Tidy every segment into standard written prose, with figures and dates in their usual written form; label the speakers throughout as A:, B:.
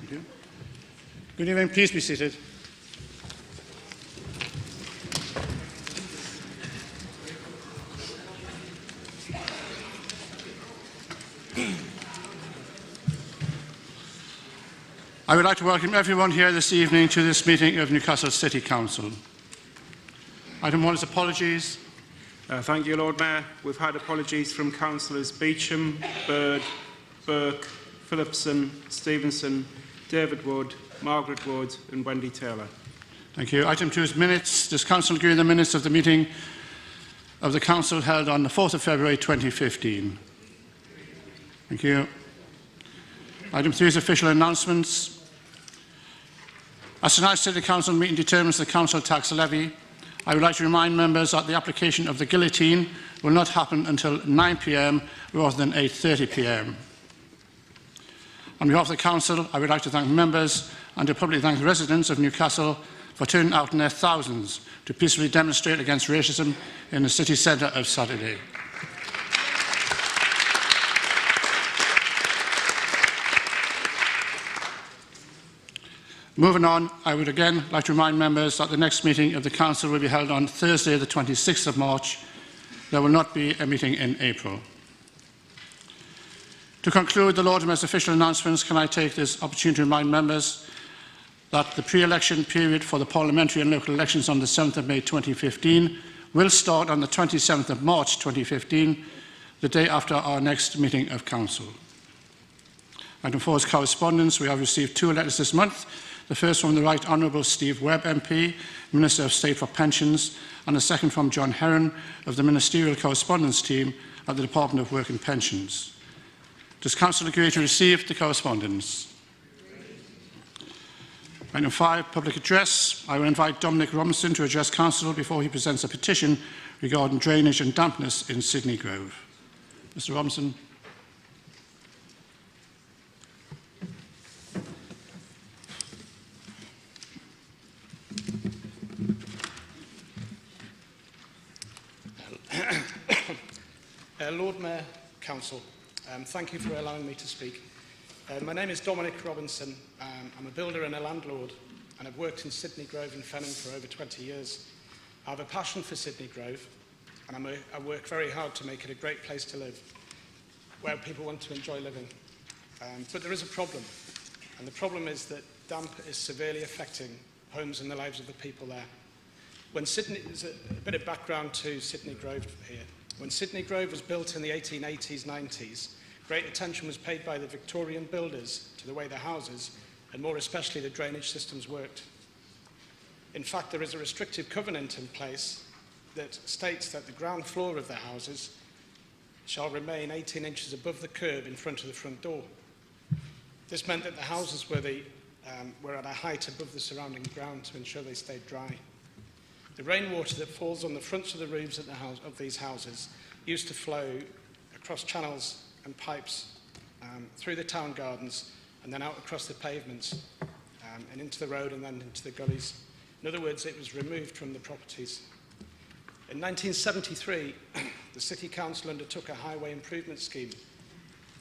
A: Thank you. Good evening. Please be seated. I would like to welcome everyone here this evening to this meeting of Newcastle City Council. Item 1 is apologies.
B: Thank you, Lord Mayor. We've had apologies from Councillors Beecham, Bird, Burke, Phillipson, Stevenson, David Wood, Margaret Wood and Wendy Taylor.
A: Thank you. Item 2 is minutes. Does Council agree with the minutes of the meeting of the Council held on the 4th of February 2015? Thank you. Item 3 is official announcements. As tonight's City Council meeting determines the Council tax levy, I would like to remind members that the application of the guillotine will not happen until 9 p.m. rather than 8:30 p.m. On behalf of the Council, I would like to thank members and to publicly thank the residents of Newcastle for turning out in their thousands to peacefully demonstrate against racism in the city centre of Saturday. Moving on, I would again like to remind members that the next meeting of the Council will be held on Thursday, the 26th of March. There will not be a meeting in April. To conclude the Lord Mayor's official announcements, can I take this opportunity to remind members that the pre-election period for the parliamentary and local elections on the 7th of May 2015 will start on the 27th of March 2015, the day after our next meeting of Council. Item 4 is correspondence. We have received 2 letters this month. The first from the Right Honourable Steve Webb MP, Minister of State for Pensions, and the second from John Heron of the Ministerial Correspondence Team at the Department of Work and Pensions. Does Council agree to receive the correspondence? Item 5, public address. I will invite Dominic Robinson to address Council before he presents a petition regarding drainage and dampness in Sydney Grove. Mr. Robinson.
C: Lord Mayor, Council, thank you for allowing me to speak. My name is Dominic Robinson. I'm a builder and a landlord, and I've worked in Sydney Grove and Fenham for over 20 years. I have a passion for Sydney Grove, and I work very hard to make it a great place to live, where people want to enjoy living. But there is a problem, and the problem is that damp is severely affecting homes and the lives of the people there. There's a bit of background to Sydney Grove here. When Sydney Grove was built in the 1880s, 90s, great attention was paid by the Victorian builders to the way the houses, and more especially the drainage systems, worked. In fact, there is a restrictive covenant in place that states that the ground floor of the houses shall remain 18 inches above the curb in front of the front door. This meant that the houses were at a height above the surrounding ground to ensure they stayed dry. The rainwater that falls on the fronts of the roofs of these houses used to flow across channels and pipes through the town gardens and then out across the pavements and into the road and then into the gullies. In other words, it was removed from the properties. In 1973, the City Council undertook a highway improvement scheme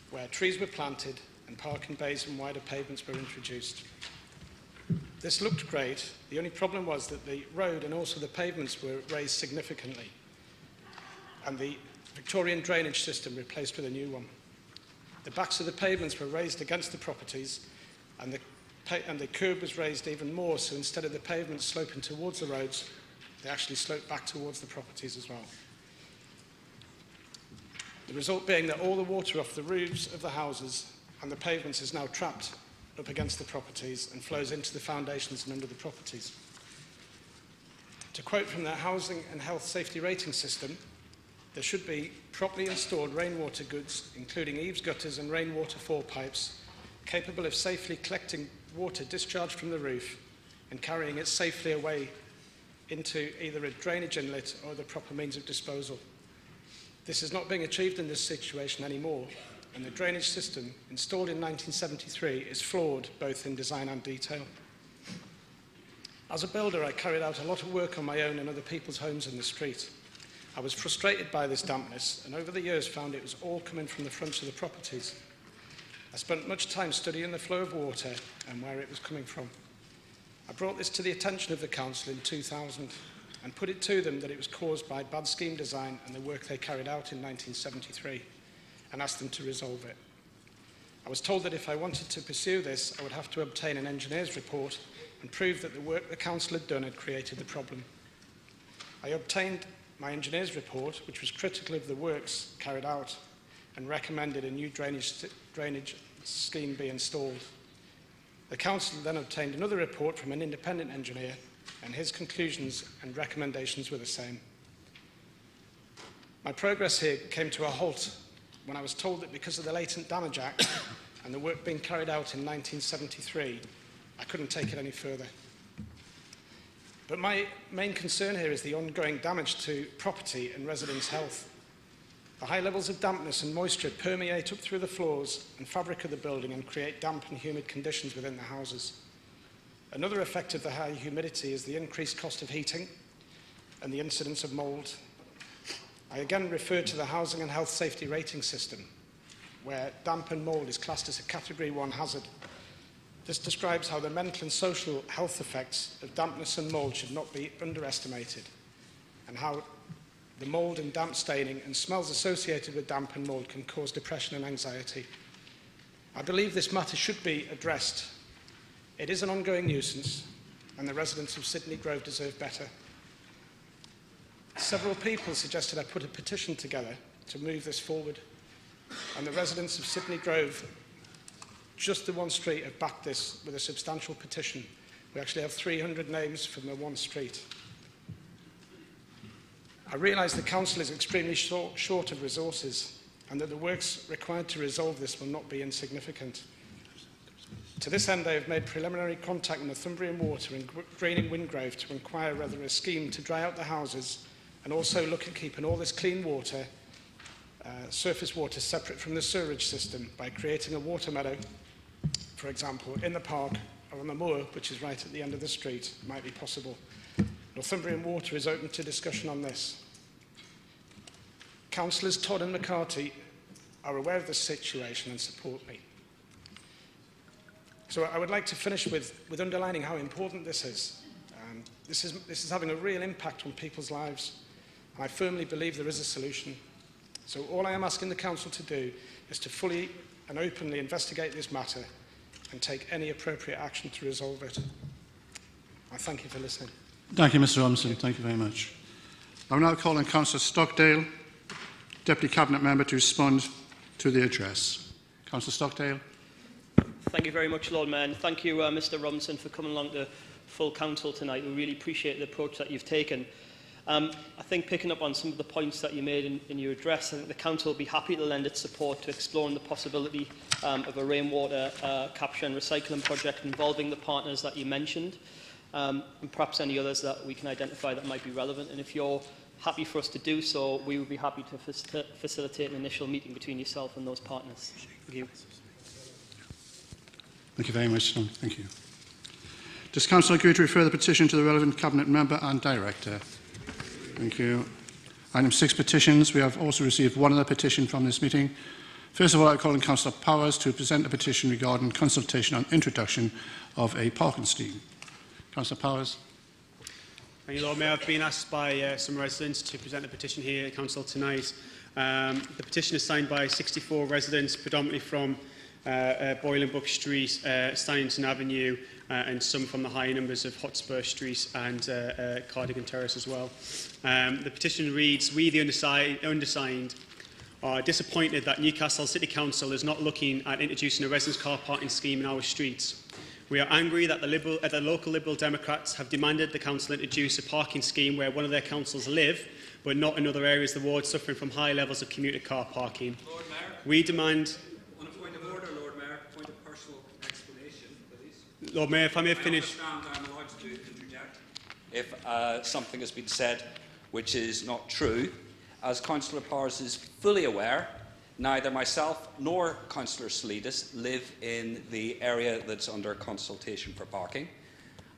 C: where trees were planted and parking bays and wider pavements were introduced. This looked great. The only problem was that the road and also the pavements were raised significantly, and the Victorian drainage system replaced with a new one. The backs of the pavements were raised against the properties, and the curb was raised even more, so instead of the pavements sloping towards the roads, they actually sloped back towards the properties as well. The result being that all the water off the roofs of the houses and the pavements is now trapped up against the properties and flows into the foundations and under the properties. To quote from the Housing and Health Safety Rating System, there should be properly installed rainwater goods, including eaves gutters and rainwater fall pipes, capable of safely collecting water discharged from the roof and carrying it safely away into either a drainage inlet or the proper means of disposal. This is not being achieved in this situation anymore, and the drainage system installed in 1973 is flawed both in design and detail. As a builder, I carried out a lot of work on my own and other people's homes in the street. I was frustrated by this dampness, and over the years found it was all coming from the fronts of the properties. I spent much time studying the flow of water and where it was coming from. I brought this to the attention of the council in 2000 and put it to them that it was caused by bad scheme design and the work they carried out in 1973, and asked them to resolve it. I was told that if I wanted to pursue this, I would have to obtain an engineer's report and prove that the work the council had done had created the problem. I obtained my engineer's report, which was critical of the works carried out and recommended a new drainage scheme be installed. The council then obtained another report from an independent engineer, and his conclusions and recommendations were the same. My progress here came to a halt when I was told that because of the Latent Damage Act and the work being carried out in 1973, I couldn't take it any further. But my main concern here is the ongoing damage to property and residents' health. The high levels of dampness and moisture permeate up through the floors and fabric of the building and create damp and humid conditions within the houses. Another effect of the high humidity is the increased cost of heating and the incidence of mould. I again refer to the Housing and Health Safety Rating System, where damp and mould is classed as a Category 1 hazard. This describes how the mental and social health effects of dampness and mould should not be underestimated, and how the mould and damp staining and smells associated with damp and mould can cause depression and anxiety. I believe this matter should be addressed. It is an ongoing nuisance, and the residents of Sydney Grove deserve better. Several people suggested I put a petition together to move this forward, and the residents of Sydney Grove, just the one street, have backed this with a substantial petition. We actually have 300 names from the one street. I realise the council is extremely short of resources, and that the works required to resolve this will not be insignificant. To this end, I have made preliminary contact with Northumbrian Water and Greening Wingrove to inquire whether a scheme to dry out the houses and also look at keeping all this clean water, surface water, separate from the sewerage system by creating a water meadow, for example, in the park or on the moor, which is right at the end of the street, might be possible. Northumbrian Water is open to discussion on this. Councillors Todd and McCarthy are aware of this situation and support me. So I would like to finish with underlining how important this is. This is having a real impact on people's lives. I firmly believe there is a solution. So all I am asking the council to do is to fully and openly investigate this matter and take any appropriate action to resolve it. I thank you for listening.
A: Thank you, Mr. Robinson. Thank you very much. I will now call on Councillor Stockdale, Deputy Cabinet Member, to respond to the address. Councillor Stockdale.
D: Thank you very much, Lord Mayor, and thank you, Mr Robinson, for coming along to full council tonight. We really appreciate the approach that you've taken. I think picking up on some of the points that you made in your address, I think the council will be happy to lend its support to exploring the possibility of a rainwater capture and recycling project involving the partners that you mentioned, and perhaps any others that we can identify that might be relevant. And if you're happy for us to do so, we would be happy to facilitate an initial meeting between yourself and those partners. Thank you.
A: Thank you very much. Thank you. Does Council agree to refer the petition to the relevant Cabinet Member and Director? Thank you. Item 6, petitions. We have also received one other petition from this meeting. First of all, I call on Councillor Powers to present a petition regarding consultation on introduction of a parking scheme. Councillor Powers.
B: Thank you, Lord Mayor. I've been asked by some residents to present a petition here at Council tonight. The petition is signed by 64 residents, predominantly from Bolingbroke Street, Stannington Avenue, and some from the high numbers of Hotspur Street and Cardigan Terrace as well. The petition reads, "We, the undersigned, are disappointed that Newcastle City Council is not looking at introducing a residence car parking scheme in our streets. We are angry that the local Liberal Democrats have demanded the council introduce a parking scheme where one of their councillors live, but not in other areas of the ward suffering from high levels of commuter car parking.
E: Lord Mayor,
B: we demand..."
E: on a point of order, Lord Mayor, point of personal explanation, please.
B: Lord Mayor, if I may finish.
E: I understand I'm allowed to interject if something has been said which is not true. As Councillor Powers is fully aware, neither myself nor Councillor Salidis live in the area that's under consultation for parking.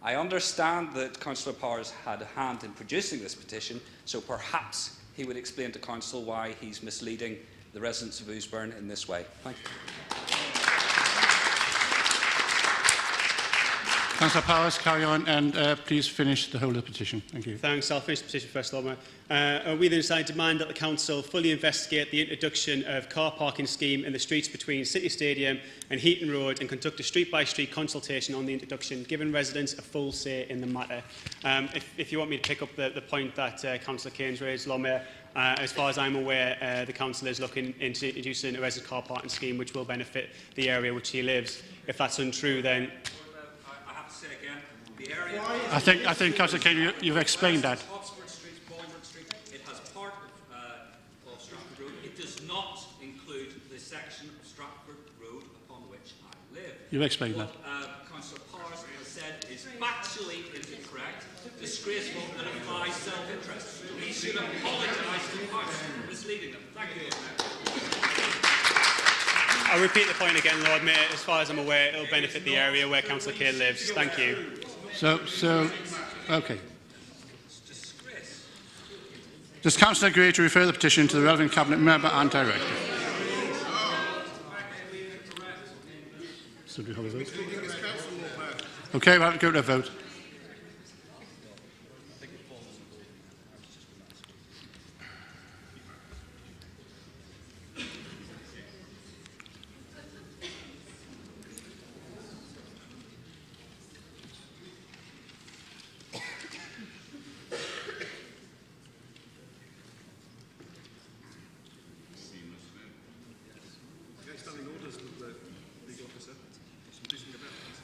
E: I understand that Councillor Powers had a hand in producing this petition, so perhaps he would explain to Council why he's misleading the residents of Ousburn in this way. Thank you.
A: Councillor Powers, carry on and please finish the whole of the petition. Thank you.
B: Thanks. I'll finish the petition first, Lord Mayor. We then decide to demand that the Council fully investigate the introduction of car parking scheme in the streets between City Stadium and Heaton Road and conduct a street-by-street consultation on the introduction, giving residents a full say in the matter. If you want me to pick up the point that Councillor Keynes raised, Lord Mayor, as far as I'm aware, the Council is looking into introducing a resident car parking scheme which will benefit the area which he lives. If that's untrue, then...
E: I have to say again, the area...
A: I think Councillor Kane, you've explained that.
E: Oxford Street, Bournemouth Street, it has part of Stratford Road. It does not include the section of Stratford Road upon which I live.
A: You've explained that.
E: Councillor Powers has said is factually incorrect, disgraceful and of my self-interest. He should apologise to House for misleading them. Thank you.
B: I'll repeat the point again, Lord Mayor. As far as I'm aware, it will benefit the area where Councillor Kane lives. Thank you.
A: Okay. Does Council agree to refer the petition to the relevant Cabinet member and director? So do we have a vote? Okay, we'll have to go to a vote.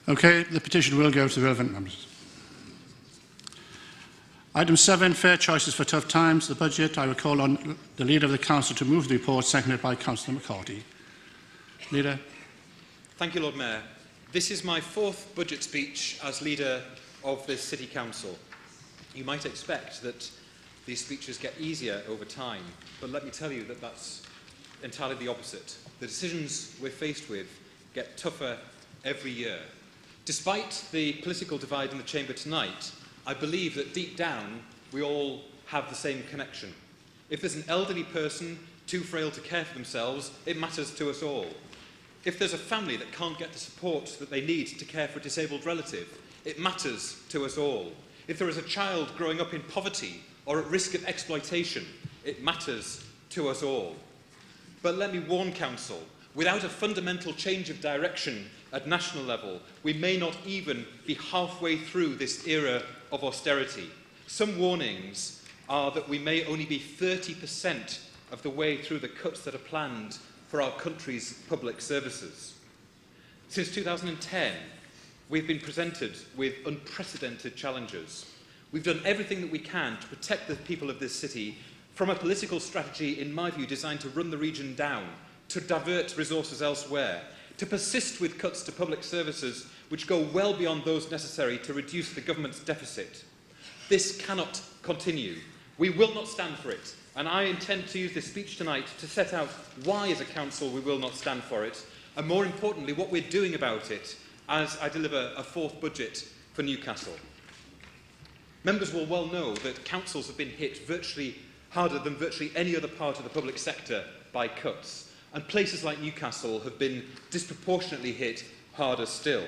A: Okay, the petition will go to the relevant members. Item 7, fair choices for tough times, the budget. I will call on the Leader of the Council to move the report, seconded by Councillor McCarthy. Leader.
F: Thank you, Lord Mayor. This is my 4th budget speech as Leader of this City Council. You might expect that these speeches get easier over time, but let me tell you that that's entirely the opposite. The decisions we're faced with get tougher every year. Despite the political divide in the Chamber tonight, I believe that deep down we all have the same connection. If there's an elderly person too frail to care for themselves, it matters to us all. If there's a family that can't get the support that they need to care for a disabled relative, it matters to us all. If there is a child growing up in poverty or at risk of exploitation, it matters to us all. But let me warn Council, without a fundamental change of direction at national level, we may not even be halfway through this era of austerity. Some warnings are that we may only be 30% of the way through the cuts that are planned for our country's public services. Since 2010, we've been presented with unprecedented challenges. We've done everything that we can to protect the people of this city from a political strategy, in my view, designed to run the region down, to divert resources elsewhere, to persist with cuts to public services which go well beyond those necessary to reduce the government's deficit. This cannot continue. We will not stand for it, and I intend to use this speech tonight to set out why, as a council, we will not stand for it, and more importantly, what we're doing about it as I deliver a 4th budget for Newcastle. Members will well know that councils have been hit virtually harder than virtually any other part of the public sector by cuts. And places like Newcastle have been disproportionately hit harder still.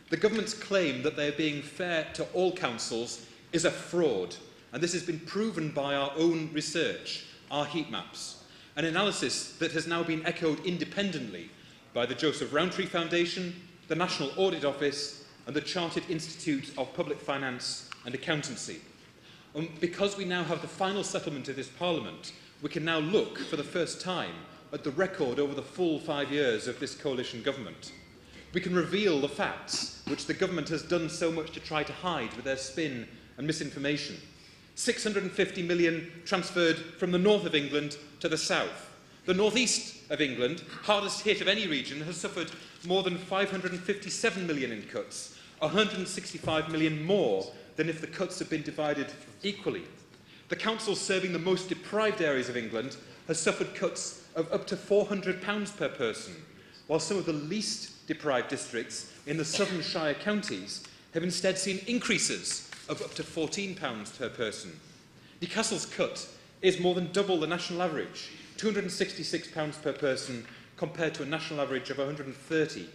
F: The government's claim that they are being fair to all councils is a fraud, and this has been proven by our own research, our heat maps, an analysis that has now been echoed independently by the Joseph Rowntree Foundation, the National Audit Office, and the Chartered Institute of Public Finance and Accountancy. Because we now have the final settlement of this Parliament, we can now look for the first time at the record over the full 5 years of this coalition government. We can reveal the facts which the government has done so much to try to hide with their spin and misinformation. 650 million transferred from the north of England to the south. The northeast of England, hardest hit of any region, has suffered more than 557 million in cuts, 165 million more than if the cuts had been divided equally. The council serving the most deprived areas of England has suffered cuts of up to £400 per person, while some of the least deprived districts in the southern Shire counties have instead seen increases of up to £14 per person. Newcastle's cut is more than double the national average, £266 per person compared to a national average of £130.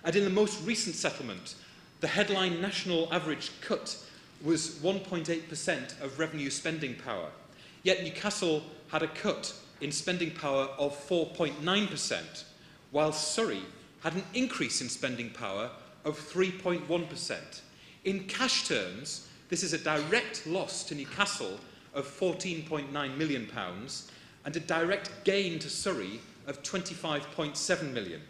F: And in the most recent settlement, The headline national average cut was 1.8% of revenue spending power, yet Newcastle had a cut in spending power of 4.9%, while Surrey had an increase in spending power of 3.1%. In cash terms, this is a direct loss to Newcastle of £14.9 million and a direct gain to Surrey of £25.7 million.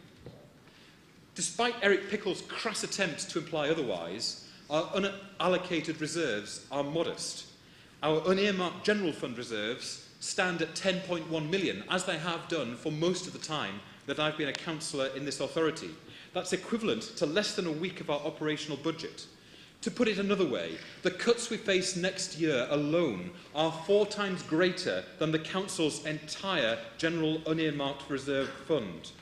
F: Despite Eric Pickle's crass attempt to imply otherwise, our unallocated reserves are modest. Our unearmarked general fund reserves stand at 10.1 million, as they have done for most of the time that I've been a councillor in this authority. That's equivalent to less than a week of our operational budget. To put it another way, the cuts we face next year alone are 4 times greater than the council's entire general unearmarked reserve fund.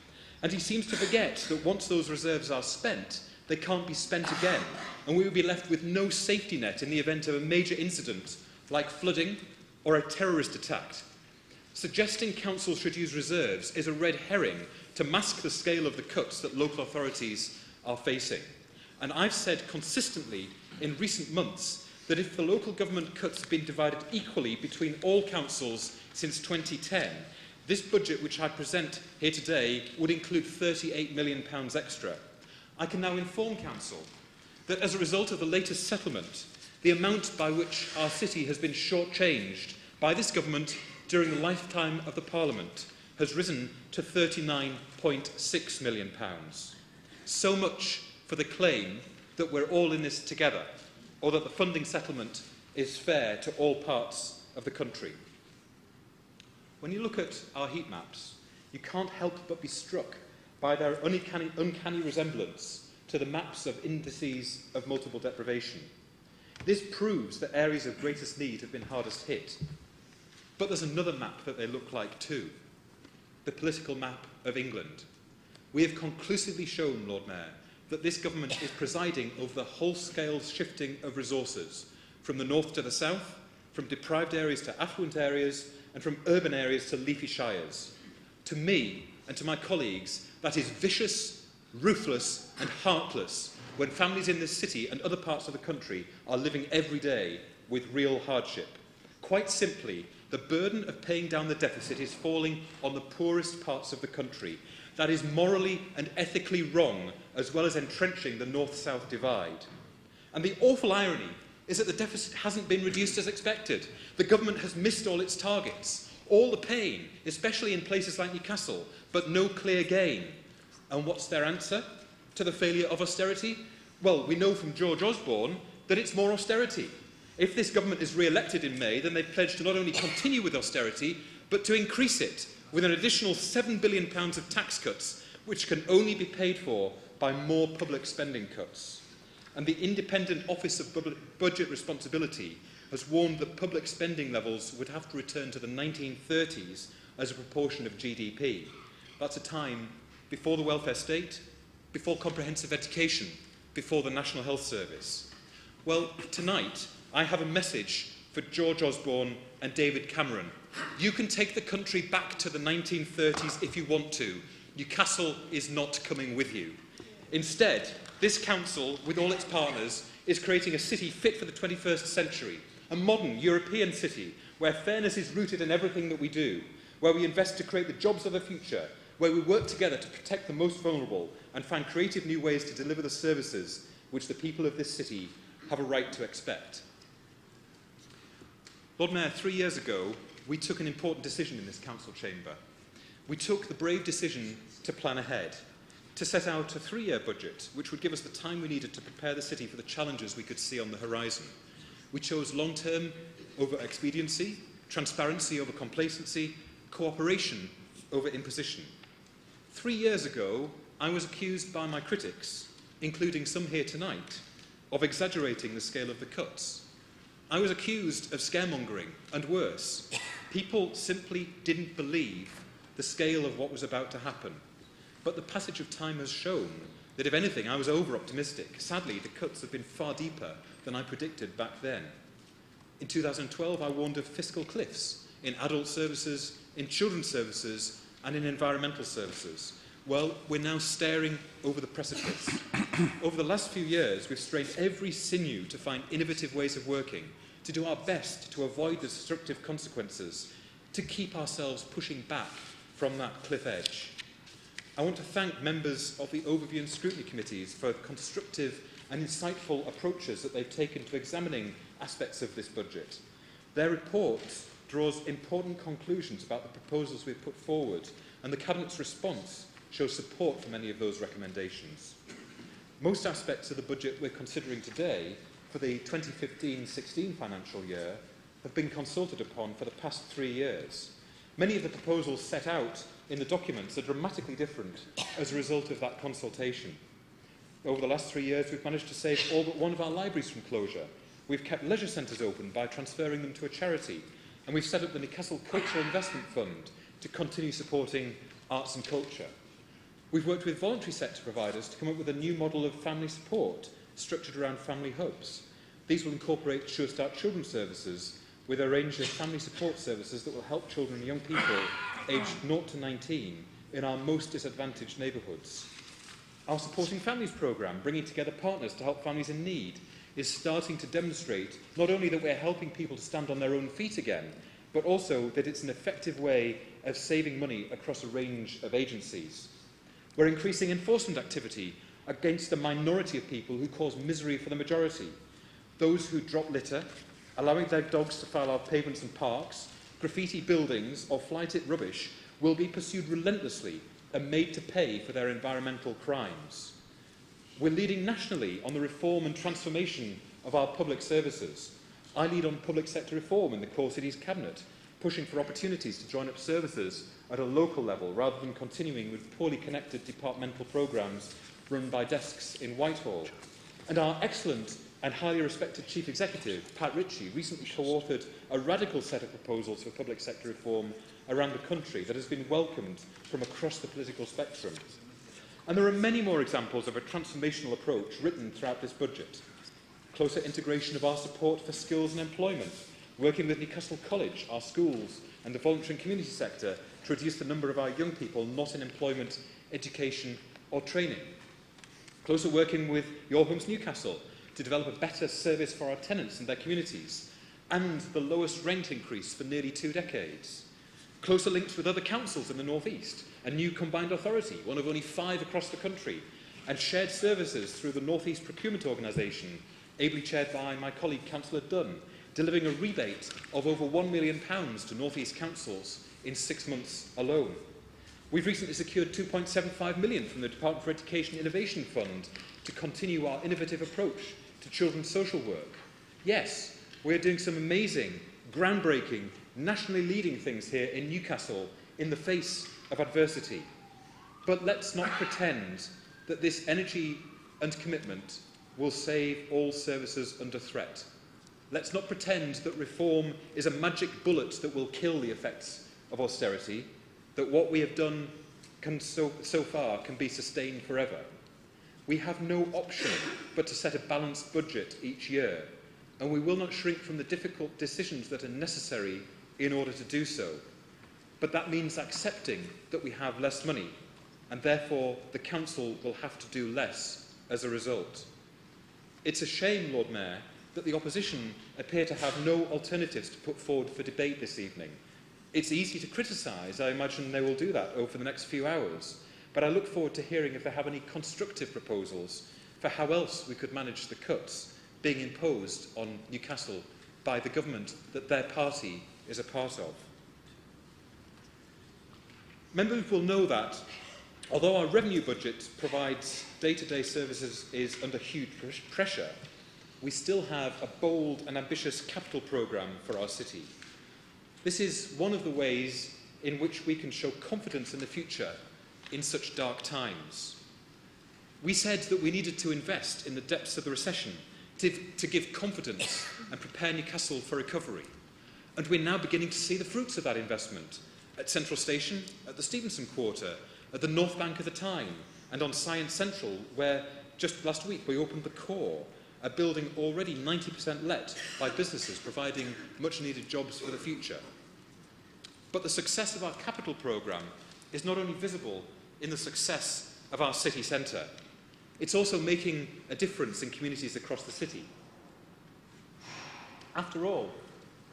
F: And he seems to forget that once those reserves are spent, they can't be spent again, and we will be left with no safety net in the event of a major incident like flooding or a terrorist attack. Suggesting councils should use reserves is a red herring to mask the scale of the cuts that local authorities are facing. And I've said consistently in recent months that if the local government cuts had been divided equally between all councils since 2010, this budget which I present here today would include £38 million extra. I can now inform Council that as a result of the latest settlement, the amount by which our city has been shortchanged by this government during the lifetime of the Parliament has risen to £39.6 million. So much for the claim that we're all in this together, or that the funding settlement is fair to all parts of the country. When you look at our heat maps, you can't help but be struck by their uncanny resemblance to the maps of indices of multiple deprivation. This proves that areas of greatest need have been hardest hit. But there's another map that they look like too, the political map of England. We have conclusively shown, Lord Mayor, that this government is presiding over the whole-scale shifting of resources from the north to the south, from deprived areas to affluent areas, and from urban areas to leafy shires. To me and to my colleagues, that is vicious, ruthless and heartless when families in this city and other parts of the country are living every day with real hardship. Quite simply, the burden of paying down the deficit is falling on the poorest parts of the country. That is morally and ethically wrong, as well as entrenching the north-south divide. And the awful irony is that the deficit hasn't been reduced as expected. The government has missed all its targets. All the pain, especially in places like Newcastle, but no clear gain. And what's their answer to the failure of austerity? Well, we know from George Osborne that it's more austerity. If this government is re-elected in May, then they pledge to not only continue with austerity, but to increase it with an additional £7 billion of tax cuts, which can only be paid for by more public spending cuts. And the Independent Office of Budget Responsibility has warned that public spending levels would have to return to the 1930s as a proportion of GDP. That's a time before the welfare state, before comprehensive education, before the National Health Service. Well, tonight, I have a message for George Osborne and David Cameron. You can take the country back to the 1930s if you want to. Newcastle is not coming with you. Instead, this council, with all its partners, is creating a city fit for the 21st century, a modern European city where fairness is rooted in everything that we do, where we invest to create the jobs of the future, where we work together to protect the most vulnerable and find creative new ways to deliver the services which the people of this city have a right to expect. Lord Mayor, 3 years ago, we took an important decision in this council chamber. We took the brave decision to plan ahead, to set out a 3-year budget which would give us the time we needed to prepare the city for the challenges we could see on the horizon. We chose long-term over expediency, transparency over complacency, cooperation over imposition. 3 years ago, I was accused by my critics, including some here tonight, of exaggerating the scale of the cuts. I was accused of scaremongering, and worse. People simply didn't believe the scale of what was about to happen. But the passage of time has shown that, if anything, I was over-optimistic. Sadly, the cuts have been far deeper than I predicted back then. In 2012, I warned of fiscal cliffs in adult services, in children's services, and in environmental services. Well, we're now staring over the precipice. Over the last few years, we've strained every sinew to find innovative ways of working, to do our best to avoid the destructive consequences, to keep ourselves pushing back from that cliff edge. I want to thank members of the Overview and Scrutiny Committees for constructive and insightful approaches that they've taken to examining aspects of this budget. Their report draws important conclusions about the proposals we've put forward, and the Cabinet's response shows support for many of those recommendations. Most aspects of the budget we're considering today for the 2015-16 financial year have been consulted upon for the past 3 years. Many of the proposals set out in the documents are dramatically different as a result of that consultation. Over the last 3 years, we've managed to save all but one of our libraries from closure. We've kept leisure centres open by transferring them to a charity, and we've set up the Newcastle Cultural Investment Fund to continue supporting arts and culture. We've worked with voluntary sector providers to come up with a new model of family support structured around family hubs. These will incorporate Sure Start Children's Services with a range of family support services that will help children and young people aged 0 to 19 in our most disadvantaged neighbourhoods. Our Supporting Families programme, bringing together partners to help families in need, is starting to demonstrate not only that we're helping people to stand on their own feet again, but also that it's an effective way of saving money across a range of agencies. We're increasing enforcement activity against the minority of people who cause misery for the majority. Those who drop litter, allowing their dogs to foul our pavements and parks, graffiti buildings or flight it rubbish will be pursued relentlessly and made to pay for their environmental crimes. We're leading nationally on the reform and transformation of our public services. I lead on public sector reform in the Core Cities Cabinet, pushing for opportunities to join up services at a local level rather than continuing with poorly connected departmental programmes run by desks in Whitehall. And our excellent and highly respected Chief Executive, Pat Ritchie, recently co-authored a radical set of proposals for public sector reform around the country that has been welcomed from across the political spectrum. And there are many more examples of a transformational approach written throughout this budget. Closer integration of our support for skills and employment, working with Newcastle College, our schools and the voluntary and community sector to reduce the number of our young people not in employment, education or training. Closer working with Your Homes Newcastle to develop a better service for our tenants and their communities, and the lowest rent increase for nearly 2 decades. Closer links with other councils in the North East, a new combined authority, one of only 5 across the country, and shared services through the North East Procurement Organisation, ably chaired by my colleague Councillor Dunn, delivering a rebate of over £1 million to North East councils in 6 months alone. We've recently secured £2.75 million from the Department for Education Innovation Fund to continue our innovative approach to children's social work. Yes, we're doing some amazing, groundbreaking, nationally leading things here in Newcastle in the face of adversity. But let's not pretend that this energy and commitment will save all services under threat. Let's not pretend that reform is a magic bullet that will kill the effects of austerity, that what we have done so far can be sustained forever. We have no option but to set a balanced budget each year, and we will not shrink from the difficult decisions that are necessary in order to do so. But that means accepting that we have less money, and therefore the Council will have to do less as a result. It's a shame, Lord Mayor, that the opposition appear to have no alternatives to put forward for debate this evening. It's easy to criticise. I imagine they will do that over the next few hours. But I look forward to hearing if they have any constructive proposals for how else we could manage the cuts being imposed on Newcastle by the government that their party is a part of. Members will know that although our revenue budget provides day-to-day services is under huge pressure, we still have a bold and ambitious capital programme for our city. This is one of the ways in which we can show confidence in the future in such dark times. We said that we needed to invest in the depths of the recession to give confidence and prepare Newcastle for recovery. And we're now beginning to see the fruits of that investment at Central Station, at the Stevenson Quarter, at the North Bank of the Tyne, and on Science Central, where just last week we opened the Core, a building already 90% let by businesses providing much-needed jobs for the future. But the success of our capital programme is not only visible in the success of our city centre. It's also making a difference in communities across the city. After all,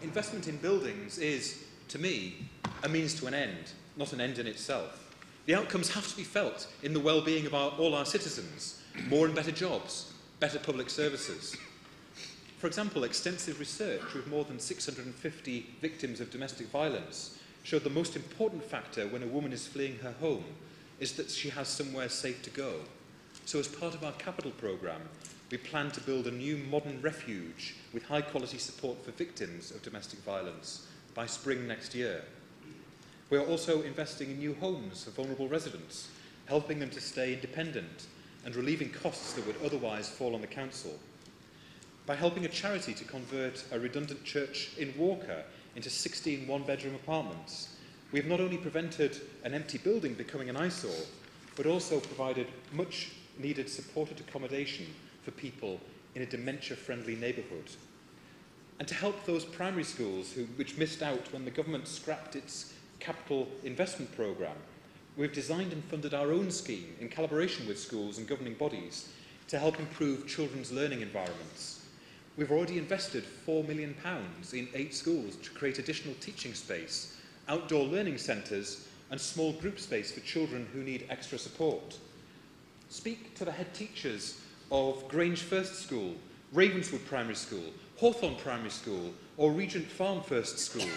F: investment in buildings is, to me, a means to an end, not an end in itself. The outcomes have to be felt in the well-being of all our citizens. More and better jobs, better public services. For example, extensive research with more than 650 victims of domestic violence showed the most important factor when a woman is fleeing her home is that she has somewhere safe to go. So as part of our capital programme, we plan to build a new modern refuge with high-quality support for victims of domestic violence by spring next year. We are also investing in new homes for vulnerable residents, helping them to stay independent and relieving costs that would otherwise fall on the council. By helping a charity to convert a redundant church in Walker into 16 one-bedroom apartments, we have not only prevented an empty building becoming an eyesore, but also provided much-needed supported accommodation for people in a dementia-friendly neighbourhood. And to help those primary schools which missed out when the government scrapped its capital investment programme, we've designed and funded our own scheme in collaboration with schools and governing bodies to help improve children's learning environments. We've already invested £4 million in 8 schools to create additional teaching space, outdoor learning centres and small group space for children who need extra support. Speak to the head teachers of Grange First School, Ravenswood Primary School, Hawthorne Primary School or Regent Farm First School,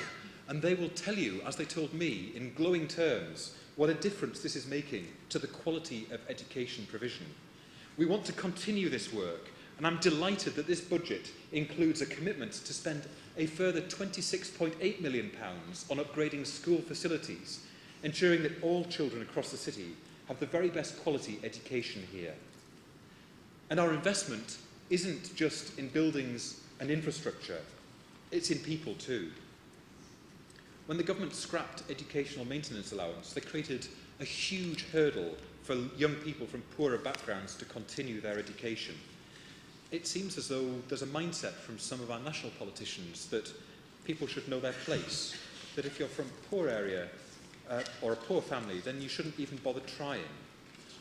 F: and they will tell you, as they told me in glowing terms, what a difference this is making to the quality of education provision. We want to continue this work, and I'm delighted that this budget includes a commitment to spend a further £26.8 million on upgrading school facilities, ensuring that all children across the city have the very best quality education here. And our investment isn't just in buildings and infrastructure, it's in people too. When the government scrapped educational maintenance allowance, they created a huge hurdle for young people from poorer backgrounds to continue their education. It seems as though there's a mindset from some of our national politicians that people should know their place, that if you're from a poor area or a poor family, then you shouldn't even bother trying.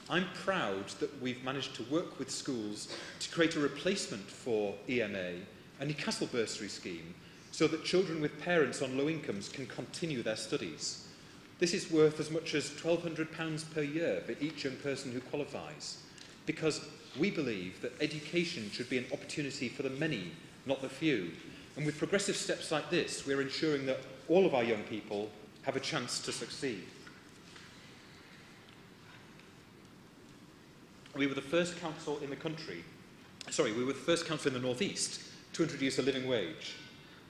F: I'm proud that we've managed to work with schools to create a replacement for EMA, a Newcastle bursary scheme, so that children with parents on low incomes can continue their studies. This is worth as much as £1,200 per year for each young person who qualifies, because we believe that education should be an opportunity for the many, not the few. And with progressive steps like this, we're ensuring that all of our young people have a chance to succeed. We were the first council in the country, we were the first council in the North East to introduce a living wage.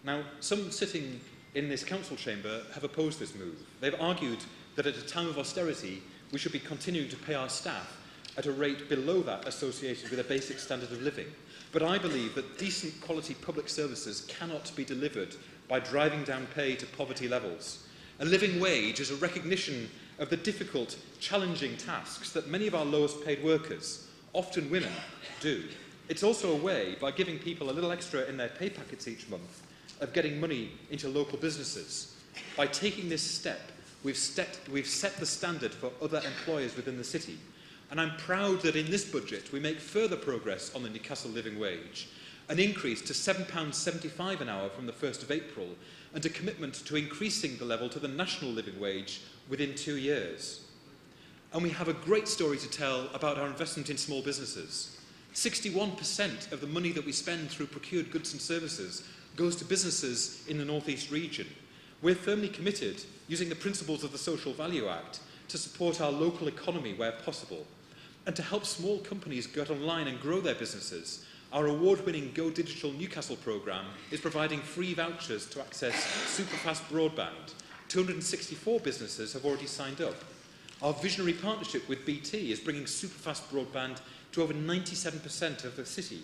F: Now, some sitting in this council chamber have opposed this move. They've argued that at a time of austerity, we should be continuing to pay our staff at a rate below that associated with a basic standard of living. But I believe that decent quality public services cannot be delivered by driving down pay to poverty levels. A living wage is a recognition of the difficult, challenging tasks that many of our lowest paid workers, often women, do. It's also a way, by giving people a little extra in their pay packets each month, of getting money into local businesses. By taking this step, we've set the standard for other employers within the city. And I'm proud that in this budget we make further progress on the Newcastle living wage, an increase to £7.75 an hour from the 1st of April, and a commitment to increasing the level to the national living wage within 2 years. And we have a great story to tell about our investment in small businesses. 61% of the money that we spend through procured goods and services goes to businesses in the North East region. We're firmly committed, using the principles of the Social Value Act, to support our local economy where possible. And to help small companies get online and grow their businesses, our award-winning Go Digital Newcastle programme is providing free vouchers to access superfast broadband. 264 businesses have already signed up. Our visionary partnership with BT is bringing superfast broadband to over 97% of the city.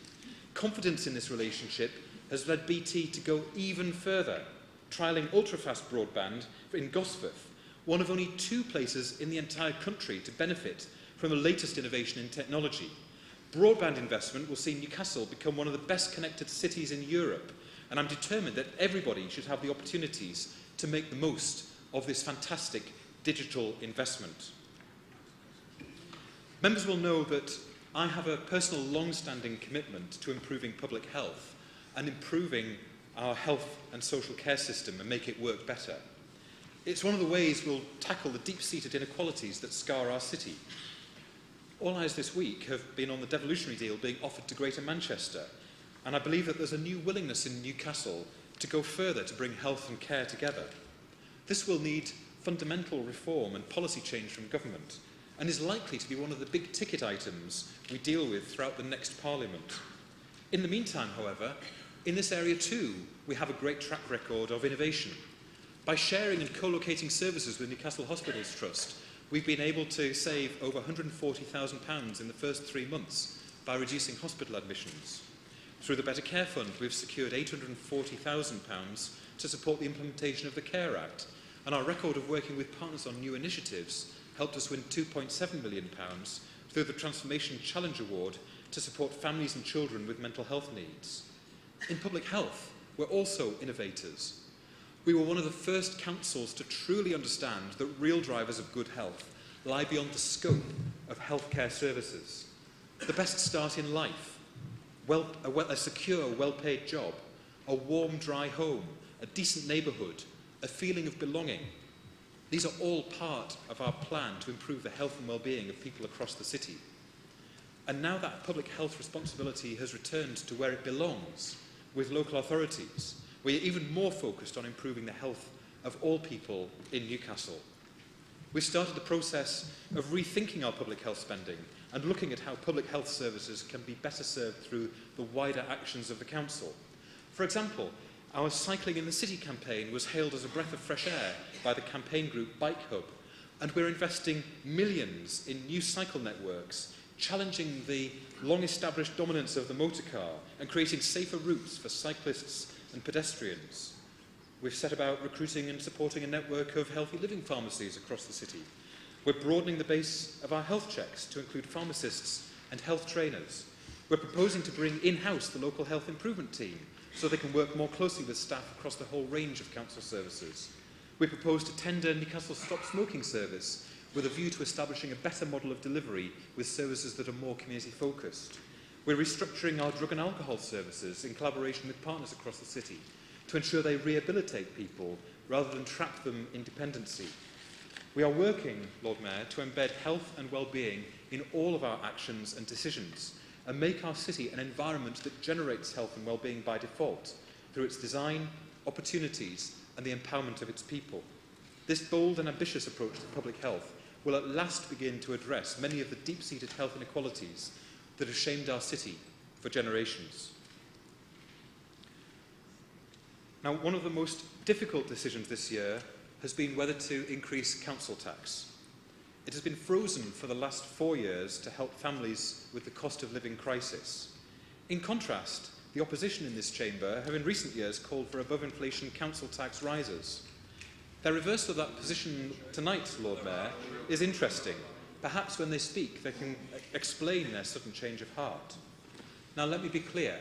F: Confidence in this relationship has led BT to go even further, trialling ultra-fast broadband in Gosforth, one of only 2 places in the entire country to benefit from the latest innovation in technology. Broadband investment will see Newcastle become one of the best connected cities in Europe, and I'm determined that everybody should have the opportunities to make the most of this fantastic digital investment. Members will know that I have a personal long-standing commitment to improving public health and improving our health and social care system and make it work better. It's one of the ways we'll tackle the deep-seated inequalities that scar our city. All eyes this week have been on the devolutionary deal being offered to Greater Manchester, and I believe that there's a new willingness in Newcastle to go further to bring health and care together. This will need fundamental reform and policy change from government, and is likely to be one of the big ticket items we deal with throughout the next Parliament. In the meantime, however, in this area too, we have a great track record of innovation. By sharing and co-locating services with Newcastle Hospitals Trust, we've been able to save over £140,000 in the first 3 months by reducing hospital admissions. Through the Better Care Fund, we've secured £840,000 to support the implementation of the Care Act, and our record of working with partners on new initiatives helped us win £2.7 million through the Transformation Challenge Award to support families and children with mental health needs. In public health, we're also innovators. We were one of the first councils to truly understand that real drivers of good health lie beyond the scope of healthcare services. The best start in life, a secure, well-paid job, a warm, dry home, a decent neighbourhood, a feeling of belonging. These are all part of our plan to improve the health and well-being of people across the city. And now that public health responsibility has returned to where it belongs, with local authorities, we are even more focused on improving the health of all people in Newcastle. We've started the process of rethinking our public health spending and looking at how public health services can be better served through the wider actions of the council. For example, our Cycling in the City campaign was hailed as a breath of fresh air by the campaign group Bike Hub, and we're investing millions in new cycle networks, challenging the long-established dominance of the motor car and creating safer routes for cyclists and pedestrians. We've set about recruiting and supporting a network of healthy living pharmacies across the city. We're broadening the base of our health checks to include pharmacists and health trainers. We're proposing to bring in-house the local health improvement team so they can work more closely with staff across the whole range of council services. We propose to tender Newcastle Stop Smoking service with a view to establishing a better model of delivery with services that are more community focused. We're restructuring our drug and alcohol services in collaboration with partners across the city to ensure they rehabilitate people rather than trap them in dependency. We are working, Lord Mayor, to embed health and well-being in all of our actions and decisions and make our city an environment that generates health and well-being by default through its design, opportunities and the empowerment of its people. This bold and ambitious approach to public health will at last begin to address many of the deep-seated health inequalities that have shamed our city for generations. Now, one of the most difficult decisions this year has been whether to increase council tax. It has been frozen for the last 4 years to help families with the cost of living crisis. In contrast, the opposition in this chamber have in recent years called for above-inflation council tax rises. Their reversal of that position tonight, Lord Mayor, is interesting. Perhaps when they speak, they can explain their sudden change of heart. Now, let me be clear.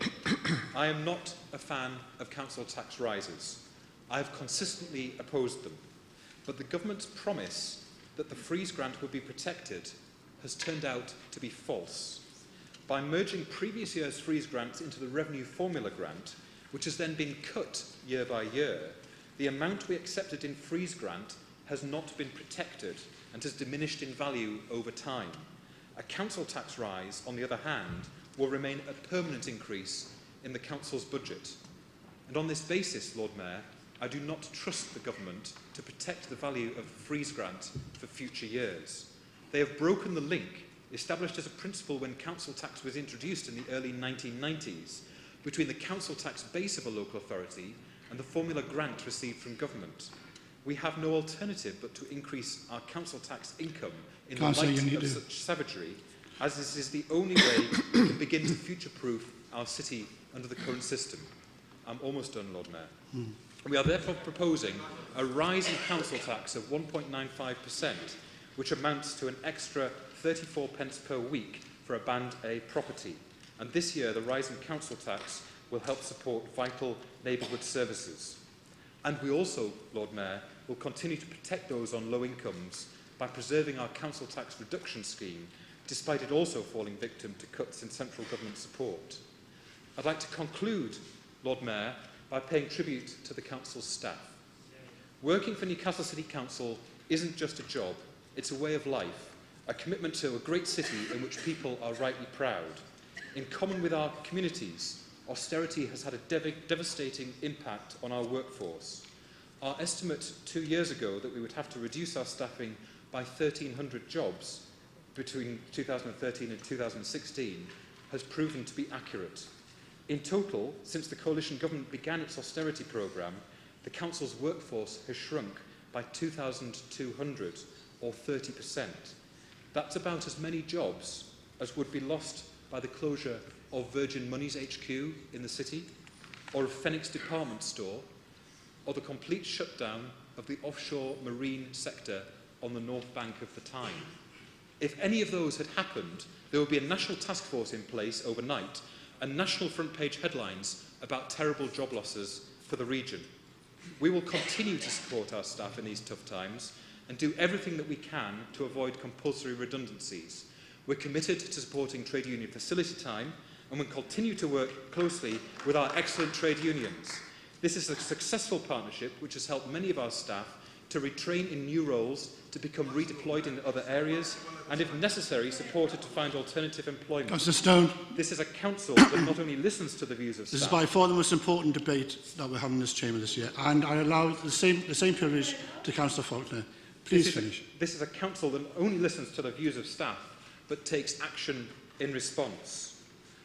F: I am not a fan of council tax rises. I have consistently opposed them. But the government's promise that the freeze grant would be protected has turned out to be false. By merging previous year's freeze grants into the revenue formula grant, which has then been cut year by year, the amount we accepted in freeze grant has not been protected and has diminished in value over time. A council tax rise, on the other hand, will remain a permanent increase in the council's budget. And on this basis, Lord Mayor, I do not trust the government to protect the value of the freeze grant for future years. They have broken the link established as a principle when council tax was introduced in the early 1990s between the council tax base of a local authority and the formula grant received from government. We have no alternative but to increase our council tax income in the light of such savagery, as this is the only way we can begin to future-proof our city under the current system. I'm almost done, Lord Mayor. We are therefore proposing a rise in council tax of 1.95%, which amounts to an extra 34 pence per week for a Band A property. And this year, the rise in council tax will help support vital neighbourhood services. And we also, Lord Mayor, will continue to protect those on low incomes by preserving our council tax reduction scheme despite it also falling victim to cuts in central government support. I'd like to conclude, Lord Mayor, by paying tribute to the Council's staff. Working for Newcastle City Council isn't just a job, it's a way of life, a commitment to a great city in which people are rightly proud. In common with our communities, austerity has had a devastating impact on our workforce. Our estimate 2 years ago that we would have to reduce our staffing by 1,300 jobs between 2013 and 2016 has proven to be accurate. In total, since the coalition government began its austerity programme, the Council's workforce has shrunk by 2,200, or 30%. That's about as many jobs as would be lost by the closure of Virgin Money's HQ in the city, or of Phoenix Department Store, or the complete shutdown of the offshore marine sector on the north bank of the Tyne. If any of those had happened, there would be a national task force in place overnight and national front page headlines about terrible job losses for the region. We will continue to support our staff in these tough times and do everything that we can to avoid compulsory redundancies. We're committed to supporting trade union facility time and will continue to work closely with our excellent trade unions. This is a successful partnership which has helped many of our staff to retrain in new roles, to become redeployed in other areas, and if necessary, supported to find alternative employment.
A: Councillor Stone.
F: This is a council that not only listens to the views of staff...
A: This is by far the most important debate that we're having in this chamber this year, and I allow the same privilege to Councillor Faulkner. Please finish.
F: This is a council that only listens to the views of staff, but takes action in response.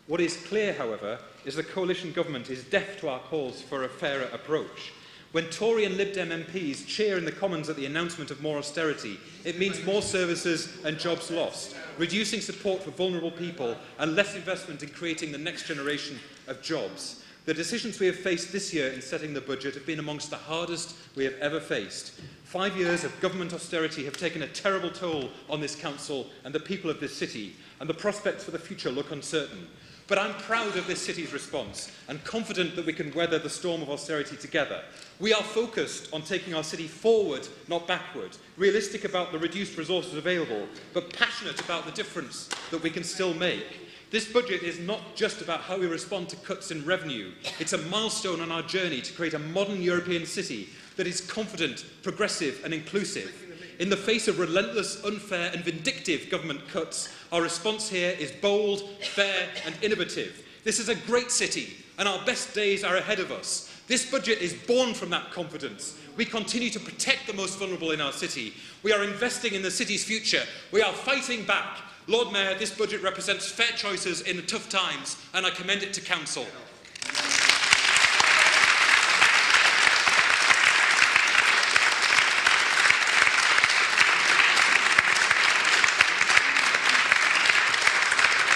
F: What is clear, however, is the coalition government is deaf to our calls for a fairer approach. When Tory and Lib Dem MPs cheer in the Commons at the announcement of more austerity, it means more services and jobs lost, reducing support for vulnerable people and less investment in creating the next generation of jobs. The decisions we have faced this year in setting the budget have been amongst the hardest we have ever faced. 5 years of government austerity have taken a terrible toll on this council and the people of this city, and the prospects for the future look uncertain. But I'm proud of this city's response and confident that we can weather the storm of austerity together. We are focused on taking our city forward, not backward, realistic about the reduced resources available, but passionate about the difference that we can still make. This budget is not just about how we respond to cuts in revenue. It's a milestone on our journey to create a modern European city that is confident, progressive and inclusive. In the face of relentless, unfair and vindictive government cuts, our response here is bold, fair and innovative. This is a great city and our best days are ahead of us. This budget is born from that confidence. We continue to protect the most vulnerable in our city. We are investing in the city's future. We are fighting back. Lord Mayor, this budget represents fair choices in the tough times and I commend it to Council.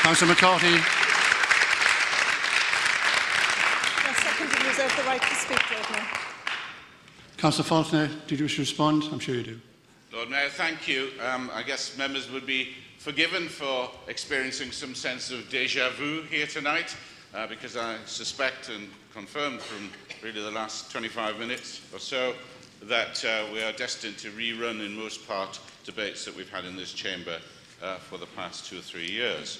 A: Councillor McCarthy.
G: I second and reserve the right to speak, Lord Mayor.
A: Councillor Faulkner, did you wish to respond? I'm sure you do.
H: Lord Mayor, thank you. I guess members would be forgiven for experiencing some sense of déjà vu here tonight, because I suspect and confirm from really the last 25 minutes or so that we are destined to rerun in most part debates that we've had in this chamber for the past 2 or 3 years.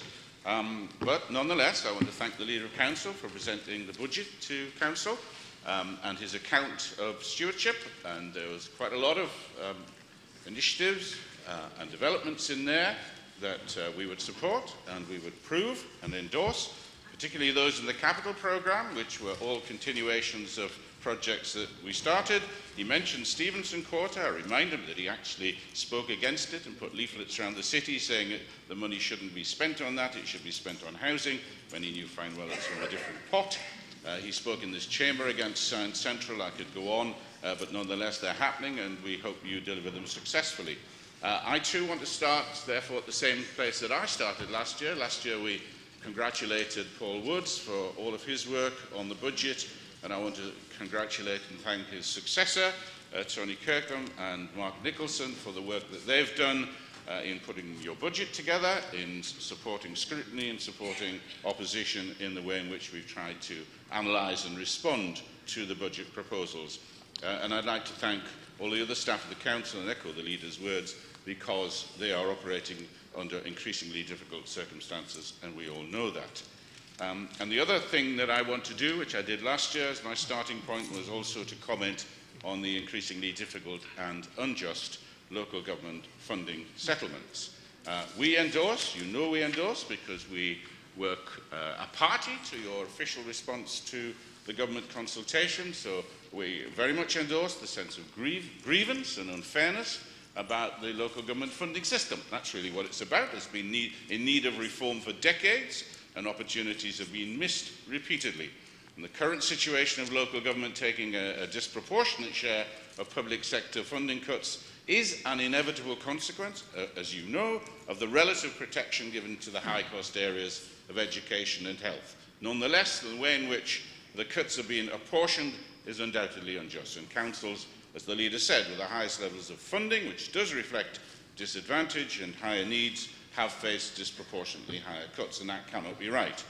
H: But nonetheless, I want to thank the Leader of Council for presenting the budget to Council and his account of stewardship, and there was quite a lot of initiatives and developments in there that we would support and we would approve and endorse, particularly those in the capital programme, which were all continuations of projects that we started. He mentioned Stevenson Quarter. I remind him that he actually spoke against it and put leaflets around the city saying that the money shouldn't be spent on that, it should be spent on housing, when he knew fine well it's from a different pot. He spoke in this chamber against Science Central. I could go on, but nonetheless they're happening and we hope you deliver them successfully. I too want to start, therefore, at the same place that I started last year. Last year we congratulated Paul Woods for all of his work on the budget, and I want to congratulate and thank his successor, Tony Kirkham and Mark Nicholson, for the work that they've done in putting your budget together, in supporting scrutiny and supporting opposition in the way in which we've tried to analyse and respond to the budget proposals. And I'd like to thank all the other staff of the Council and echo the Leader's words because they are operating under increasingly difficult circumstances, and we all know that. And the other thing that I want to do, which I did last year as my starting point, was also to comment on the increasingly difficult and unjust local government funding settlements. We endorse, you know we endorse, because we work a party to your official response to the government consultation, so we very much endorse the sense of grievance and unfairness about the local government funding system. That's really what it's about. It's been in need of reform for decades, and opportunities have been missed repeatedly. And the current situation of local government taking a disproportionate share of public sector funding cuts is an inevitable consequence, as you know, of the relative protection given to the high-cost areas of education and health. Nonetheless, the way in which the cuts are being apportioned is undoubtedly unjust, and councils, as the leader said, with the highest levels of funding, which does reflect disadvantage and higher needs, have faced disproportionately higher cuts, and that cannot be right.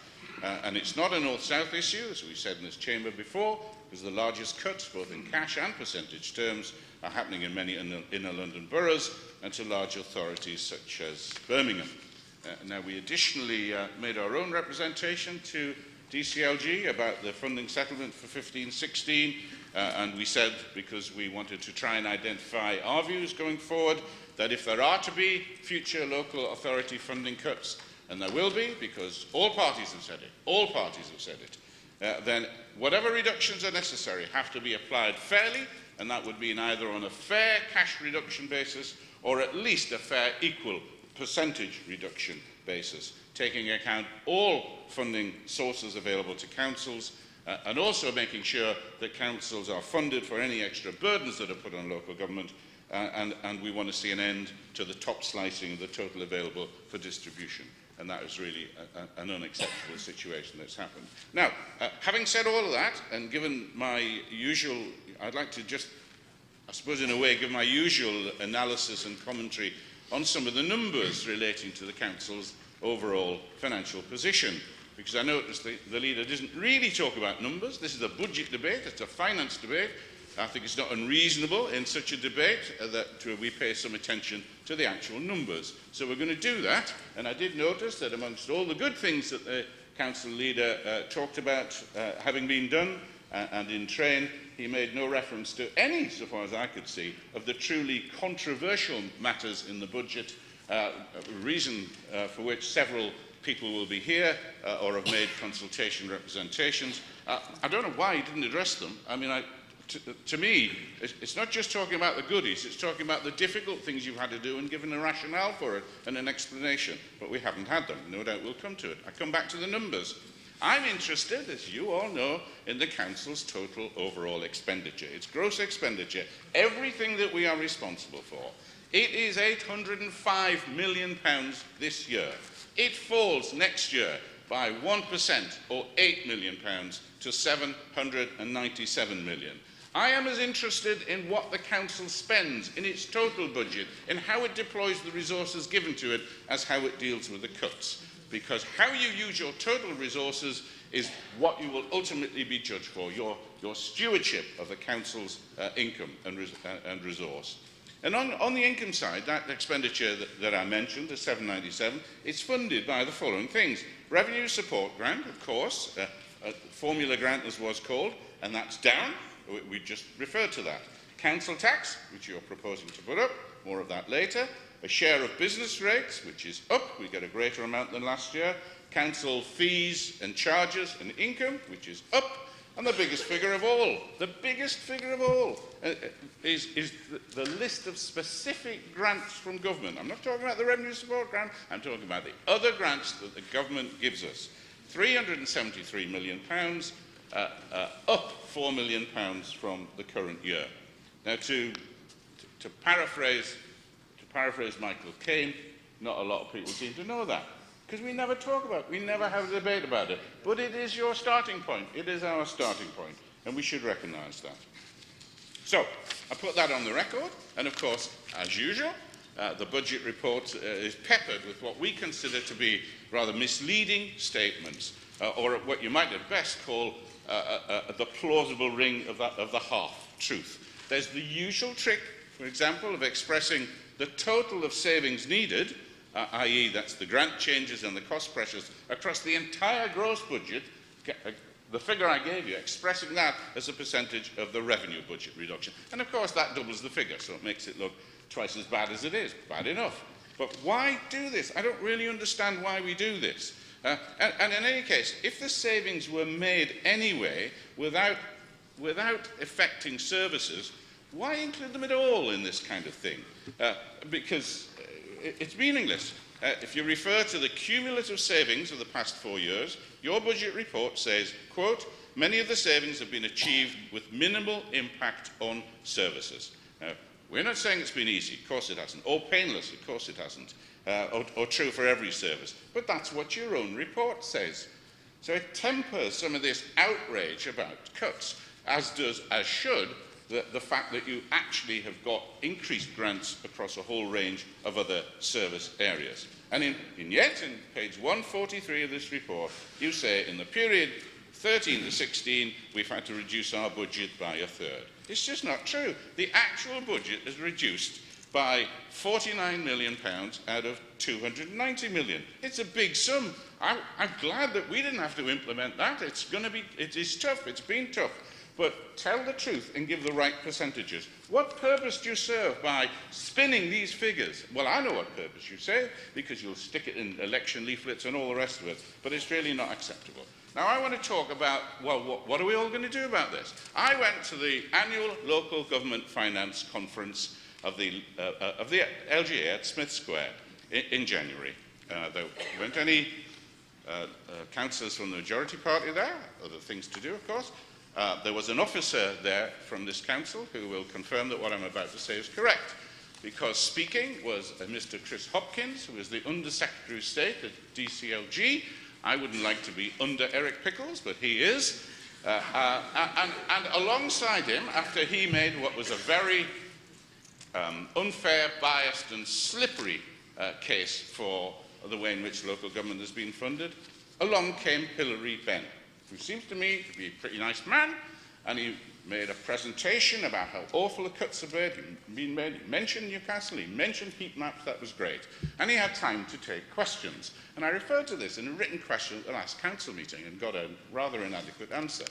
H: And it's not a north-south issue, as we've said in this chamber before, because the largest cuts, both in cash and percentage terms, are happening in many inner London boroughs and to large authorities such as Birmingham. Now, we additionally made our own representation to DCLG about the funding settlement for 15-16, and we said, because we wanted to try and identify our views going forward, that if there are to be future local authority funding cuts, and there will be, because all parties have said it, then whatever reductions are necessary have to be applied fairly, and that would mean either on a fair cash reduction basis or at least a fair equal percentage reduction basis, taking into account all funding sources available to councils, and also making sure that councils are funded for any extra burdens that are put on local government, and we want to see an end to the top slicing of the total available for distribution. And that is really an unacceptable situation that's happened. Now, having said all of that, and given my usual, I'd like to just, I suppose in a way, give my usual analysis and commentary on some of the numbers relating to the council's overall financial position. Because I noticed the leader doesn't really talk about numbers. This is a budget debate, it's a finance debate. I think it's not unreasonable in such a debate that we pay some attention to the actual numbers. So we're going to do that, and I did notice that amongst all the good things that the council leader talked about having been done and in train, he made no reference to any, so far as I could see, of the truly controversial matters in the budget, reason for which several people will be here or have made consultation representations. I don't know why he didn't address them. I mean, to me, it's not just talking about the goodies, it's talking about the difficult things you've had to do and given a rationale for it and an explanation. But we haven't had them. No doubt we'll come to it. I come back to the numbers. I'm interested, as you all know, in the council's total overall expenditure. It's gross expenditure, everything that we are responsible for. It is £805 million this year. It falls next year by 1%, or £8 million, to £797 million. I am as interested in what the council spends in its total budget, in how it deploys the resources given to it, as how it deals with the cuts. Because how you use your total resources is what you will ultimately be judged for, your stewardship of the council's income and resource. And on the income side, that expenditure that I mentioned, the 797, it's funded by the following things. Revenue support grant, of course, a formula grant as was called, and that's down. We just referred to that. Council tax, which you're proposing to put up, more of that later. A share of business rates, which is up. We get a greater amount than last year. Council fees and charges and income, which is up. And the biggest figure of all, is the list of specific grants from government. I'm not talking about the revenue support grant, I'm talking about the other grants that the government gives us. £373 million, up £4 million from the current year. Now, to paraphrase Michael Caine, not a lot of people seem to know that, because we never talk about it, we never have a debate about it. But it is your starting point, it is our starting point, and we should recognise that. So, I put that on the record, and of course, as usual, the budget report is peppered with what we consider to be rather misleading statements, or what you might at best call the plausible ring of the half-truth. There's the usual trick, for example, of expressing the total of savings needed, i.e. that's the grant changes and the cost pressures across the entire gross budget, the figure I gave you, expressing that as a percentage of the revenue budget reduction. And of course that doubles the figure, so it makes it look twice as bad as it is. Bad enough. But why do this? I don't really understand why we do this. And in any case, if the savings were made anyway without affecting services, why include them at all in this kind of thing? Because it's meaningless. If you refer to the cumulative savings of the past 4 years, your budget report says, quote, many of the savings have been achieved with minimal impact on services. We're not saying it's been easy, of course it hasn't, or painless, of course it hasn't, or true for every service, but that's what your own report says. So it tempers some of this outrage about cuts, as should the fact that you actually have got increased grants across a whole range of other service areas. And yet, in page 143 of this report, you say in the period 13 to 16, we've had to reduce our budget by a third. It's just not true. The actual budget is reduced by £49 million out of £290 million. It's a big sum. I'm glad that we didn't have to implement that. It is tough. It's been tough. But tell the truth and give the right percentages. What purpose do you serve by spinning these figures? Well, I know what purpose you serve, because you'll stick it in election leaflets and all the rest of it, but it's really not acceptable. Now, I want to talk about, well, what are we all going to do about this? I went to the annual Local Government Finance Conference of the LGA at Smith Square in January. There weren't any councillors from the majority party there, other things to do, of course. There was an officer there from this council who will confirm that what I'm about to say is correct, because speaking was Mr. Chris Hopkins, who is the Under Secretary of State at DCLG. I wouldn't like to be under Eric Pickles, but he is. And alongside him, after he made what was a very unfair, biased and slippery case for the way in which local government has been funded, along came Hilary Benn, who seems to me to be a pretty nice man, and he made a presentation about how awful the cuts have been made. He mentioned Newcastle, he mentioned heat maps, that was great. And he had time to take questions. And I referred to this in a written question at the last council meeting and got a rather inadequate answer.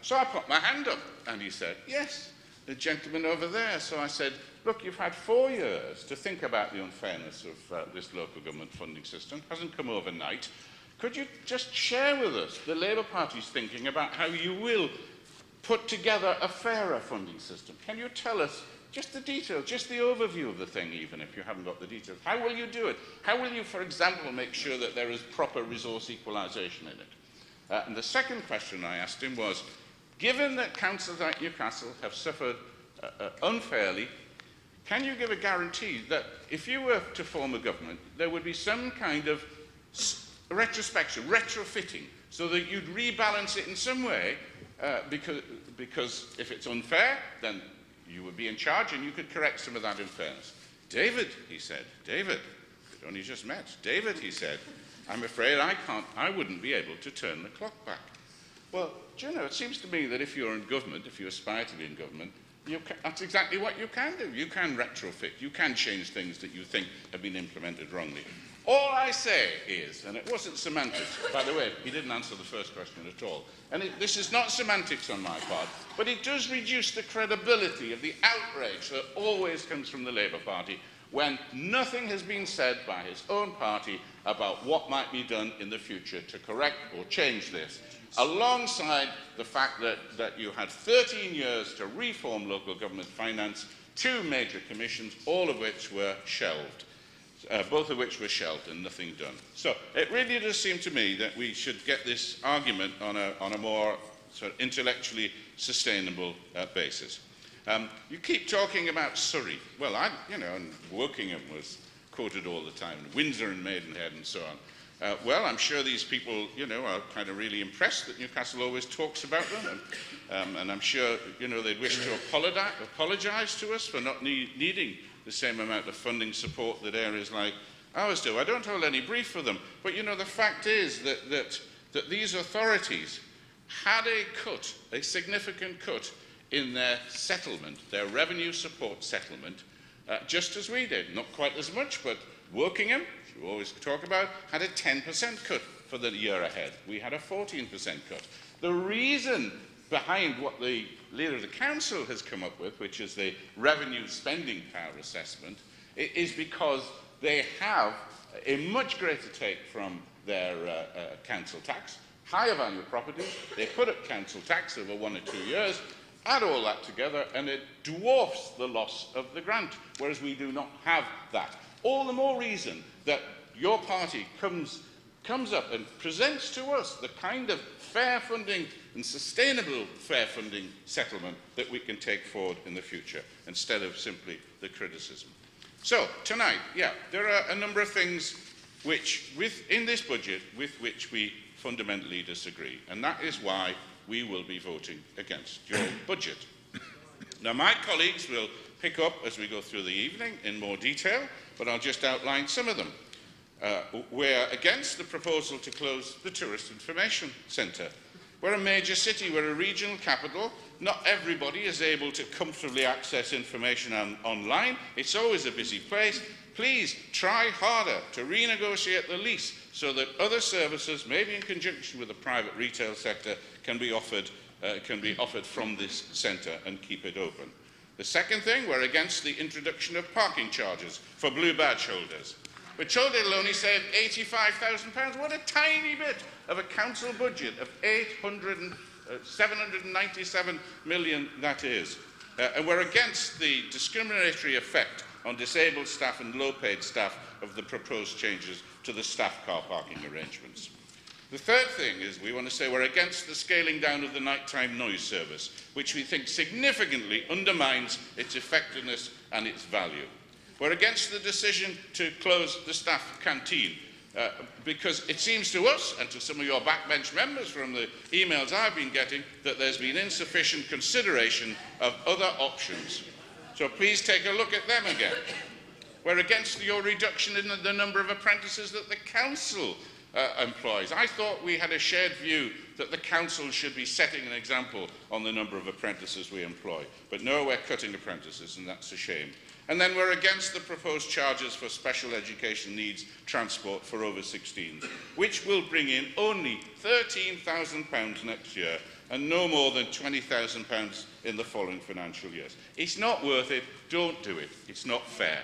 H: So I put my hand up, and he said, yes, the gentleman over there. So I said, look, you've had 4 years to think about the unfairness of this local government funding system. It hasn't come overnight. Could you just share with us the Labour Party's thinking about how you will put together a fairer funding system? Can you tell us just the details, just the overview of the thing, even if you haven't got the details? How will you do it? How will you, for example, make sure that there is proper resource equalisation in it? And the second question I asked him was, given that councils like Newcastle have suffered unfairly, can you give a guarantee that if you were to form a government, there would be some kind of retrospection, retrofitting, so that you'd rebalance it in some way, because if it's unfair, then you would be in charge and you could correct some of that unfairness. David, he said, David, we'd only just met. David, he said, I'm afraid I wouldn't be able to turn the clock back. Well, do you know, it seems to me that if you're in government, if you aspire to be in government, that's exactly what you can do. You can retrofit, you can change things that you think have been implemented wrongly. All I say is, and it wasn't semantics, by the way, he didn't answer the first question at all, and this is not semantics on my part, but it does reduce the credibility of the outrage that always comes from the Labour Party when nothing has been said by his own party about what might be done in the future to correct or change this, alongside the fact that you had 13 years to reform local government finance, 2 major commissions, all of which were shelved. Both of which were shelved and nothing done. So it really does seem to me that we should get this argument on a more sort of intellectually sustainable basis. You keep talking about Surrey. Well, and Wokingham was quoted all the time, Windsor and Maidenhead and so on. Well, I'm sure these people, are kind of really impressed that Newcastle always talks about them, and I'm sure, they'd wish to apologise to us for not needing the same amount of funding support that areas like ours do. I don't hold any brief for them, but the fact is that these authorities had a significant cut in their settlement, their revenue support settlement, just as we did. Not quite as much, but Wokingham, which we always talk about, had a 10% cut for the year ahead. We had a 14% cut. The reason behind what the leader of the council has come up with, which is the revenue spending power assessment, is because they have a much greater take from their council tax, higher value properties. They put up council tax over 1 or 2 years, add all that together, and it dwarfs the loss of the grant, whereas we do not have that. All the more reason that your party comes up and presents to us the kind of fair funding and sustainable fair funding settlement that we can take forward in the future, instead of simply the criticism. So, tonight, there are a number of things which, in this budget, with which we fundamentally disagree, and that is why we will be voting against your budget. Now, my colleagues will pick up as we go through the evening in more detail, but I'll just outline some of them. We're against the proposal to close the Tourist Information Centre. We're a major city, we're a regional capital. Not everybody is able to comfortably access information online. It's always a busy place. Please try harder to renegotiate the lease so that other services, maybe in conjunction with the private retail sector, can be offered from this centre and keep it open. The second thing, we're against the introduction of parking charges for blue badge holders. We're told it'll only save £85,000. What a tiny bit of a council budget of 797 million that is. And we're against the discriminatory effect on disabled staff and low-paid staff of the proposed changes to the staff car parking arrangements. The third thing is we want to say we're against the scaling down of the nighttime noise service, which we think significantly undermines its effectiveness and its value. We're against the decision to close the staff canteen because it seems to us and to some of your backbench members from the emails I've been getting that there's been insufficient consideration of other options. So please take a look at them again. We're against your reduction in the number of apprentices that the council employs. I thought we had a shared view that the council should be setting an example on the number of apprentices we employ. But no, we're cutting apprentices, and that's a shame. And then we're against the proposed charges for special education needs transport for over 16s, which will bring in only £13,000 next year and no more than £20,000 in the following financial years. It's not worth it. Don't do it. It's not fair.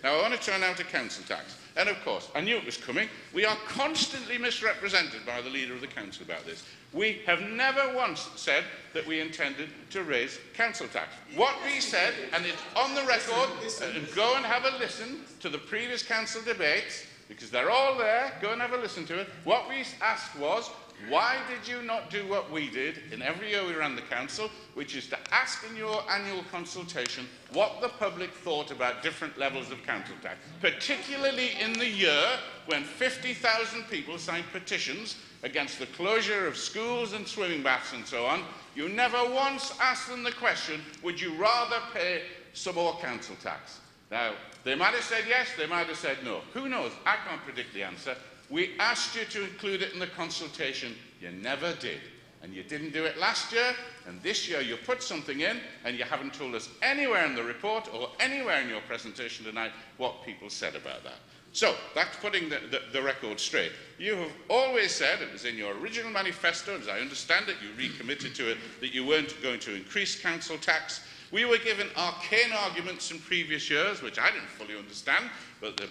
H: Now, I want to turn now to council tax. And of course, I knew it was coming. We are constantly misrepresented by the leader of the council about this. We have never once said that we intended to raise council tax. What we said, and it's on the record, and go and have a listen to the previous council debates, because they're all there, go and have a listen to it. What we asked was, why did you not do what we did in every year we ran the council, which is to ask in your annual consultation what the public thought about different levels of council tax, particularly in the year when 50,000 people signed petitions against the closure of schools and swimming baths and so on. You never once asked them the question, would you rather pay some more council tax? Now, they might have said yes, they might have said no. Who knows? I can't predict the answer. We asked you to include it in the consultation. You never did. And you didn't do it last year, and this year you put something in, and you haven't told us anywhere in the report or anywhere in your presentation tonight what people said about that. So, that's putting the record straight. You have always said, it was in your original manifesto, as I understand it, you recommitted to it, that you weren't going to increase council tax. We were given arcane arguments in previous years, which I didn't fully understand, but the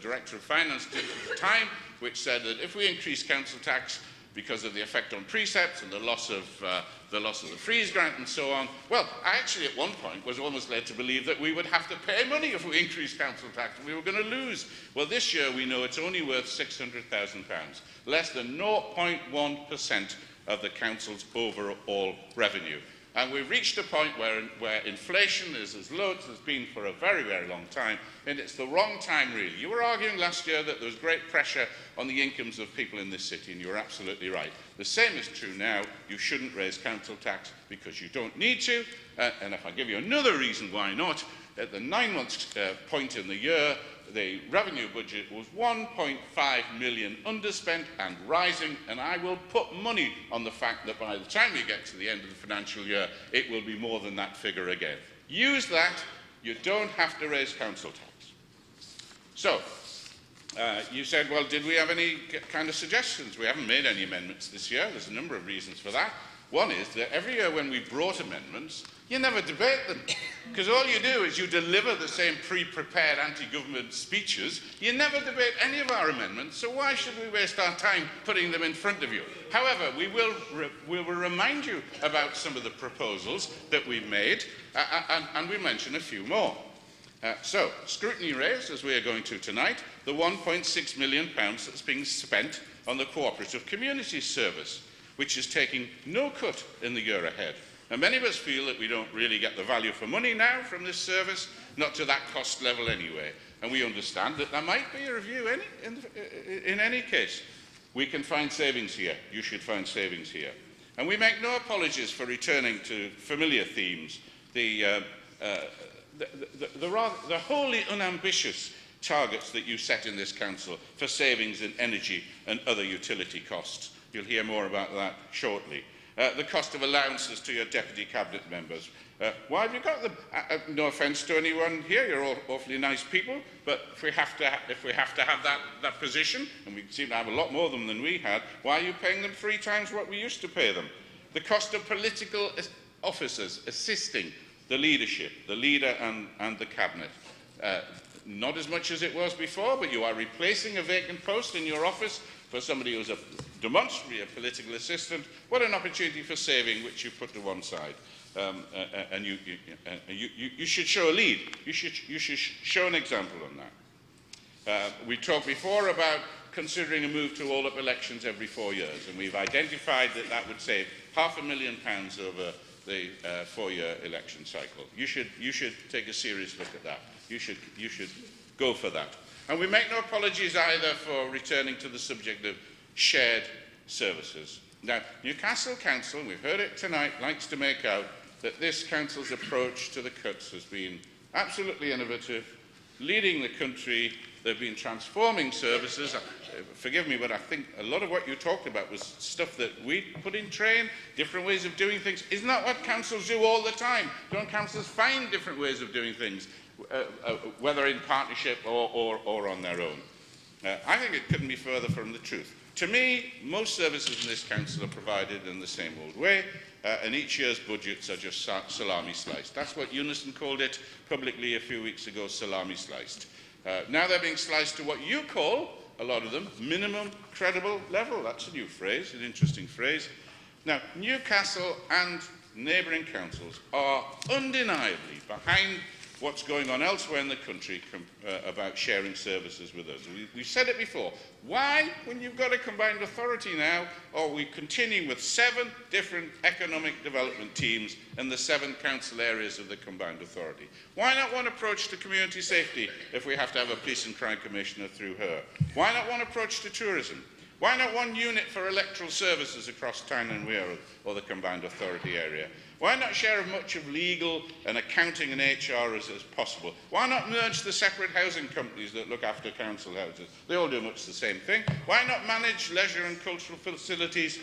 H: Director of Finance did at the time, which said that if we increase council tax because of the effect on precepts and the loss of the freeze grant and so on, well, I actually at one point was almost led to believe that we would have to pay money if we increased council tax and we were going to lose. Well, this year we know it's only worth £600,000, less than 0.1% of the council's overall revenue. And we've reached a point where inflation is as low as it's been for a very, very long time, and it's the wrong time, really. You were arguing last year that there was great pressure on the incomes of people in this city, and you're absolutely right. The same is true now. You shouldn't raise council tax because you don't need to, and if I give you another reason why not, at the 9 months point in the year, the revenue budget was 1.5 million underspent and rising, and I will put money on the fact that by the time we get to the end of the financial year, it will be more than that figure again. Use that You don't have to raise council tax. So, you said, well, did we have any kind of suggestions? We haven't made any amendments this year. There's a number of reasons for that. One is that every year when we brought amendments, you never debate them. Because all you do is you deliver the same pre-prepared anti-government speeches. You never debate any of our amendments, so why should we waste our time putting them in front of you? However, we will remind you about some of the proposals that we've made, and we'll mention a few more. So, scrutiny raised, as we are going to tonight, the £1.6 million that's being spent on the Cooperative Community Service, which is taking no cut in the year ahead. Now, many of us feel that we don't really get the value for money now from this service, not to that cost level anyway. And we understand that there might be a review in any case. We can find savings here. You should find savings here. And we make no apologies for returning to familiar themes, the wholly unambitious targets that you set in this council for savings in energy and other utility costs. You'll hear more about that shortly. The cost of allowances to your deputy cabinet members. Why have you got them? No offence to anyone here, you're all awfully nice people, but if we have to have that position, and we seem to have a lot more of them than we had, why are you paying them 3 times what we used to pay them? The cost of political officers assisting the leadership, the leader and the cabinet. Not as much as it was before, but you are replacing a vacant post in your office for somebody who's demonstrably a political assistant. What an opportunity for saving, which you put to one side. And you should show a lead. You should show an example on that. We talked before about considering a move to all-up elections every 4 years, and we've identified that that would save £500,000 over the 4-year election cycle. You should take a serious look at that. You should go for that. And we make no apologies either for returning to the subject of shared services. Now, Newcastle Council, we've heard it tonight, likes to make out that this council's approach to the cuts has been absolutely innovative, leading the country. They've been transforming services. Forgive me, but I think a lot of what you talked about was stuff that we put in train, different ways of doing things. Isn't that what councils do all the time? Don't councils find different ways of doing things, whether in partnership or on their own? I think it couldn't be further from the truth. To me, most services in this council are provided in the same old way, and each year's budgets are just salami sliced. That's what Unison called it publicly a few weeks ago, salami sliced. Now they're being sliced to what you call, a lot of them, minimum credible level. That's a new phrase, an interesting phrase. Now, Newcastle and neighbouring councils are undeniably behind what's going on elsewhere in the country about sharing services with us. We've said it before. Why, when you've got a combined authority now, are we continuing with 7 different economic development teams in the 7 council areas of the combined authority? Why not one approach to community safety if we have to have a police and crime commissioner through her? Why not one approach to tourism? Why not one unit for electoral services across Tyne and Wear or the combined authority area? Why not share as much of legal and accounting and HR as possible? Why not merge the separate housing companies that look after council houses? They all do much the same thing. Why not manage leisure and cultural facilities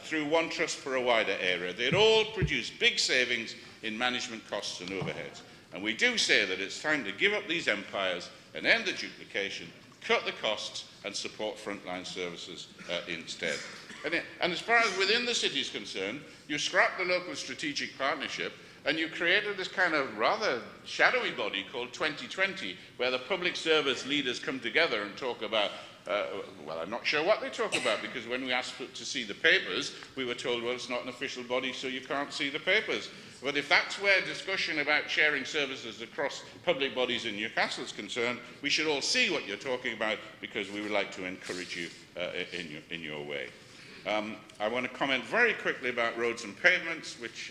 H: through one trust for a wider area? They'd all produce big savings in management costs and overheads. And we do say that it's time to give up these empires and end the duplication, cut the costs and support frontline services instead. And as far as within the city is concerned, you scrapped the local strategic partnership and you created this kind of rather shadowy body called 2020, where the public service leaders come together and talk about, well, I'm not sure what they talk about, because when we asked to see the papers, we were told, well, it's not an official body, so you can't see the papers. But if that's where discussion about sharing services across public bodies in Newcastle is concerned, we should all see what you're talking about, because we would like to encourage you in your way. I want to comment very quickly about roads and pavements, which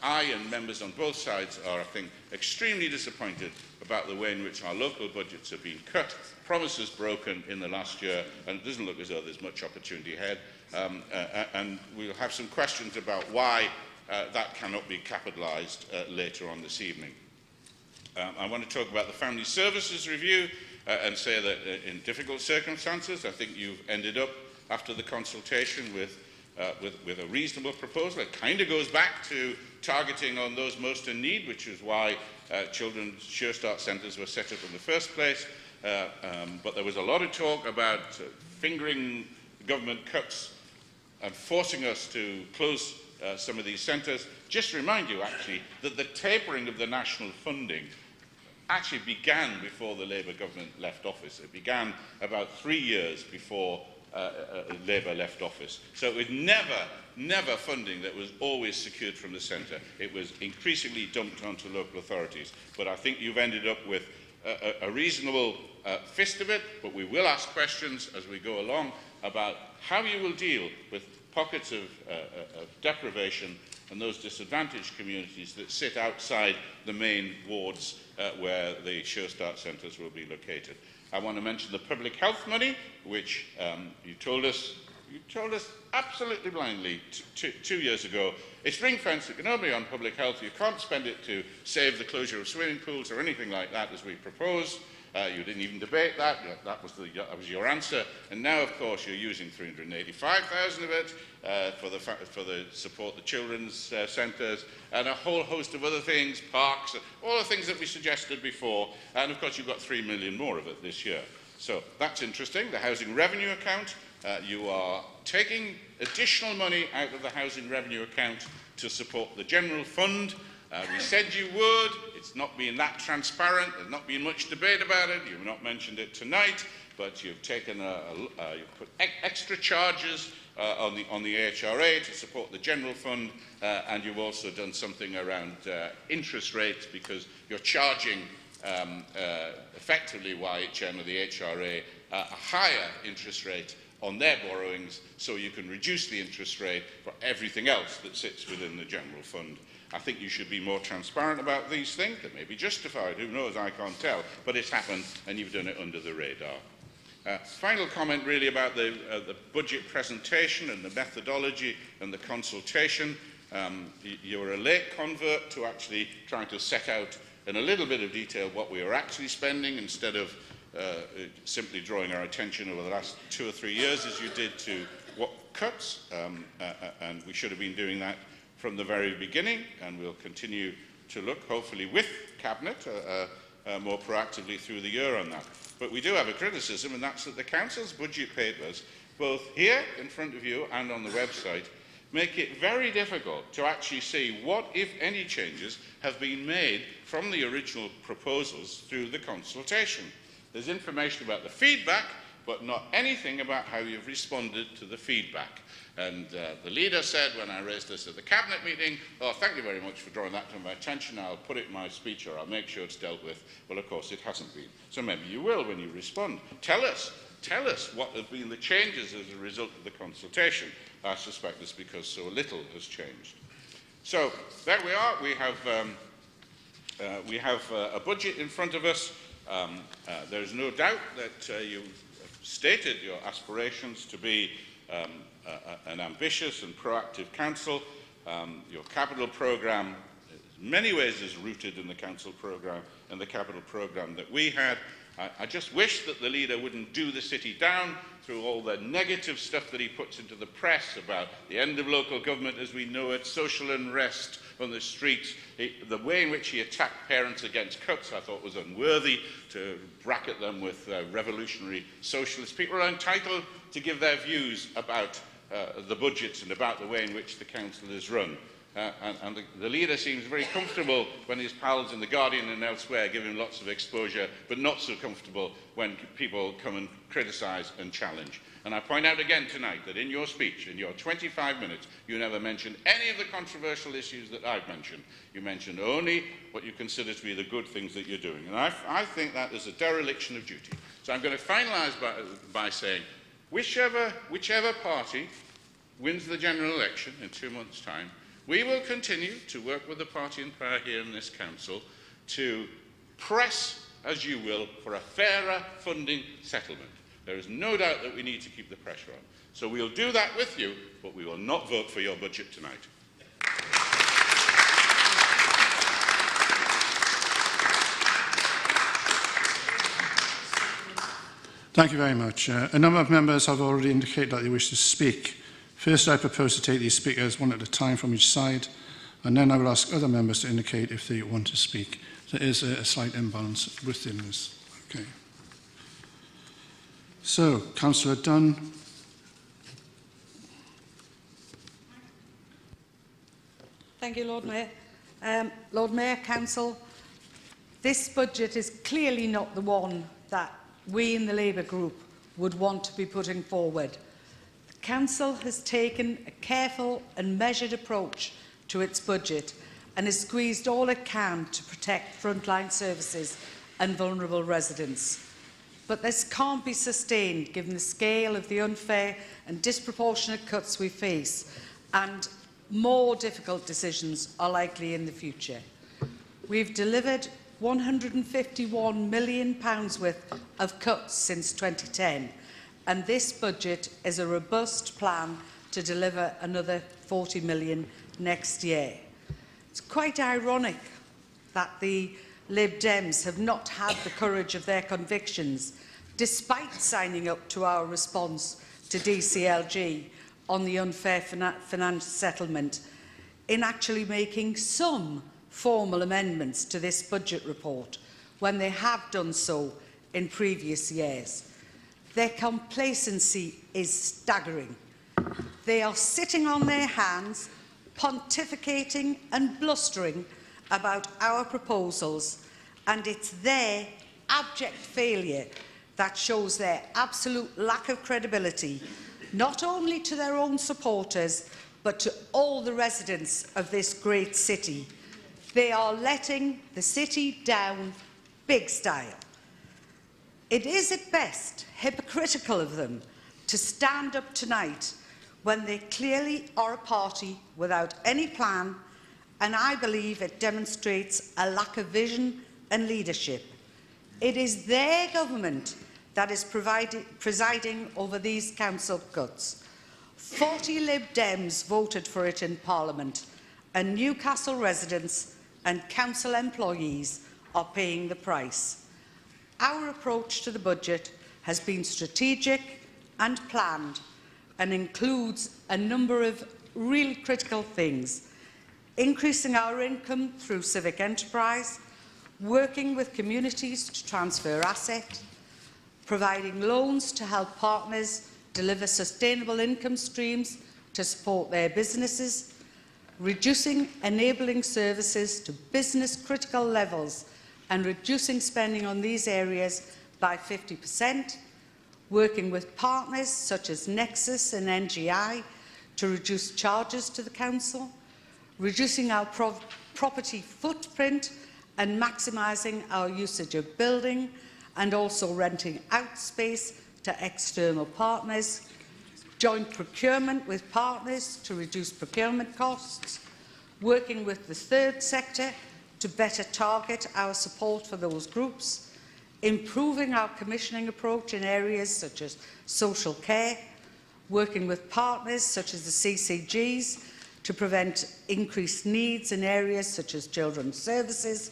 H: I and members on both sides are, I think, extremely disappointed about the way in which our local budgets have been cut, promises broken in the last year, and it doesn't look as though there's much opportunity ahead. And we'll have some questions about why that cannot be capitalised later on this evening. I want to talk about the Family Services Review and say that in difficult circumstances, I think you've ended up after the consultation with a reasonable proposal. It kind of goes back to targeting on those most in need, which is why children's Sure Start centres were set up in the first place. But there was a lot of talk about fingering government cuts and forcing us to close some of these centres. Just to remind you, actually, that the tapering of the national funding actually began before the Labour government left office. It began about 3 years before Labour left office. So it was never funding that was always secured from the centre. It was increasingly dumped onto local authorities. But I think you've ended up with a reasonable fist of it, but we will ask questions as we go along about how you will deal with pockets of deprivation and those disadvantaged communities that sit outside the main wards where the Sure Start centres will be located. I want to mention the public health money, which you told us absolutely blindly 2 years ago. It's ring-fenced. It can only be on public health. You can't spend it to save the closure of swimming pools or anything like that, as we proposed. You didn't even debate that. That was your answer. And now, of course, you're using 385,000 of it for the support the children's centres and a whole host of other things, parks, all the things that we suggested before. And, of course, you've got 3 million more of it this year. So that's interesting. The housing revenue account, you are taking additional money out of the housing revenue account to support the general fund. We said you would. It's not been that transparent. There's not been much debate about it. You've not mentioned it tonight, but you've taken you've put extra charges on the AHRA to support the general fund, and you've also done something around interest rates, because you're charging effectively YHM or the HRA a higher interest rate on their borrowings, so you can reduce the interest rate for everything else that sits within the general fund. I think you should be more transparent about these things. It may be justified, who knows, I can't tell, but it's happened and you've done it under the radar. Final comment really about the budget presentation and the methodology and the consultation. You're a late convert to actually trying to set out in a little bit of detail what we are actually spending, instead of simply drawing our attention over the last 2 or 3 years as you did to what cuts, and we should have been doing that from the very beginning, and we'll continue to look, hopefully with Cabinet, more proactively through the year on that. But we do have a criticism, and that's that the Council's budget papers, both here in front of you and on the website, make it very difficult to actually see what, if any, changes have been made from the original proposals through the consultation. There's information about the feedback, but not anything about how you've responded to the feedback. And the leader said when I raised this at the Cabinet meeting, "Oh, thank you very much for drawing that to my attention. I'll put it in my speech, or I'll make sure it's dealt with." Well, of course, it hasn't been. So maybe you will when you respond. Tell us what have been the changes as a result of the consultation. I suspect it's because so little has changed. So there we are. We have a budget in front of us. There's no doubt that you've stated your aspirations to be an ambitious and proactive council. Your capital programme, in many ways, is rooted in the council programme and the capital programme that we had. I just wish that the leader wouldn't do the city down through all the negative stuff that he puts into the press about the end of local government as we know it, social unrest on the streets. The way in which he attacked parents against cuts, I thought, was unworthy. To bracket them with revolutionary socialists. People are entitled to give their views about the budgets and about the way in which the council is run. And the leader seems very comfortable when his pals in The Guardian and elsewhere give him lots of exposure, but not so comfortable when people come and criticise and challenge. And I point out again tonight that in your speech, in your 25 minutes, you never mentioned any of the controversial issues that I've mentioned. You mentioned only what you consider to be the good things that you're doing. And I think that is a dereliction of duty. So I'm going to finalise by saying, whichever party wins the general election in 2 months' time, we will continue to work with the party in power here in this council to press, as you will, for a fairer funding settlement. There is no doubt that we need to keep the pressure on. So we'll do that with you, but we will not vote for your budget tonight.
A: Thank you very much. A number of members have already indicated that they wish to speak. First, I propose to take these speakers one at a time from each side, and then I will ask other members to indicate if they want to speak. there is a slight imbalance within this. Okay. So, Councillor Dunn.
G: Thank you, Lord Mayor. Lord Mayor, Council, this budget is clearly not the one that we in the Labour group would want to be putting forward. The Council has taken a careful and measured approach to its budget and has squeezed all it can to protect frontline services and vulnerable residents. But this can't be sustained given the scale of the unfair and disproportionate cuts we face, and more difficult decisions are likely in the future. We've delivered £151 million worth of cuts since 2010, and this budget is a robust plan to deliver another 40 million next year. It's quite ironic that the Lib Dems have not had the courage of their convictions, despite signing up to our response to DCLG on the unfair finance settlement, in actually making some formal amendments to this budget report when they have done so in previous years. Their complacency is staggering. They are sitting on their hands, pontificating and blustering about our proposals, and it's their abject failure that shows their absolute lack of credibility, not only to their own supporters, but to all the residents of this great city. They are letting the city down big style. It is at best hypocritical of them to stand up tonight when they clearly are a party without any plan, and I believe it demonstrates a lack of vision and leadership. It is their government that is presiding over these council cuts. 40 Lib Dems voted for it in Parliament, and Newcastle residents and council employees are paying the price. Our approach to the budget has been strategic and planned and includes a number of really critical things: increasing our income through civic enterprise, working with communities to transfer assets, providing loans to help partners deliver sustainable income streams to support their businesses, reducing enabling services to business-critical levels and reducing spending on these areas by 50%, working with partners such as Nexus and NGI to reduce charges to the Council, reducing our property footprint and maximising our usage of building and also renting out space to external partners, joint procurement with partners to reduce procurement costs, working with the third sector to better target our support for those groups, improving our commissioning approach in areas such as social care, working with partners such as the CCGs to prevent increased needs in areas such as children's services,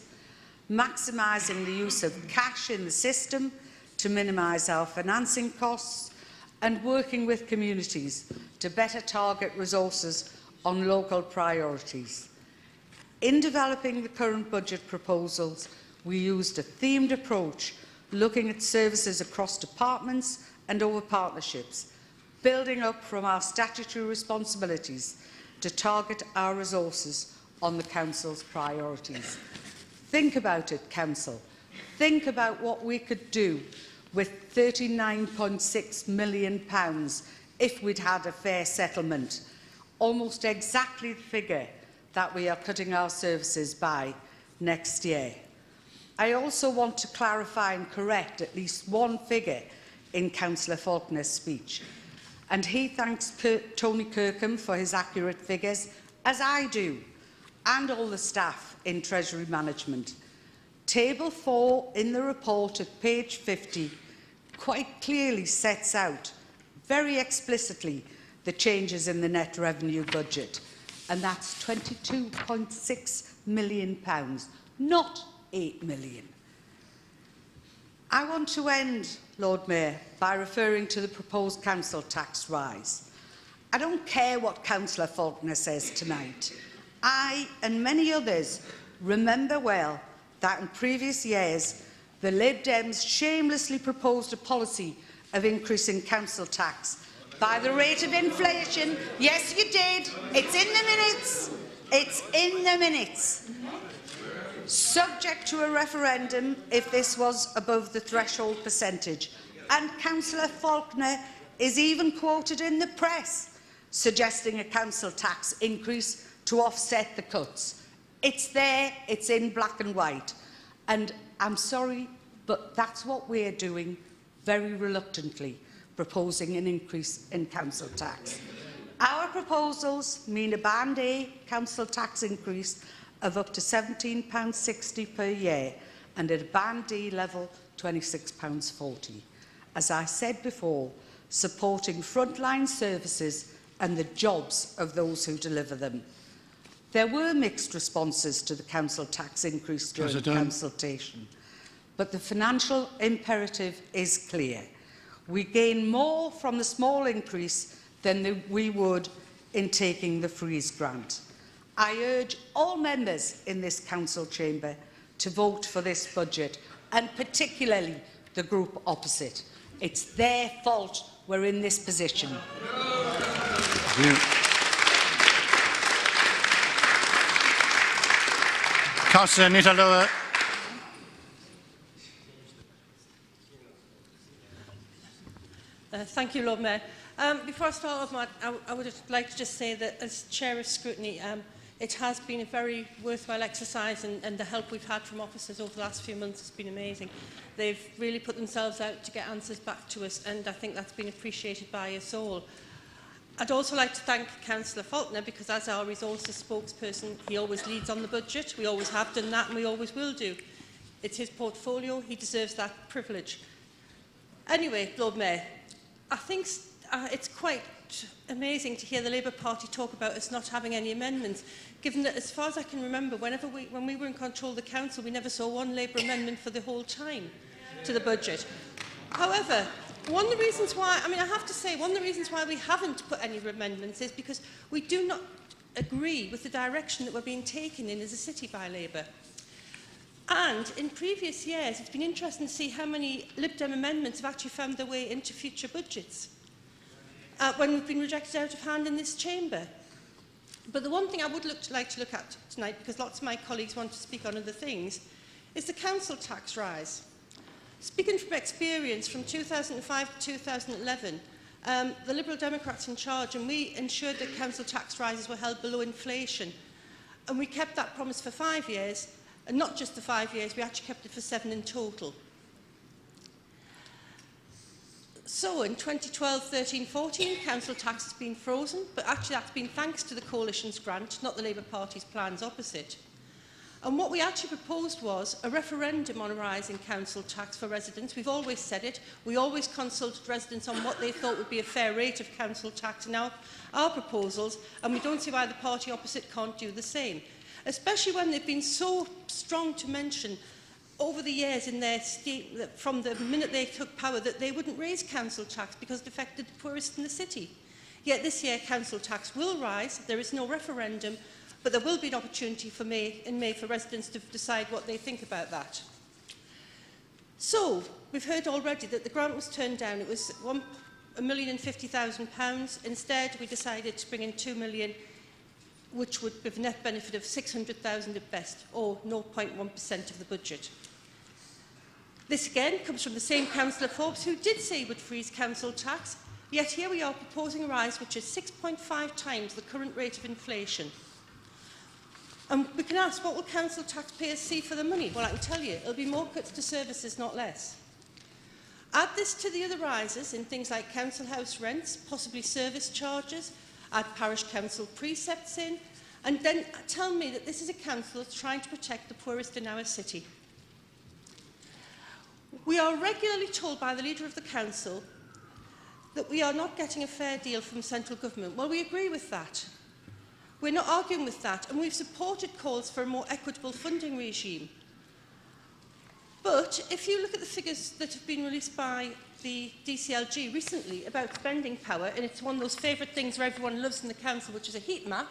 G: maximising the use of cash in the system to minimise our financing costs, and working with communities to better target resources on local priorities. In developing the current budget proposals, we used a themed approach, looking at services across departments and over partnerships, building up from our statutory responsibilities to target our resources on the Council's priorities. Think about it, Council. Think about what we could do with £39.6 million if we'd had a fair settlement, almost exactly the figure that we are cutting our services by next year. I also want to clarify and correct at least one figure in Councillor Faulkner's speech, and he thanks Tony Kirkham for his accurate figures, as I do, and all the staff in Treasury Management. Table 4 in the report at page 50 quite clearly sets out very explicitly the changes in the net revenue budget, and that's £22.6 million, not £8 million. I want to end, Lord Mayor, by referring to the proposed council tax rise. I don't care what Councillor Faulkner says tonight. I and many others remember well that in previous years the Lib Dems shamelessly proposed a policy of increasing council tax by the rate of inflation. Yes, you did. It's in the minutes. It's in the minutes. Subject to a referendum if this was above the threshold percentage. And Councillor Faulkner is even quoted in the press suggesting a council tax increase to offset the cuts. It's there, it's in black and white. And I'm sorry, but that's what we're doing, very reluctantly, proposing an increase in council tax. Our proposals mean a Band A council tax increase of up to £17.60 per year and at a Band D level £26.40. As I said before, supporting frontline services and the jobs of those who deliver them. There were mixed responses to the council tax increase during consultation, but the financial imperative is clear. We gain more from the small increase than we would in taking the freeze grant. I urge all members in this council chamber to vote for this budget, and particularly the group opposite. It's their fault we're in this position.
A: Thank you. Councillor Nita Lower.
I: Thank you, Lord Mayor. Before I start off, Matt, I would like to just say that as Chair of Scrutiny, it has been a very worthwhile exercise, and the help we've had from officers over the last few months has been amazing. They've really put themselves out to get answers back to us, and I think that's been appreciated by us all. I'd also like to thank Councillor Faulkner, because as our resources spokesperson, he always leads on the budget. We always have done that, and we always will do. It's his portfolio. He deserves that privilege. Anyway, Lord Mayor, I think it's quite amazing to hear the Labour Party talk about us not having any amendments, given that, as far as I can remember, when we were in control of the council, we never saw one Labour amendment for the whole time to the budget. However, one of the reasons why, I have to say, one of the reasons why we haven't put any amendments is because we do not agree with the direction that we're being taken in as a city by Labour. And in previous years, it's been interesting to see how many Lib Dem amendments have actually found their way into future budgets when we've been rejected out of hand in this chamber. But the one thing I would like to look at tonight, because lots of my colleagues want to speak on other things, is the council tax rise. Speaking from experience, from 2005 to 2011, the Liberal Democrats in charge, and we ensured that council tax rises were held below inflation. And we kept that promise for 5 years, and not just the 5 years, we actually kept it for 7 in total. So in 2012, 13, 14, council tax has been frozen, but actually that's been thanks to the coalition's grant, not the Labour Party's plans opposite. And what we actually proposed was a referendum on a rise in council tax for residents. We've always said it. We always consulted residents on what they thought would be a fair rate of council tax in our proposals, and we don't see why the party opposite can't do the same, especially when they've been so strong to mention over the years in their state, from the minute they took power, that they wouldn't raise council tax because it affected the poorest in the city. Yet this year council tax will rise. There is no referendum, but there will be an opportunity in May for residents to decide what they think about that. So, we've heard already that the grant was turned down. It was £1,050,000. Instead, we decided to bring in £2 million, which would give a net benefit of £600,000 at best, or 0.1% of the budget. This again comes from the same Councillor Forbes, who did say he would freeze council tax, yet here we are proposing a rise which is 6.5 times the current rate of inflation. And we can ask, what will council taxpayers see for the money? Well, I can tell you, it'll be more cuts to services, not less. Add this to the other rises in things like council house rents, possibly service charges, add parish council precepts in, and then tell me that this is a council that's trying to protect the poorest in our city. We are regularly told by the leader of the council that we are not getting a fair deal from central government. Well, we agree with that. We're not arguing with that, and we've supported calls for a more equitable funding regime. But if you look at the figures that have been released by the DCLG recently about spending power, and it's one of those favourite things where everyone loves in the council, which is a heat map,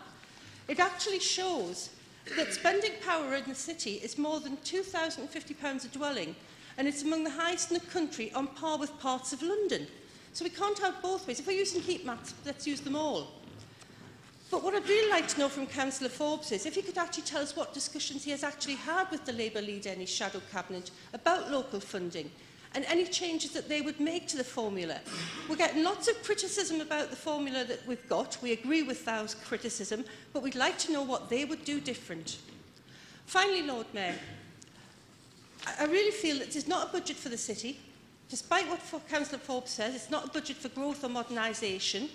I: it actually shows that spending power in the city is more than £2,050 a dwelling, and it's among the highest in the country, on par with parts of London. So we can't have both ways. If we're using heat maps, let's use them all. But what I'd really like to know from Councillor Forbes is if he could actually tell us what discussions he has actually had with the Labour leader and his shadow cabinet about local funding and any changes that they would make to the formula. We're getting lots of criticism about the formula that we've got. We agree with that criticism, but we'd like to know what they would do different. Finally, Lord Mayor, I really feel that this is not a budget for the city. Despite what Councillor Forbes says, it's not a budget for growth or modernisation,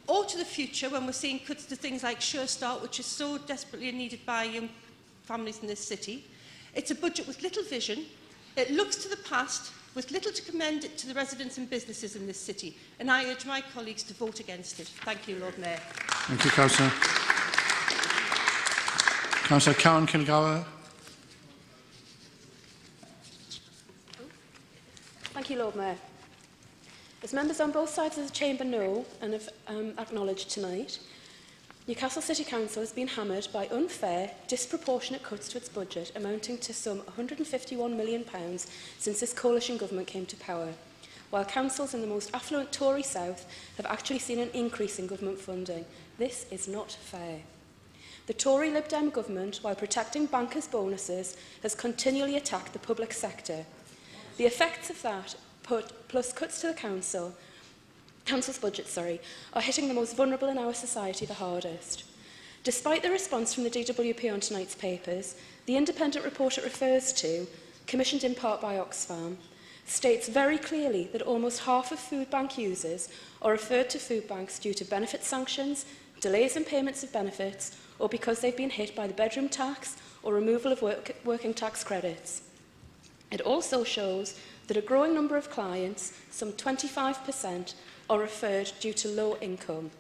I: or to the future when we're seeing cuts to things like Sure Start, which is so desperately needed by young families in this city. It's a budget with little vision. It looks to the past with little to commend it to the residents and businesses in this city. And I urge my colleagues to vote against it. Thank you, Lord Mayor.
A: Thank you, Councillor. Councillor Karen Kilgour.
J: Thank you, Lord Mayor. As members on both sides of the chamber know and have acknowledged tonight, Newcastle City Council has been hammered by unfair, disproportionate cuts to its budget amounting to some £151 million since this coalition government came to power, while councils in the most affluent Tory South have actually seen an increase in government funding. This is not fair. The Tory Lib Dem government, while protecting bankers' bonuses, has continually attacked the public sector. The effects of that, plus cuts to the council's budget, are hitting the most vulnerable in our society the hardest. Despite the response from the DWP on tonight's papers, the independent report it refers to, commissioned in part by Oxfam, states very clearly that almost half of food bank users are referred to food banks due to benefit sanctions, delays in payments of benefits, or because they've been hit by the bedroom tax or removal of working tax credits. It also shows that a growing number of clients, some 25%, are referred due to low income.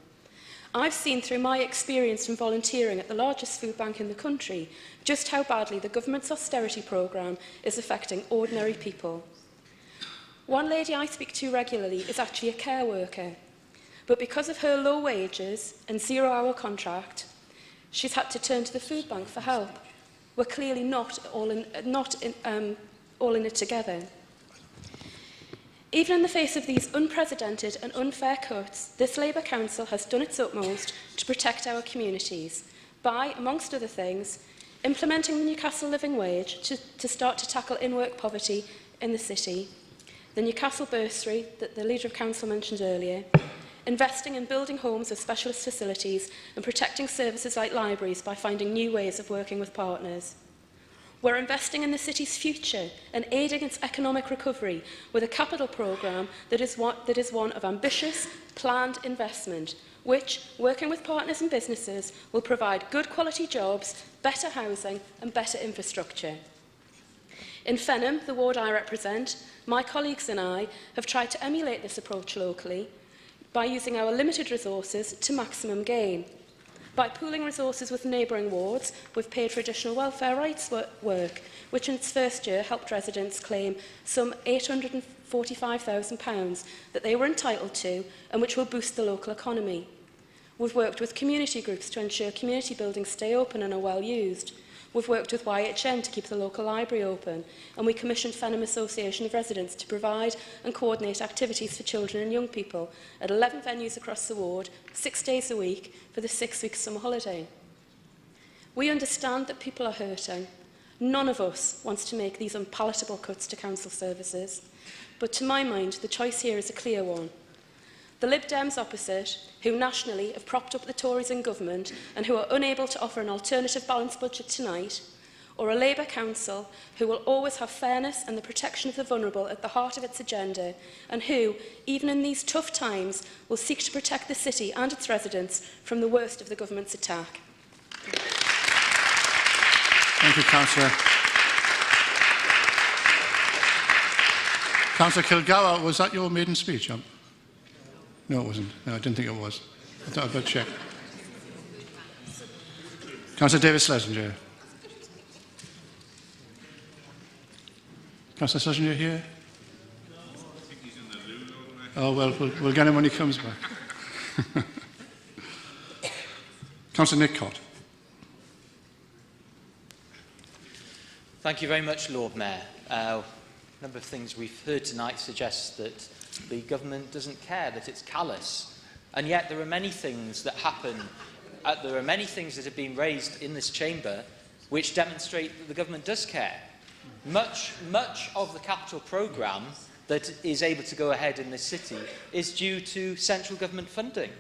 J: I've seen through my experience from volunteering at the largest food bank in the country just how badly the government's austerity programme is affecting ordinary people. One lady I speak to regularly is actually a care worker, but because of her low wages and zero-hour contract, she's had to turn to the food bank for help. We're clearly not all in it together. Even in the face of these unprecedented and unfair cuts, this Labour Council has done its utmost to protect our communities by, amongst other things, implementing the Newcastle living wage to start to tackle in-work poverty in the city, the Newcastle bursary that the Leader of Council mentioned earlier, investing in building homes with specialist facilities and protecting services like libraries by finding new ways of working with partners. We're investing in the city's future and aiding its economic recovery with a capital programme that is one of ambitious, planned investment, which, working with partners and businesses, will provide good quality jobs, better housing and better infrastructure. In Fenham, the ward I represent, my colleagues and I have tried to emulate this approach locally by using our limited resources to maximum gain. By pooling resources with neighbouring wards, we've paid for additional welfare rights work, which in its first year helped residents claim some £845,000 that they were entitled to and which will boost the local economy. We've worked with community groups to ensure community buildings stay open and are well used. We've worked with YHN to keep the local library open, and we commissioned Fenham Association of Residents to provide and coordinate activities for children and young people at 11 venues across the ward, 6 days a week, for the 6-week summer holiday. We understand that people are hurting. None of us wants to make these unpalatable cuts to council services, but to my mind, the choice here is a clear one. The Lib Dems opposite, who nationally have propped up the Tories in government and who are unable to offer an alternative balanced budget tonight, or a Labour Council who will always have fairness and the protection of the vulnerable at the heart of its agenda, and who, even in these tough times, will seek to protect the city and its residents from the worst of the government's attack.
A: Thank you, Councillor. Councillor Kilgour, was that your maiden speech? No, it wasn't. No, I didn't think it was. I thought I'd better check. Councillor David Schlesinger. Councillor Schlesinger here? Oh, well, we'll get him when he comes back. Councillor Nick Cott.
K: Thank you very much, Lord Mayor. A number of things we've heard tonight suggest that the government doesn't care, that it's callous. And yet there are many things that happen, there are many things that have been raised in this chamber which demonstrate that the government does care. Much of the capital programme that is able to go ahead in this city is due to central government funding.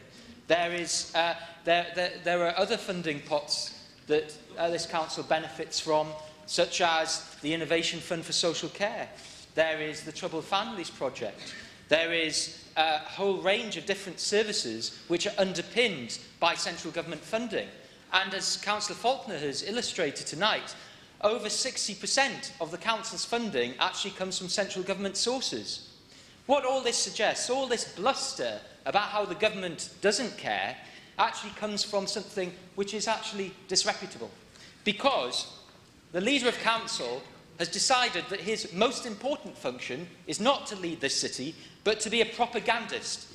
K: There are other funding pots that this council benefits from, such as the Innovation Fund for Social Care. There is the Troubled Families Project. There is a whole range of different services which are underpinned by central government funding. And as Councillor Faulkner has illustrated tonight, over 60% of the council's funding actually comes from central government sources. What all this suggests, all this bluster about how the government doesn't care, actually comes from something which is actually disreputable. Because the Leader of Council has decided that his most important function is not to lead this city, but to be a propagandist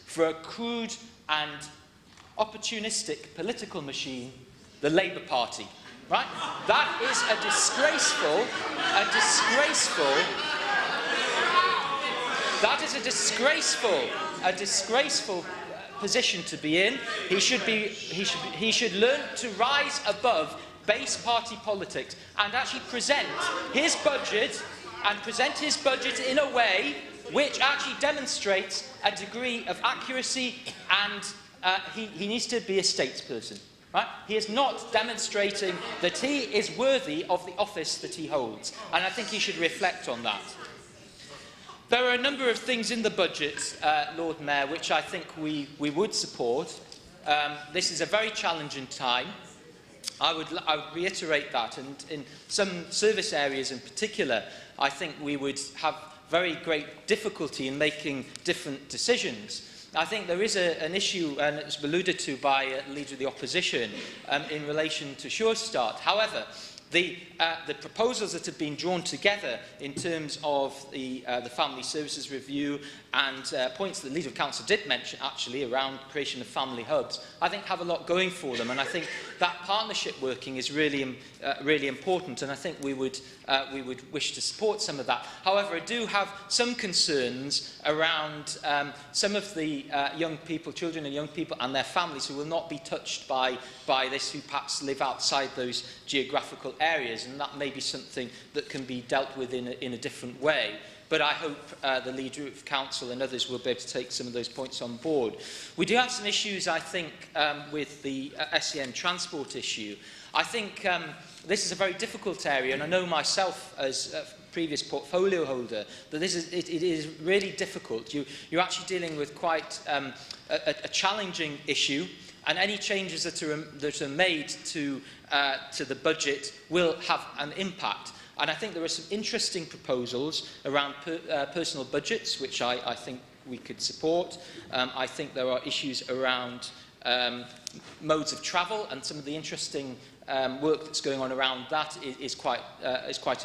K: for a crude and opportunistic political machine, the Labour Party. Right? That is a disgraceful position to be in. He should learn to rise above base party politics and actually present his budget in a way which actually demonstrates a degree of accuracy, and he needs to be a statesperson. Right? He is not demonstrating that he is worthy of the office that he holds, and I think he should reflect on that. There are a number of things in the budget, Lord Mayor, which I think we would support. This is a very challenging time. I would reiterate that, and in some service areas in particular, I think we would have very great difficulty in making different decisions. I think there is an issue, and it's alluded to by the Leader of the Opposition, in relation to Sure Start. However, the proposals that have been drawn together in terms of the Family Services Review and points that the Leader of Council did mention actually around creation of family hubs, I think have a lot going for them, and I think that partnership working is really important, and I think we would wish to support some of that. However, I do have some concerns around some of the children and young people and their families who will not be touched by this, who perhaps live outside those geographical areas, and that may be something that can be dealt with in a different way. But I hope the Leader of Council and others will be able to take some of those points on board. We do have some issues, I think, with the SEN transport issue. I think this is a very difficult area, and I know myself as a previous portfolio holder that it is really difficult. You're actually dealing with quite a challenging issue, and any changes that are made to the budget will have an impact. And I think there are some interesting proposals around personal budgets, which I think we could support. I think there are issues around modes of travel, and some of the interesting work that's going on around that is quite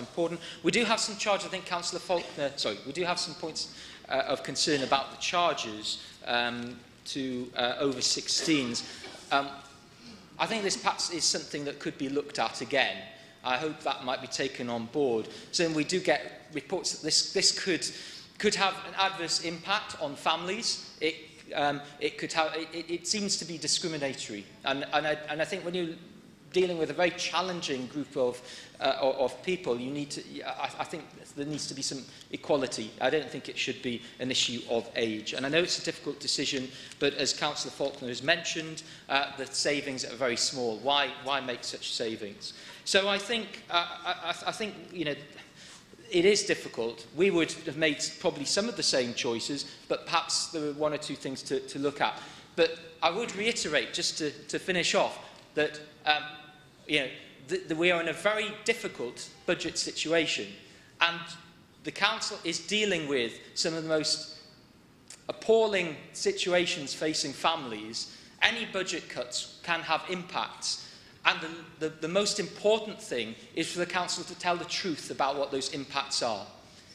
K: important. We do have some charges, I think Councillor Faulkner, we do have some points of concern about the charges to over 16s. I think this perhaps is something that could be looked at again. I hope that might be taken on board. So we do get reports that this could have an adverse impact on families. It seems to be discriminatory, and I think when you're dealing with a very challenging group of people, you need to. I think there needs to be some equality. I don't think it should be an issue of age. And I know it's a difficult decision, but as Councillor Faulkner has mentioned, the savings are very small. Why make such savings? So I think it is difficult. We would have made probably some of the same choices, but perhaps there were one or two things to look at. But I would reiterate, just to finish off, that we are in a very difficult budget situation, and the Council is dealing with some of the most appalling situations facing families. Any budget cuts can have impacts, and the most important thing is for the Council to tell the truth about what those impacts are.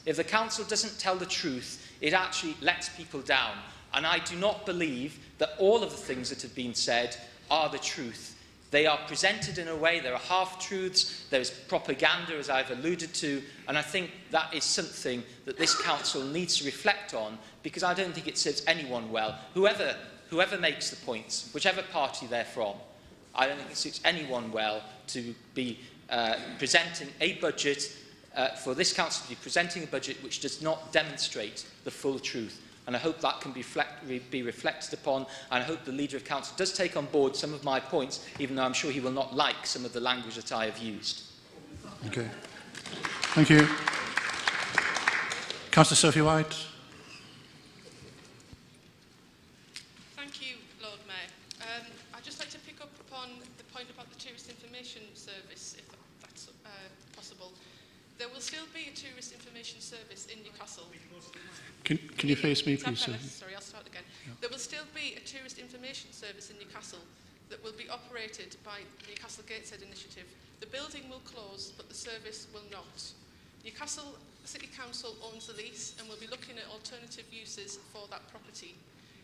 K: If the Council doesn't tell the truth, it actually lets people down, and I do not believe that all of the things that have been said are the truth. They are presented in a way, there are half-truths, there is propaganda, as I've alluded to, and I think that is something that this council needs to reflect on, because I don't think it serves anyone well. Whoever makes the points, whichever party they're from, I don't think it suits anyone well to be presenting a budget, for this council to be presenting a budget which does not demonstrate the full truth. And I hope that can be reflected upon, and I hope the Leader of Council does take on board some of my points, even though I'm sure he will not like some of the language that I have used.
A: Okay. Thank you. Councillor Sophie White.
L: Thank you, Lord Mayor. I'd just like to pick up upon the point about the Tourist Information Service, if that's possible. There will still be a Tourist Information Service in Newcastle.
A: Can you face me, please?
L: Sorry, I'll start again. Yeah. There will still be a Tourist Information Service in Newcastle that will be operated by the Newcastle Gateshead Initiative. The building will close, but the service will not. Newcastle City Council owns the lease and will be looking at alternative uses for that property.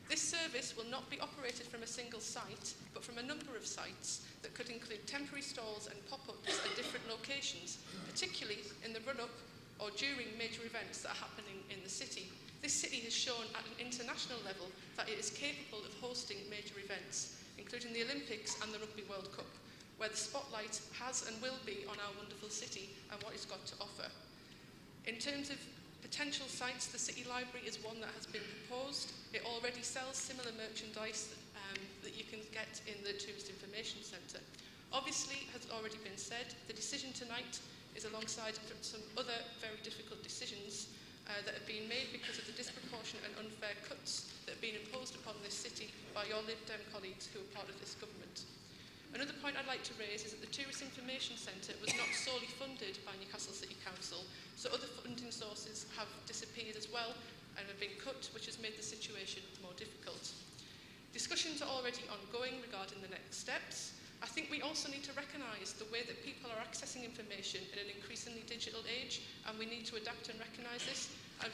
L: This service will not be operated from a single site, but from a number of sites that could include temporary stalls and pop-ups at different locations, particularly in the run-up or during major events that are happening in the city. This city has shown at an international level that it is capable of hosting major events, including the Olympics and the Rugby World Cup, where the spotlight has and will be on our wonderful city and what it's got to offer. In terms of potential sites, the City Library is one that has been proposed. It already sells similar merchandise that you can get in the Tourist Information Centre. Obviously, as already been said, the decision tonight is alongside some other very difficult decisions that have been made because of the disproportionate and unfair cuts that have been imposed upon this city by your Lib Dem colleagues who are part of this government. Another point I'd like to raise is that the Tourist Information Centre was not solely funded by Newcastle City Council, so other funding sources have disappeared as well and have been cut, which has made the situation more difficult. Discussions are already ongoing regarding the next steps. I think we also need to recognise the way that people are accessing information in an increasingly digital age, and we need to adapt and recognise this. I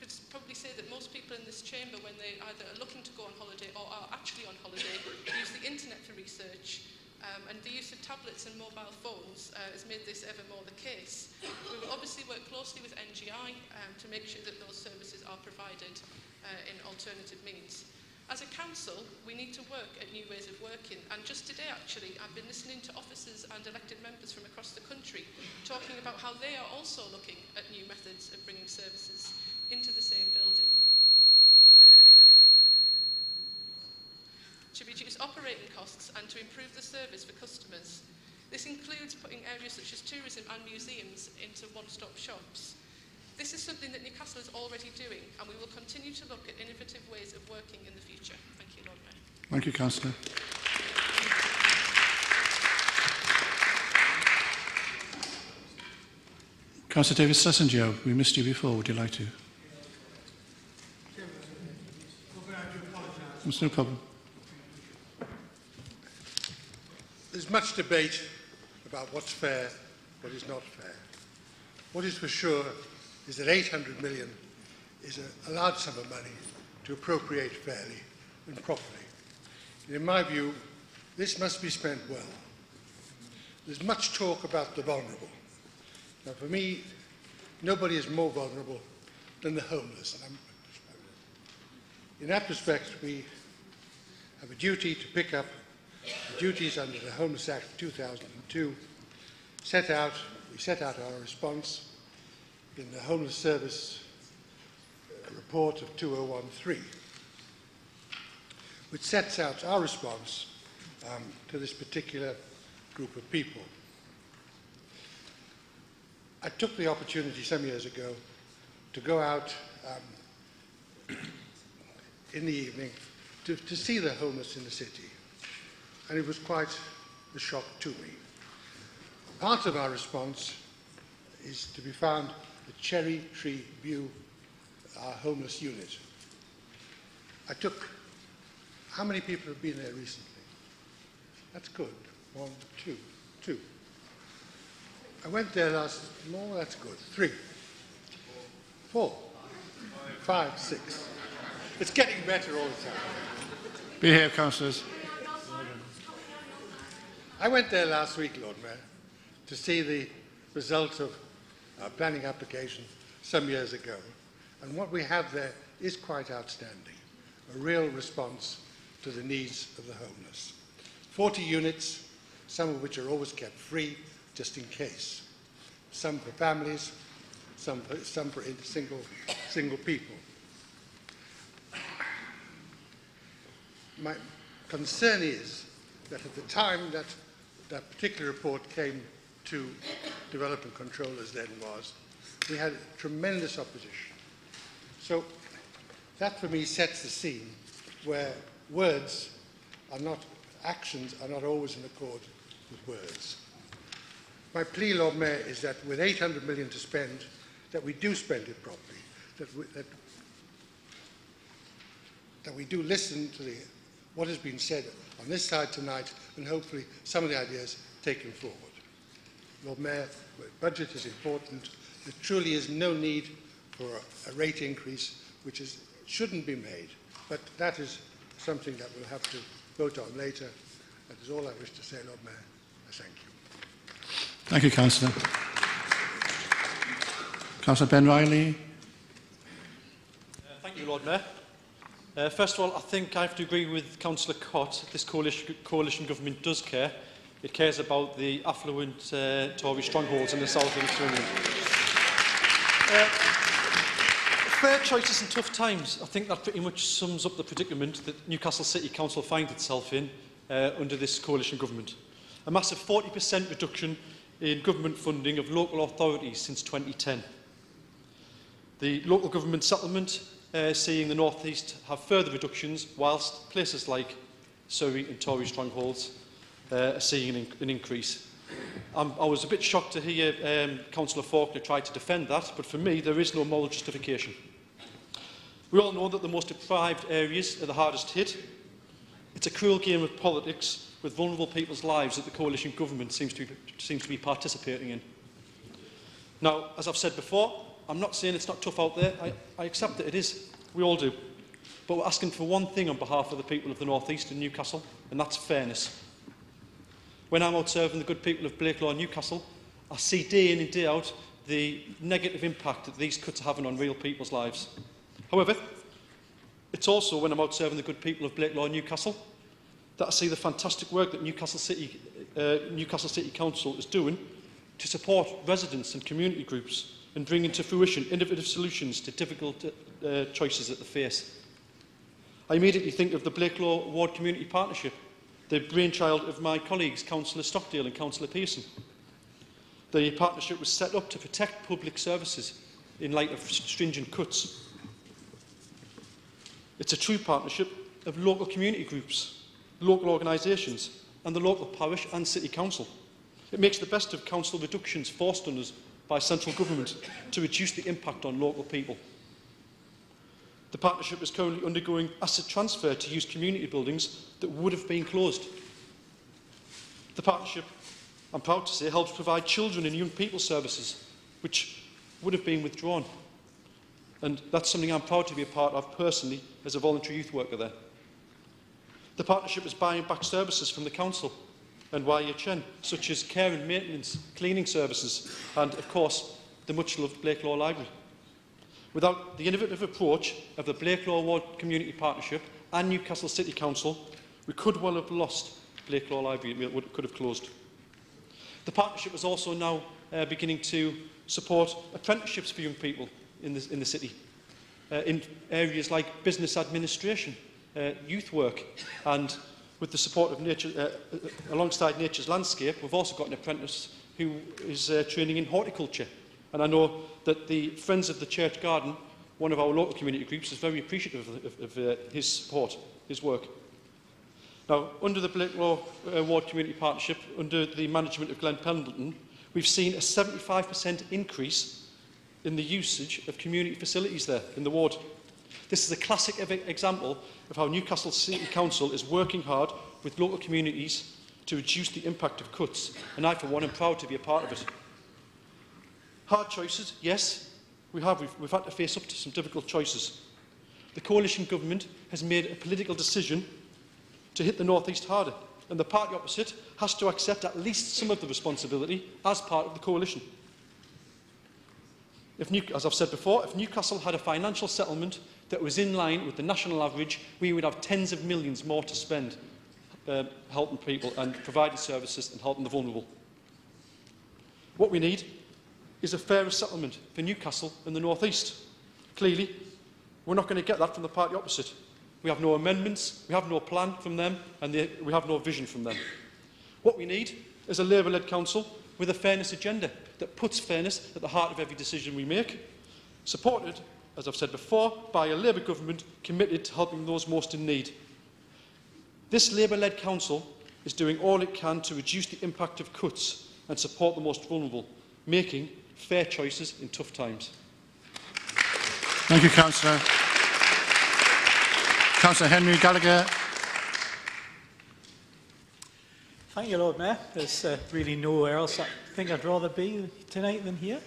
L: could probably say that most people in this chamber, when they either are looking to go on holiday or are actually on holiday, use the internet for research, and the use of tablets and mobile phones has made this ever more the case. We will obviously work closely with NGI to make sure that those services are provided in alternative means. As a council, we need to work at new ways of working, and just today actually I've been listening to officers and elected members from across the country talking about how they are also looking at new methods of bringing services into the same building. To reduce operating costs and to improve the service for customers. This includes putting areas such as tourism and museums into one-stop shops. This is something that Newcastle is already doing, and we will continue to look at innovative ways of working in the future. Thank you, Lord Mayor.
A: Thank you, Councillor. Councillor David Sessenjo, we missed you before. Would you like to? It's no problem.
M: There's much debate about what's fair, what is not fair. What is for sure is that 800 million is a large sum of money to appropriate fairly and properly. And in my view, this must be spent well. There's much talk about the vulnerable. Now, for me, nobody is more vulnerable than the homeless. In that respect, we have a duty to pick up the duties under the Homeless Act of 2002. We set out our response in the Homeless Service report of 2013, which sets out our response to this particular group of people. I took the opportunity some years ago to go out in the evening to see the homeless in the city, and it was quite a shock to me. Part of our response is to be found at Cherry Tree View, our homeless unit. How many people have been there recently? That's good. 1, 2, 2. I went there that's good. 3, 4, 5, 6. It's getting better all the time.
A: Behave, councillors.
M: I went there last week, Lord Mayor, to see the result of our planning application some years ago. And what we have there is quite outstanding, a real response to the needs of the homeless. 40 units, some of which are always kept free, just in case. Some for families, some for single people. My concern is that at the time that that particular report came to development control, as then was, we had tremendous opposition. So that for me sets the scene where words are not, actions are not always in accord with words. My plea, Lord Mayor, is that with 800 million to spend, that we do spend it properly, that we do listen to what has been said on this side tonight, and hopefully some of the ideas taken forward. Lord Mayor, the budget is important. There truly is no need for a rate increase, which shouldn't be made, but that is something that we'll have to vote on later. That is all I wish to say, Lord Mayor. I thank you.
A: Thank you, Councillor. Councillor Ben Riley.
N: Thank you, Lord Mayor. First of all, I think I have to agree with Councillor Cott. This coalition government does care. It cares about the affluent Tory strongholds in the south of East England. Fair choices in tough times. I think that pretty much sums up the predicament that Newcastle City Council finds itself in under this coalition government. A massive 40% reduction in government funding of local authorities since 2010. The local government settlement seeing the North East have further reductions, whilst places like Surrey and Tory strongholds are seeing an increase. I was a bit shocked to hear Councillor Faulkner try to defend that, but for me there is no moral justification. We all know that the most deprived areas are the hardest hit. It's a cruel game of politics with vulnerable people's lives that the coalition government seems to be participating in. Now, as I've said before, I'm not saying it's not tough out there. I accept that it is. We all do. But we're asking for one thing on behalf of the people of the North East and Newcastle, and that's fairness. When I'm out serving the good people of Blakelaw and Newcastle, I see day in and day out the negative impact that these cuts are having on real people's lives. However, it's also when I'm out serving the good people of Blakelaw and Newcastle that I see the fantastic work that Newcastle City Council is doing to support residents and community groups and bringing to fruition innovative solutions to difficult choices that they face. I immediately think of the Blakelaw Ward Community Partnership, the brainchild of my colleagues, Councillor Stockdale and Councillor Pearson. The partnership was set up to protect public services in light of stringent cuts. It's a true partnership of local community groups, local organisations and the local parish and city council. It makes the best of council reductions forced on us by central government to reduce the impact on local people. The partnership is currently undergoing asset transfer to use community buildings that would have been closed. The partnership, I'm proud to say, helps provide children and young people services which would have been withdrawn. And that's something I'm proud to be a part of personally as a voluntary youth worker there. The partnership is buying back services from the council and YHN, such as care and maintenance, cleaning services, and, of course, the much-loved Blakelaw Library. Without the innovative approach of the Blakelaw Ward Community Partnership and Newcastle City Council, we could well have lost Blakelaw Library, it could have closed. The partnership is also now beginning to support apprenticeships for young people in the city, in areas like business administration, youth work, and with the support of alongside Nature's Landscape, we've also got an apprentice who is training in horticulture. And I know that the Friends of the Church Garden, one of our local community groups, is very appreciative of his support, his work. Now, under the Blakelaw Ward Community Partnership, under the management of Glenn Pendleton, we've seen a 75% increase in the usage of community facilities there in the ward. This is a classic example of how Newcastle City Council is working hard with local communities to reduce the impact of cuts, and I, for one, am proud to be a part of it. Hard choices, yes, we've had to face up to some difficult choices. The coalition government has made a political decision to hit the North East harder, and the party opposite has to accept at least some of the responsibility as part of the coalition. As I've said before, if Newcastle had a financial settlement that was in line with the national average, we would have tens of millions more to spend helping people and providing services and helping the vulnerable. What we need is a fairer settlement for Newcastle and the North East. Clearly, we're not going to get that from the party opposite. We have no amendments, we have no plan from them, and we have no vision from them. What we need is a Labour-led council with a fairness agenda that puts fairness at the heart of every decision we make, supported, as I've said before, by a Labour government committed to helping those most in need. This Labour-led council is doing all it can to reduce the impact of cuts and support the most vulnerable, making fair choices in tough times.
A: Thank you, Councillor. Councillor Henry Gallagher.
O: Thank you, Lord Mayor. There's really nowhere else I think I'd rather be tonight than here.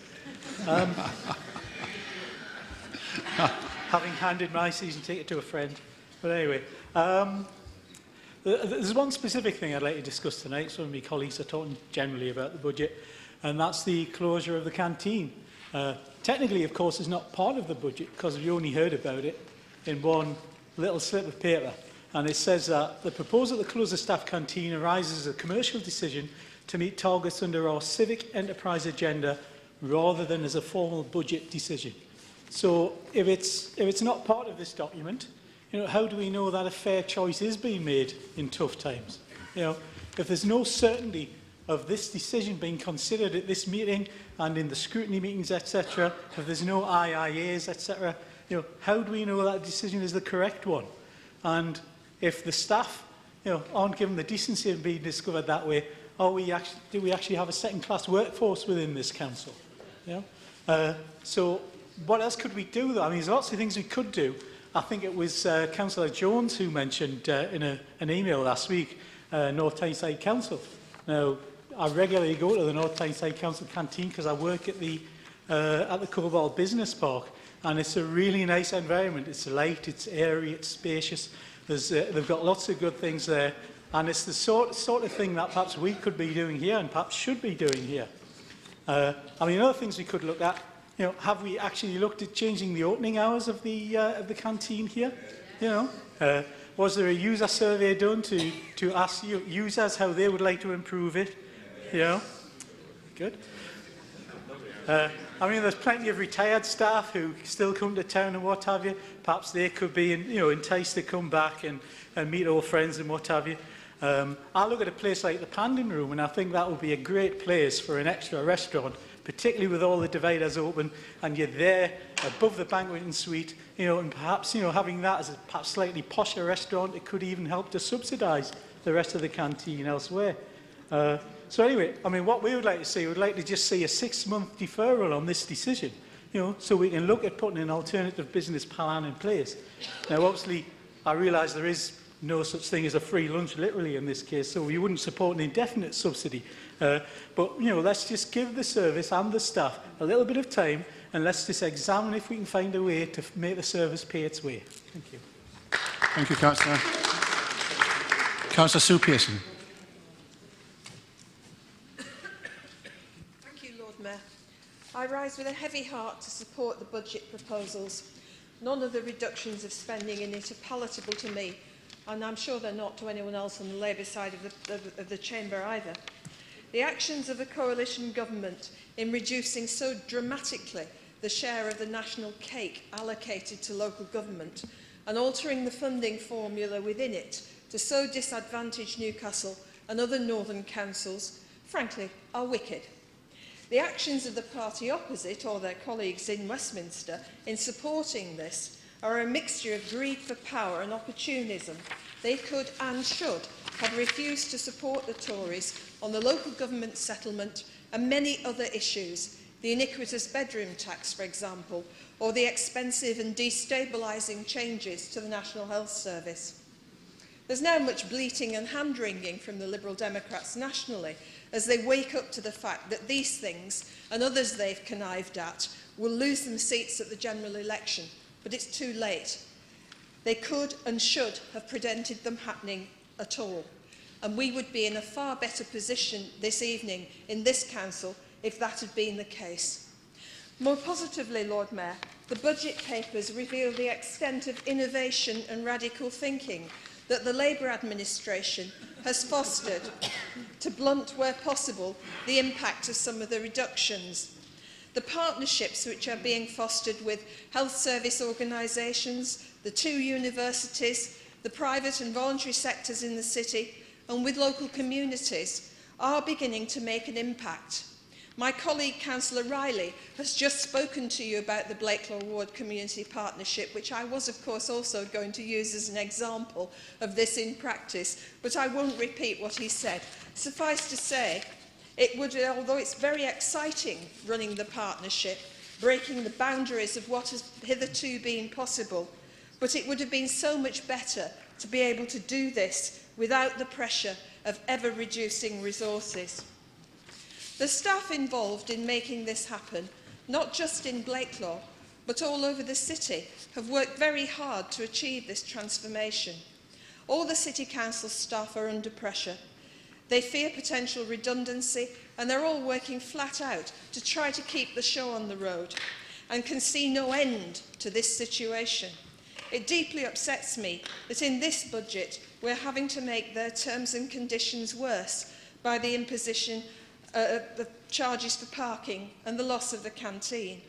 O: Having handed my season ticket to a friend. But anyway, there's one specific thing I'd like to discuss tonight. Some of my colleagues are talking generally about the budget, and that's the closure of the canteen. Technically, of course, it's not part of the budget because we only heard about it in one little slip of paper. And it says that the proposal to close the staff canteen arises as a commercial decision to meet targets under our civic enterprise agenda rather than as a formal budget decision. So if it's not part of this document, how do we know that a fair choice is being made in tough times? If there's no certainty of this decision being considered at this meeting and in the scrutiny meetings, etc., if there's no IIAs, etc., how do we know that decision is the correct one? And if the staff aren't given the decency of being discovered that way, do we actually have a second-class workforce within this council? So what else could we do, though? I mean, there's lots of things we could do. I think it was Councillor Jones who mentioned in an email last week, North Tyneside Council. Now, I regularly go to the North Tyneside Council canteen because I work at the Cobalt Business Park, and it's a really nice environment. It's light, it's airy, it's spacious. They've got lots of good things there, and it's the sort of thing that perhaps we could be doing here and perhaps should be doing here. I mean, other things we could look at, have we actually looked at changing the opening hours of the canteen here? Was there a user survey done to ask users how they would like to improve it? Good. I mean, there's plenty of retired staff who still come to town and what have you. Perhaps they could be, enticed to come back and meet old friends and what have you. I look at a place like the Pandin Room, and I think that would be a great place for an extra restaurant, particularly with all the dividers open, and you're there above the banqueting suite, and perhaps, having that as a perhaps slightly posher restaurant, it could even help to subsidise the rest of the canteen elsewhere. So anyway, I mean, what we would like to see, we'd like to just see a 6-month deferral on this decision, so we can look at putting an alternative business plan in place. Now, obviously, I realise there is no such thing as a free lunch, literally, in this case, so we wouldn't support an indefinite subsidy. But, let's just give the service and the staff a little bit of time, and let's just examine if we can find a way to make the service pay its way. Thank you.
A: Thank you, Councillor. Councillor Sue Pearson.
P: I rise with a heavy heart to support the budget proposals. None of the reductions of spending in it are palatable to me, and I'm sure they're not to anyone else on the Labour side of the chamber either. The actions of the coalition government in reducing so dramatically the share of the national cake allocated to local government and altering the funding formula within it to so disadvantage Newcastle and other northern councils, frankly, are wicked. The actions of the party opposite, or their colleagues in Westminster, in supporting this are a mixture of greed for power and opportunism. They could and should have refused to support the Tories on the local government settlement and many other issues, the iniquitous bedroom tax, for example, or the expensive and destabilising changes to the National Health Service. There's now much bleating and hand-wringing from the Liberal Democrats nationally as they wake up to the fact that these things and others they've connived at will lose them seats at the general election, but it's too late. They could and should have prevented them happening at all. and we would be in a far better position this evening in this council if that had been the case. More positively, Lord Mayor, the budget papers reveal the extent of innovation and radical thinking that the Labour administration has fostered to blunt, where possible, the impact of some of the reductions. The partnerships which are being fostered with health service organisations, the 2 universities, the private and voluntary sectors in the city, and with local communities are beginning to make an impact. My colleague, Councillor Riley, has just spoken to you about the Blakelaw Ward Community Partnership, which I was, of course, also going to use as an example of this in practice, but I won't repeat what he said. Suffice to say, it would, although it's very exciting running the partnership, breaking the boundaries of what has hitherto been possible, but it would have been so much better to be able to do this without the pressure of ever-reducing resources. The staff involved in making this happen, not just in Blakelaw, but all over the city, have worked very hard to achieve this transformation. All the City Council staff are under pressure. They fear potential redundancy, and they're all working flat out to try to keep the show on the road, and can see no end to this situation. It deeply upsets me that in this budget we're having to make their terms and conditions worse by the imposition the charges for parking and the loss of the canteen.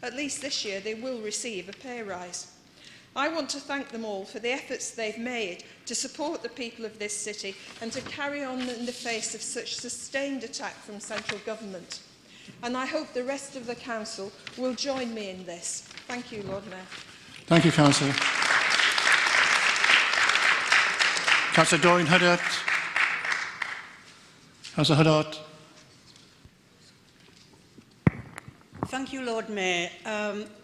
P: At least this year they will receive a pay rise. I want to thank them all for the efforts they've made to support the people of this city and to carry on in the face of such sustained attack from central government. And I hope the rest of the council will join me in this. Thank you, Lord Mayor.
A: Thank you, Councillor. Councillor Doreen Huddart. Councillor Huddart.
Q: Thank you, Lord Mayor.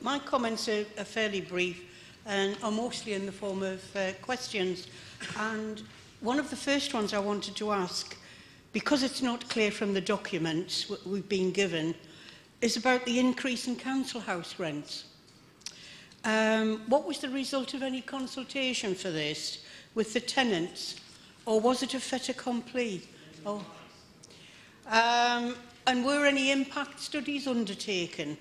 Q: My comments are fairly brief and are mostly in the form of questions. And one of the first ones I wanted to ask, because it's not clear from the documents we've been given, is about the increase in council house rents. What was the result of any consultation for this with the tenants, or was it a fait accompli? Oh. And were any impact studies undertaken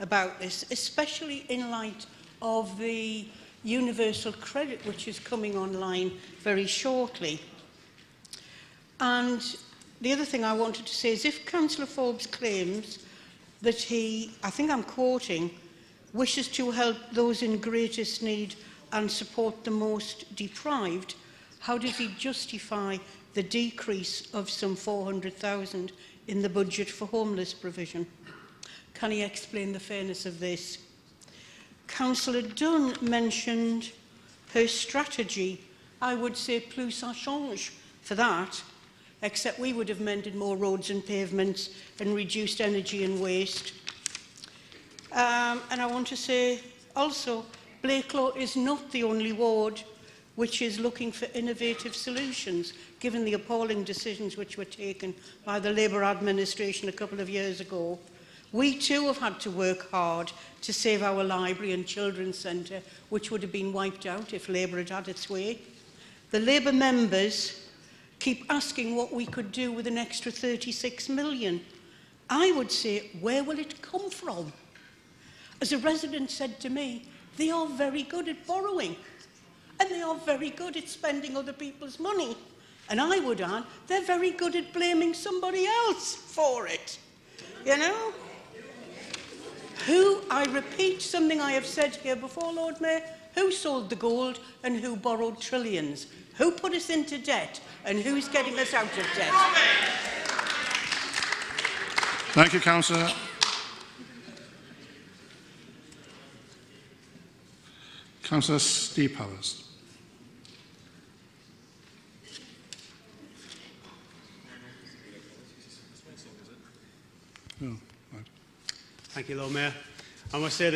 Q: about this, especially in light of the universal credit which is coming online very shortly? And the other thing I wanted to say is, if Councillor Forbes claims that he, I think I'm quoting, wishes to help those in greatest need and support the most deprived, how does he justify the decrease of some 400,000 in the budget for homeless provision? Can he explain the fairness of this? Councillor Dunn mentioned her strategy. I would say plus ça change for that, except we would have mended more roads and pavements and reduced energy and waste. And I want to say also, Blakelaw is not the only ward which is looking for innovative solutions, given the appalling decisions which were taken by the Labour administration a couple of years ago. We too have had to work hard to save our library and children's centre, which would have been wiped out if Labour had had its way. The Labour members keep asking what we could do with an extra 36 million. I would say, where will it come from? As a resident said to me, they are very good at borrowing, and they are very good at spending other people's money. And I would add, they're very good at blaming somebody else for it. You know? Who, I repeat something I have said here before, Lord Mayor, who sold the gold and who borrowed trillions? Who put us into debt and who's getting us out of debt?
A: Thank you, Councillor. Councillor Steve Powers. Oh, right.
B: Thank you, Lord Mayor. I must say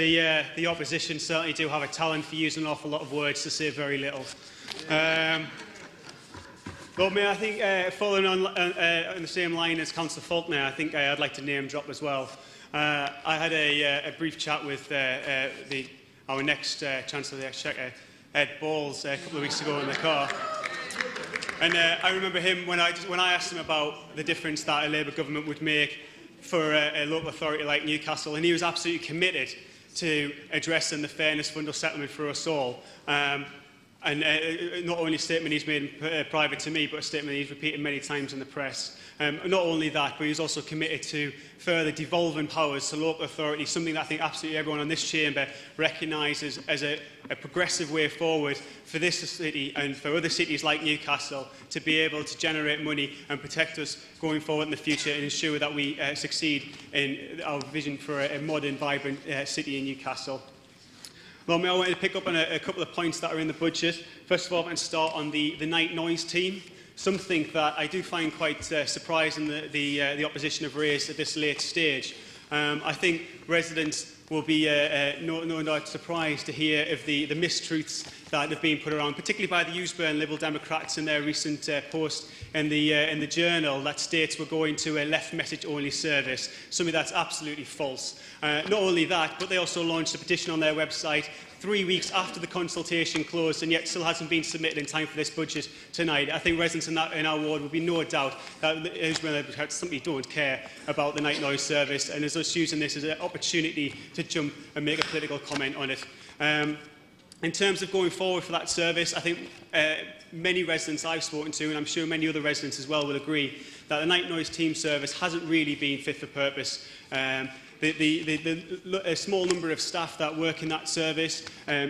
B: the opposition certainly do have a talent for using an awful lot of words to say very little. Lord Mayor, I think following on the same line as Councillor Faulkner, I think I'd like to name drop as well. I had a brief chat with our next Chancellor of the Exchequer, Ed Balls, a couple of weeks ago in the car. And I remember him when I asked him about the difference that a Labour government would make for a local authority like Newcastle, and he was absolutely committed to addressing the fairness fund or settlement for us all. And not only a statement he's made private to me, but a statement he's repeated many times in the press. Not only that, but he's also committed to further devolving powers to local authorities, something that I think absolutely everyone in this chamber recognises as a progressive way forward for this city and for other cities like Newcastle to be able to generate money and protect us going forward in the future and ensure that we succeed in our vision for a modern, vibrant city in Newcastle. Well, I wanted to pick up on a couple of points that are in the budget. First of all, I'm going to start on the night noise team, something that I do find quite surprising that the opposition have raised at this late stage. I think residents will be no doubt surprised to hear of the mistruths that have been put around, particularly by the Eusburn Liberal Democrats in their recent post in the Journal that states we're going to a left message-only service, something that's absolutely false. Not only that, but they also launched a petition on their website 3 weeks after the consultation closed and yet still hasn't been submitted in time for this budget tonight. I think residents in our ward will be no doubt that Eusburn simply don't care about the night noise service and is just using this as an opportunity to jump and make a political comment on it. In terms of going forward for that service, I think many residents I've spoken to, and I'm sure many other residents as well will agree, that the night noise team service hasn't really been fit for purpose. A small number of staff that work in that service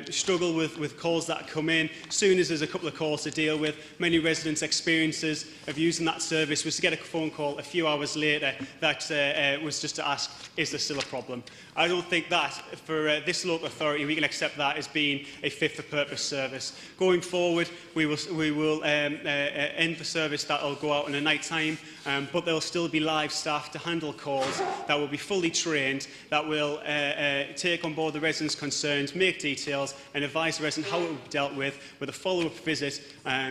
B: struggle with calls that come in. Soon as there's a couple of calls to deal with, many residents' experiences of using that service was to get a phone call a few hours later that was just to ask, is there still a problem? I don't think that, for this local authority, we can accept that as being a fit-for-purpose service. Going forward, we will end the service that will go out in the night time, but there will still be live staff to handle calls that will be fully trained, that will take on board the residents' concerns, make details, and advise the resident how it will be dealt with a follow-up visit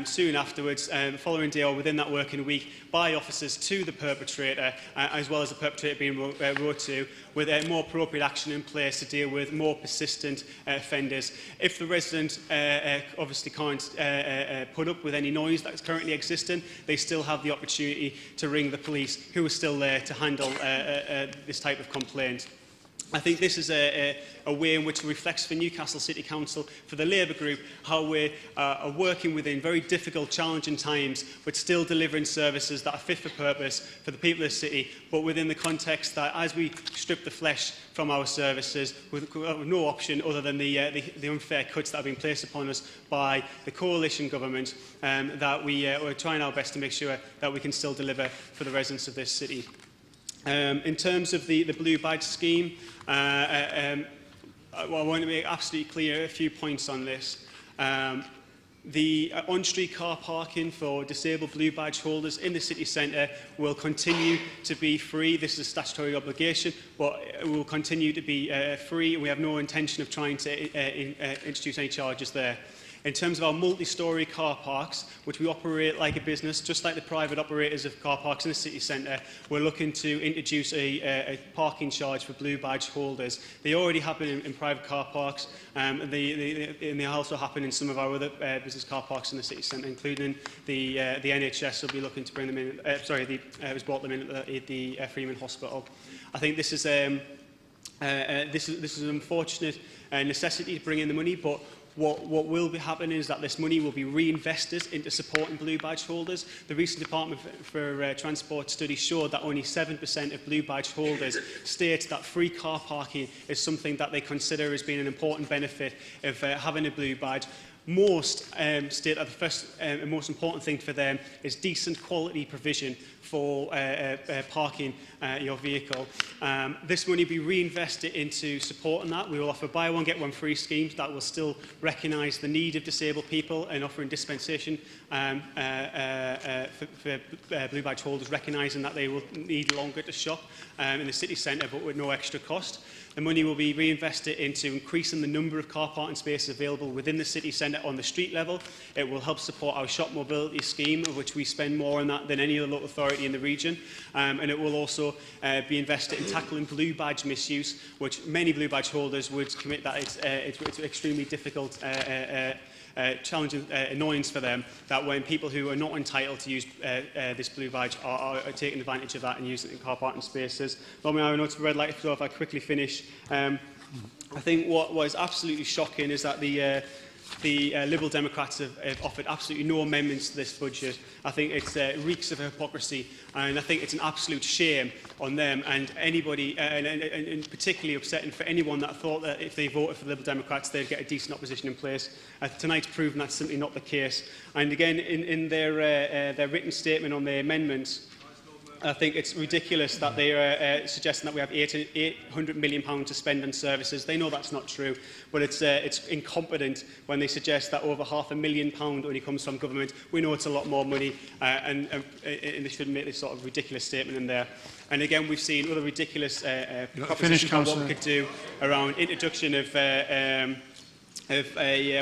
B: soon afterwards, the following day or within that working week, by officers to the perpetrator, as well as the perpetrator being wrote to, with more appropriate action in place to deal with more persistent offenders. If the resident obviously can't put up with any noise that's currently existing, they still have the opportunity to ring the police, who are still there to handle this type of complaint. I think this is a way in which it reflects for Newcastle City Council, for the Labour Group, how we are working within very difficult, challenging times, but still delivering services that are fit for purpose for the people of the city, but within the context that as we strip the flesh from our services, with no option other than the unfair cuts that have been placed upon us by the coalition government, that we're trying our best to make sure that we can still deliver for the residents of this city. In terms of the Blue Badge scheme, I want to make absolutely clear a few points on this. The on-street car parking for disabled Blue Badge holders in the city centre will continue to be free. This is a statutory obligation, but it will continue to be free, and we have no intention of trying to introduce any charges there. In terms of our multi-storey car parks, which we operate like a business, just like the private operators of car parks in the city centre, we're looking to introduce a parking charge for Blue Badge holders. They already happen in private car parks, and they also happen in some of our other business car parks in the city centre, including the NHS will be looking to bring them in. It was brought them in at the Freeman Hospital. I think this is an unfortunate necessity to bring in the money, but what will be happening is that this money will be reinvested into supporting Blue Badge holders. The recent Department for Transport study showed that only 7% of Blue Badge holders state that free car parking is something that they consider as being an important benefit of having a Blue Badge. Most state that the first and most important thing for them is decent quality provision for parking your vehicle. This money will be reinvested into supporting that. We will offer buy one, get one free schemes that will still recognise the need of disabled people and offering dispensation for Blue Badge holders, recognising that they will need longer to shop in the city centre but with no extra cost. The money will be reinvested into increasing the number of car parking spaces available within the city centre on the street level. It will help support our shop mobility scheme, of which we spend more on that than any other local authority in the region. And it will also be invested in tackling Blue Badge misuse, which many Blue Badge holders would commit that it's extremely difficult challenging annoyance for them that when people who are not entitled to use this blue badge are taking advantage of that and using it in car parking spaces. Lord Mayor, I know it's a red light, so if I quickly finish. I think what was absolutely shocking is that the Liberal Democrats have offered absolutely no amendments to this budget. I think it reeks of hypocrisy, and I think it's an absolute shame on them and anybody, and particularly upsetting for anyone that thought that if they voted for the Liberal Democrats they'd get a decent opposition in place. Tonight's proven that's simply not the case. And again, in their written statement on their amendments, I think it's ridiculous that they are suggesting that we have £800 million to spend on services. They know that's not true, but it's incompetent when they suggest that over £500,000 only comes from government. We know it's a lot more money, and they should make this sort of ridiculous statement in there. And again, we've seen other ridiculous propositions on what we could do around introduction of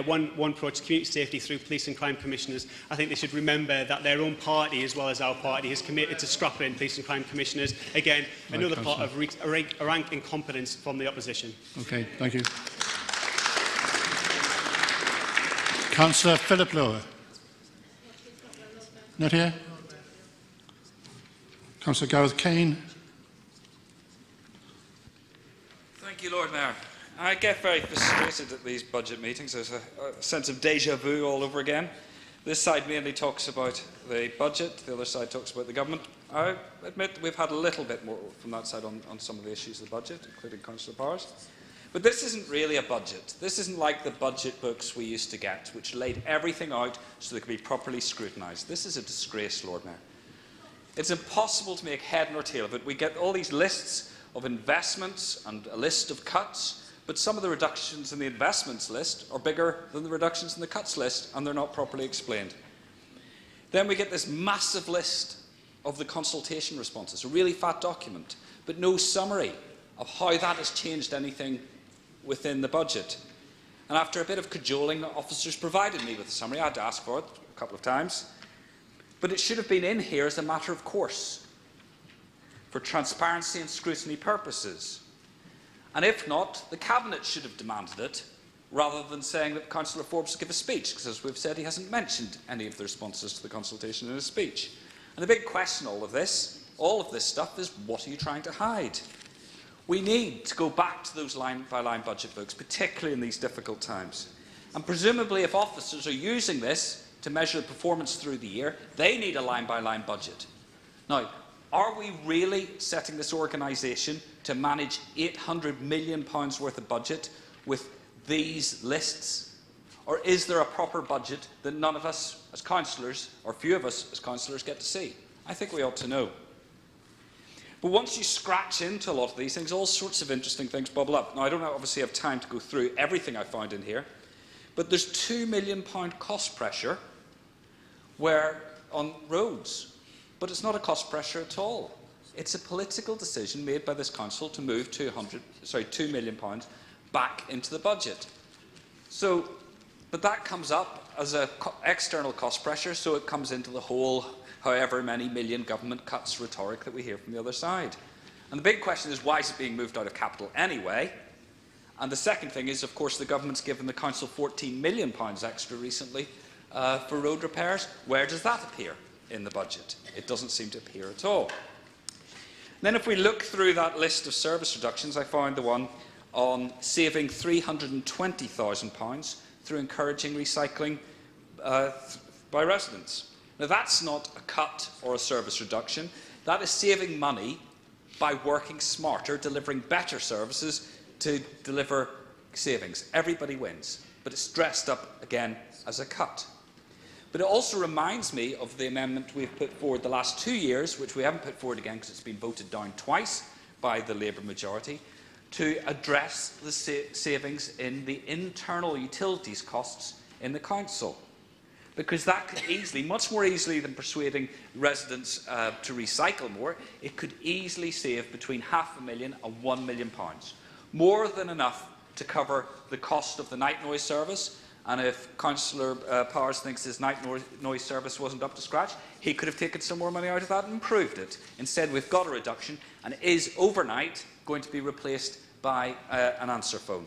B: one approach to community safety through police and crime commissioners. I think they should remember that their own party, as well as our party, is committed to scrapping police and crime commissioners. Again, another part of rank incompetence from the opposition.
A: Okay, thank you. Councillor Philip Lower. Not here? Councillor Gareth Kane.
E: Thank you, Lord Mayor. I get very frustrated at these budget meetings. There's a sense of déjà vu all over again. This side mainly talks about the budget, the other side talks about the government. I admit we've had a little bit more from that side on some of the issues of the budget, including Councillor Powers. But this isn't really a budget. This isn't like the budget books we used to get, which laid everything out so they could be properly scrutinised. This is a disgrace, Lord Mayor. It's impossible to make head nor tail of it. We get all these lists of investments and a list of cuts, but some of the reductions in the investments list are bigger than the reductions in the cuts list, and they're not properly explained. Then we get this massive list of the consultation responses, a really fat document, but no summary of how that has changed anything within the budget. And after a bit of cajoling, officers provided me with a summary. I had to ask for it a couple of times. But it should have been in here as a matter of course, for transparency and scrutiny purposes. And if not, the Cabinet should have demanded it, rather than saying that Councillor Forbes give a speech, because as we've said, he hasn't mentioned any of the responses to the consultation in his speech. And the big question all of this stuff, is what are you trying to hide? We need to go back to those line-by-line budget books, particularly in these difficult times. And presumably, if officers are using this to measure performance through the year, they need a line-by-line budget. Now, are we really setting this organisation to manage £800 million worth of budget with these lists? Or is there a proper budget that none of us as councillors, or few of us as councillors, get to see? I think we ought to know. But once you scratch into a lot of these things, all sorts of interesting things bubble up. Now, I don't obviously have time to go through everything I found in here, but there's £2 million cost pressure on roads. But it's not a cost pressure at all. It's a political decision made by this council to move £2 million back into the budget. But that comes up as an external cost pressure, so it comes into the whole however many million government cuts rhetoric that we hear from the other side. And the big question is, why is it being moved out of capital anyway? And the second thing is, of course, the government's given the council £14 million extra recently for road repairs. Where does that appear in the budget? It doesn't seem to appear at all. Then if we look through that list of service reductions, I found the one on saving £320,000 through encouraging recycling by residents. Now, that's not a cut or a service reduction. That is saving money by working smarter, delivering better services to deliver savings. Everybody wins. But it's dressed up, again, as a cut. But it also reminds me of the amendment we've put forward the last 2 years, which we haven't put forward again because it's been voted down twice by the Labour majority, to address the savings in the internal utilities costs in the council. Because that could easily, much more easily than persuading residents to recycle more, it could easily save between £500,000 and £1 million. More than enough to cover the cost of the night noise service. And if Councillor Powers thinks his night noise service wasn't up to scratch, he could have taken some more money out of that and improved it. Instead, we've got a reduction, and it is overnight going to be replaced by an answer phone.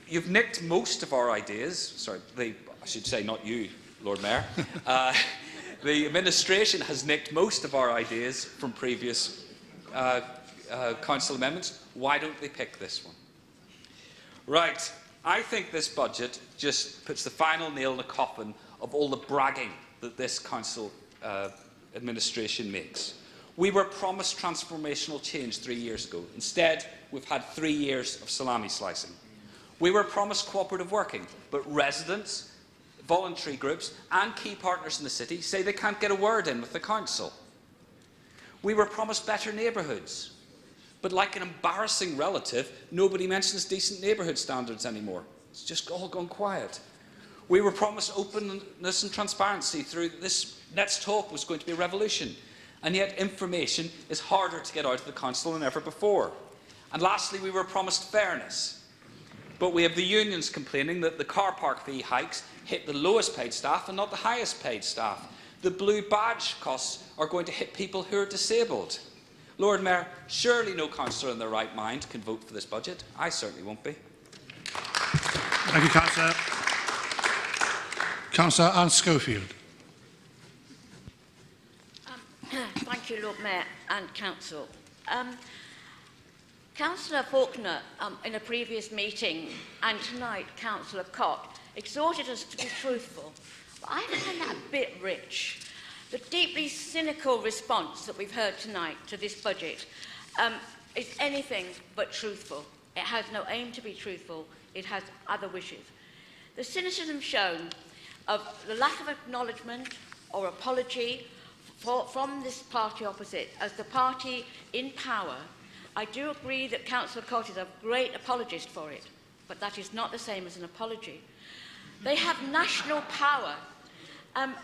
E: you've nicked most of our ideas. Sorry, I should say not you, Lord Mayor. The administration has nicked most of our ideas from previous council amendments. Why don't they pick this one? Right, I think this budget just puts the final nail in the coffin of all the bragging that this council administration makes. We were promised transformational change 3 years ago. Instead, we've had 3 years of salami slicing. We were promised cooperative working, but residents, voluntary groups and key partners in the city say they can't get a word in with the council. We were promised better neighbourhoods, but like an embarrassing relative, nobody mentions decent neighbourhood standards anymore. It's just all gone quiet. We were promised openness and transparency through this. Let's Talk was going to be a revolution, and yet information is harder to get out of the council than ever before. And lastly, we were promised fairness, but we have the unions complaining that the car park fee hikes hit the lowest paid staff and not the highest paid staff. The blue badge costs are going to hit people who are disabled. Lord Mayor, surely no councillor in their right mind can vote for this budget. I certainly won't be.
A: Thank you, Councillor. Councillor Anne Schofield.
R: Thank you, Lord Mayor and Council. Councillor Faulkner, in a previous meeting, and tonight Councillor Cott, exhorted us to be truthful. But I find that a bit rich. The deeply cynical response that we've heard tonight to this budget is anything but truthful. It has no aim to be truthful. It has other wishes. The cynicism shown of the lack of acknowledgement or apology from this party opposite as the party in power. I do agree that Councillor Cott is a great apologist for it, but that is not the same as an apology. They have national power, and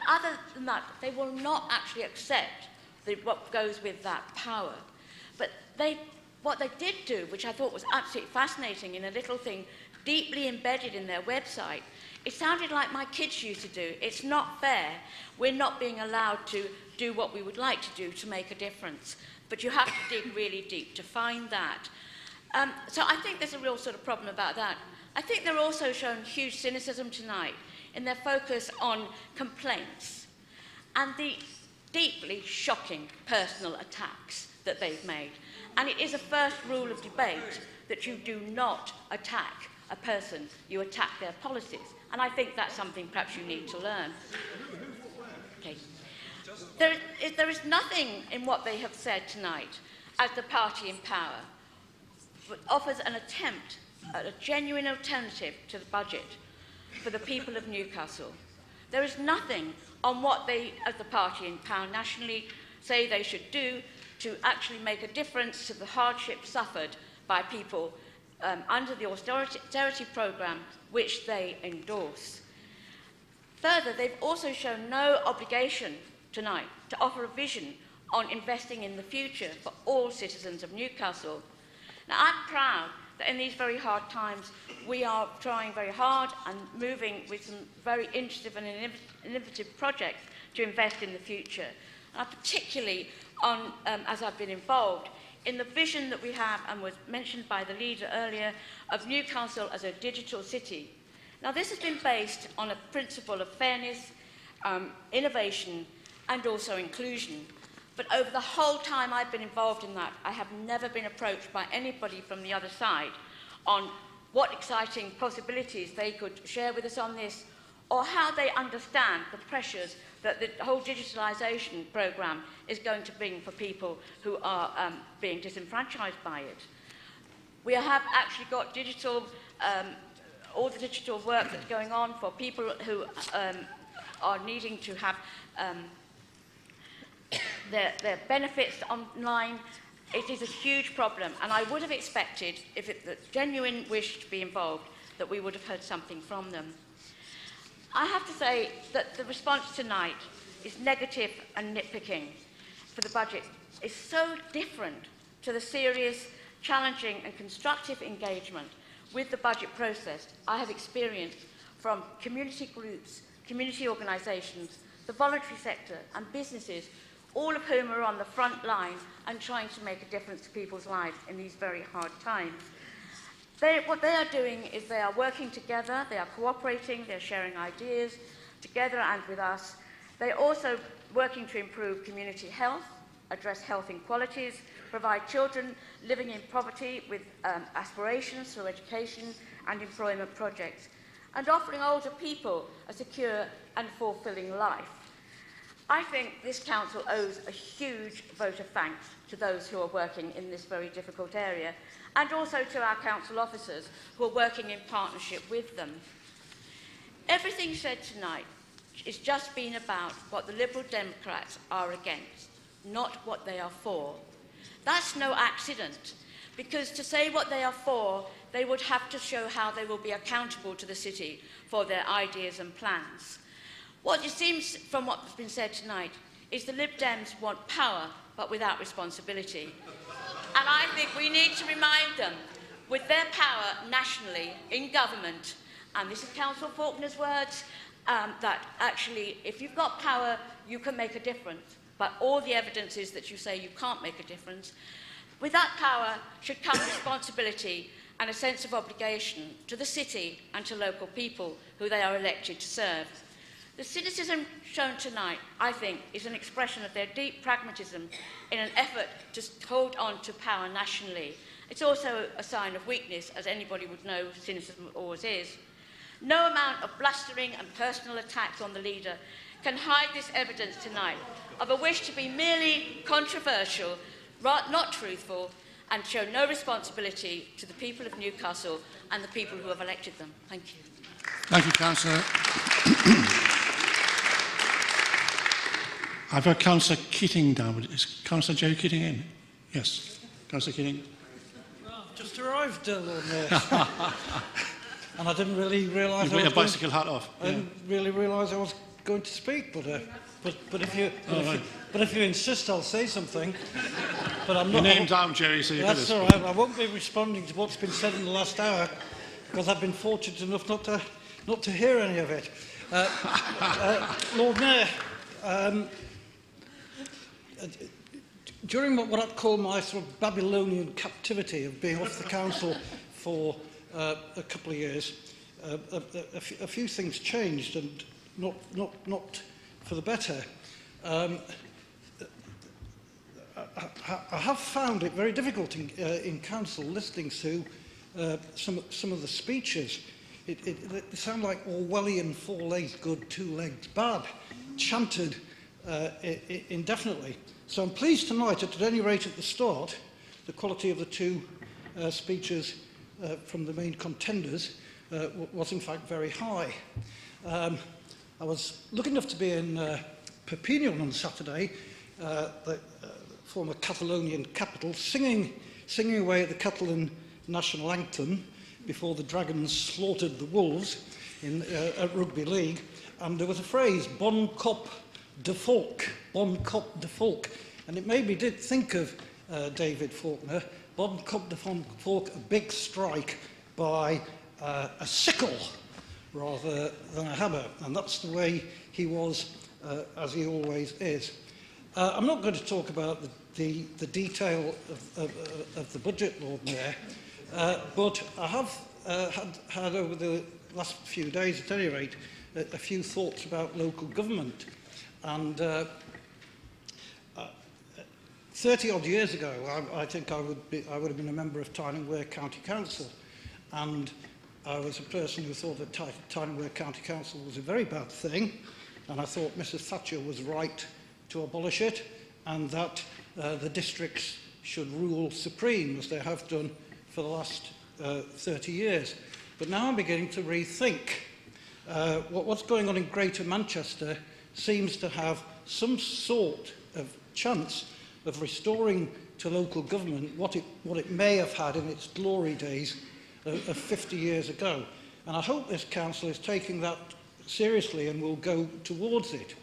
R: other than that, they will not actually accept what goes with that power. But what they did do, which I thought was absolutely fascinating in a little thing deeply embedded in their website, it sounded like my kids used to do. It's not fair. We're not being allowed to do what we would like to do to make a difference. But you have to dig really deep to find that. So I think there's a real sort of problem about that. I think they're also showing huge cynicism tonight in their focus on complaints and the deeply shocking personal attacks that they've made. And it is a first rule of debate that you do not attack a person, you attack their policies. And I think that's something perhaps you need to learn. Okay. There is nothing in what they have said tonight as the party in power that offers an attempt at a genuine alternative to the budget for the people of Newcastle. There is nothing on what they, as the party in power nationally, say they should do to actually make a difference to the hardship suffered by people under the austerity programme which they endorse. Further, they've also shown no obligation tonight to offer a vision on investing in the future for all citizens of Newcastle. Now, I'm proud that in these very hard times we are trying very hard and moving with some very interesting and innovative projects to invest in the future. And I particularly, as I've been involved, in the vision that we have, and was mentioned by the leader earlier, of Newcastle as a digital city. Now, this has been based on a principle of fairness, innovation, and also inclusion. But over the whole time I've been involved in that, I have never been approached by anybody from the other side on what exciting possibilities they could share with us on this, or how they understand the pressures that the whole digitalisation programme is going to bring for people who are being disenfranchised by it. We have actually got digital, all the digital work that's going on for people who are needing to have their benefits online. It is a huge problem, and I would have expected, if it's a genuine wish to be involved, that we would have heard something from them. I have to say that the response tonight is negative and nitpicking for the budget. It's so different to the serious, challenging and constructive engagement with the budget process I have experienced from community groups, community organisations, the voluntary sector and businesses, all of whom are on the front line and trying to make a difference to people's lives in these very hard times. What they are doing is they are working together, they are cooperating, they're sharing ideas together and with us. They're also working to improve community health, address health inequalities, provide children living in poverty with aspirations through education and employment projects, and offering older people a secure and fulfilling life. I think this council owes a huge vote of thanks to those who are working in this very difficult area, and also to our council officers who are working in partnership with them. Everything said tonight has just been about what the Liberal Democrats are against, not what they are for. That's no accident, because to say what they are for, they would have to show how they will be accountable to the city for their ideas and plans. What it seems from what's been said tonight is the Lib Dems want power, but without responsibility. And I think we need to remind them, with their power nationally in government, and this is Councillor Faulkner's words, that actually if you've got power, you can make a difference. But all the evidence is that you say you can't make a difference. With that power should come responsibility and a sense of obligation to the city and to local people who they are elected to serve. The cynicism shown tonight, I think, is an expression of their deep pragmatism in an effort to hold on to power nationally. It's also a sign of weakness, as anybody would know cynicism always is. No amount of blustering and personal attacks on the leader can hide this evidence tonight of a wish to be merely controversial, not truthful, and show no responsibility to the people of Newcastle and the people who have elected them. Thank you.
A: Thank you, Councillor. I've got Councillor Keating down. Is Councillor Jerry Keating in? Yes. Councillor Keating.
S: Well, just arrived, Lord Mayor. And I didn't really realise.
A: You've got your bicycle hat off.
S: I didn't really realise I was going to speak, but if you insist, I'll say something. But I'm not.
A: Your name's down, Jerry, so you can.
S: That's all right. I won't be responding to what's been said in the last hour because I've been fortunate enough not to hear any of it. Lord Mayor. During what I'd call my sort of Babylonian captivity of being off the council for a couple of years, a few things changed, and not for the better. I have found it very difficult in council listening to some of the speeches. They sound like Orwellian 4 legs good, 2 legs bad, chanted indefinitely. So I'm pleased tonight that at any rate at the start, the quality of the two speeches from the main contenders was in fact very high. I was lucky enough to be in Perpignan on Saturday, the former Catalonian capital, singing away at the Catalan national anthem before the Dragons slaughtered the Wolves at Rugby League. And there was a phrase, bon cop de folk, and it made me think of David Faulkner, bon cop de folk, a big strike by a sickle rather than a hammer, and that's the way he was, as he always is. I'm not going to talk about the detail of the budget, Lord Mayor, but I have had over the last few days, at any rate, a few thoughts about local government. And 30-odd years ago, I think I would have been a member of Tyne and Wear County Council, and I was a person who thought that Tyne and Wear County Council was a very bad thing, and I thought Mrs Thatcher was right to abolish it, and that the districts should rule supreme, as they have done for the last 30 years. But now I'm beginning to rethink what's going on in Greater Manchester seems to have some sort of chance of restoring to local government what it may have had in its glory days of 50 years ago. And I hope this council is taking that seriously and will go towards it.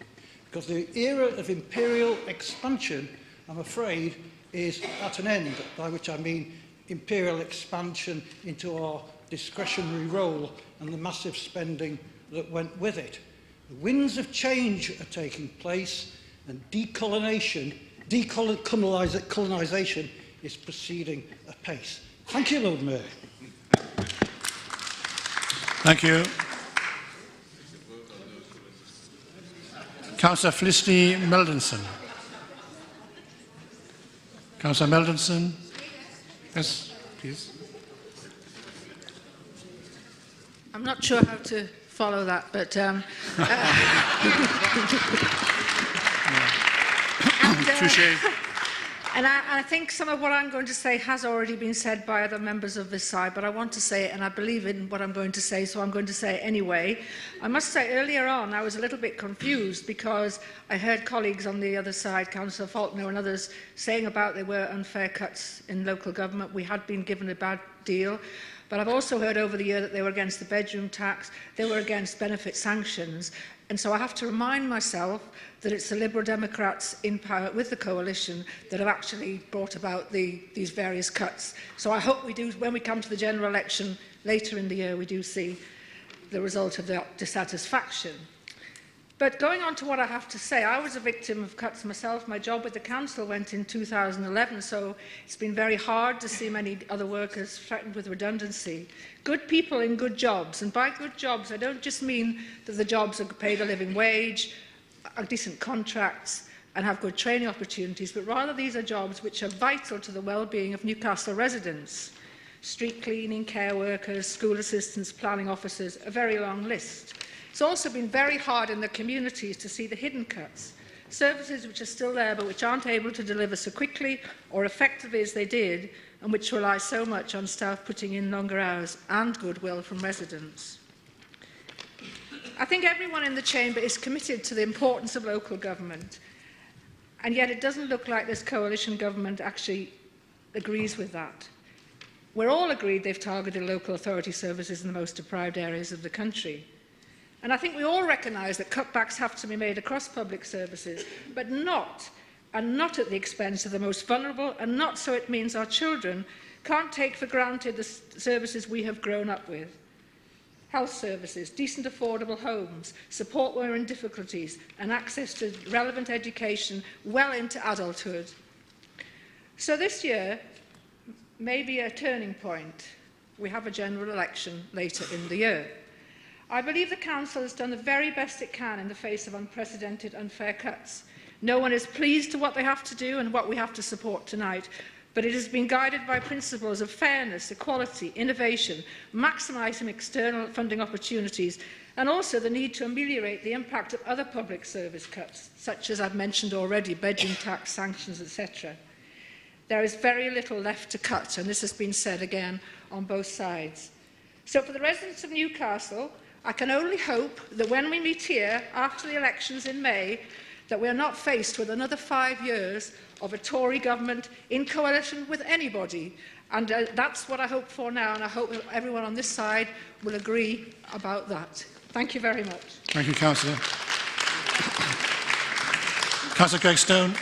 S: Because the era of imperial expansion, I'm afraid, is at an end, by which I mean imperial expansion into our discretionary role and the massive spending that went with it. The winds of change are taking place, and decolonisation is proceeding apace. Thank you, Lord Mayor.
A: Thank you. Councillor Felicity Meldenson. Councillor Meldenson. Yes, please.
T: I'm not sure how to follow that, but and I think some of what I'm going to say has already been said by other members of this side, but I want to say it, and I believe in what I'm going to say, so I'm going to say it anyway. I must say, earlier on, I was a little bit confused because I heard colleagues on the other side, Councillor Faulkner and others, saying about there were unfair cuts in local government. We had been given a bad deal. But I've also heard over the year that they were against the bedroom tax, they were against benefit sanctions. And so I have to remind myself that it's the Liberal Democrats in power with the coalition that have actually brought about these various cuts. So I hope we do, when we come to the general election later in the year, we do see the result of that dissatisfaction. But going on to what I have to say, I was a victim of cuts myself. My job with the council went in 2011, so it's been very hard to see many other workers threatened with redundancy. Good people in good jobs, and by good jobs I don't just mean that the jobs are paid a living wage, are decent contracts and have good training opportunities, but rather these are jobs which are vital to the well-being of Newcastle residents. Street cleaning, care workers, school assistants, planning officers, a very long list. It's also been very hard in the communities to see the hidden cuts, services which are still there but which aren't able to deliver so quickly or effectively as they did, and which rely so much on staff putting in longer hours and goodwill from residents. I think everyone in the chamber is committed to the importance of local government, and yet it doesn't look like this coalition government actually agrees with that. We're all agreed they've targeted local authority services in the most deprived areas of the country. And I think we all recognise that cutbacks have to be made across public services, but not at the expense of the most vulnerable, and not so it means our children can't take for granted the services we have grown up with. Health services, decent affordable homes, support where in difficulties, and access to relevant education well into adulthood. So this year may be a turning point. We have a general election later in the year. I believe the Council has done the very best it can in the face of unprecedented unfair cuts. No one is pleased to what they have to do and what we have to support tonight, but it has been guided by principles of fairness, equality, innovation, maximising external funding opportunities, and also the need to ameliorate the impact of other public service cuts, such as I've mentioned already, bedroom tax, sanctions, etc. There is very little left to cut, and this has been said again on both sides. So for the residents of Newcastle, I can only hope that when we meet here after the elections in May, that we are not faced with another 5 years of a Tory government in coalition with anybody. And that's what I hope for now, and I hope that everyone on this side will agree about that. Thank you very much.
A: Thank you, Councillor. Councillor Greg Stone.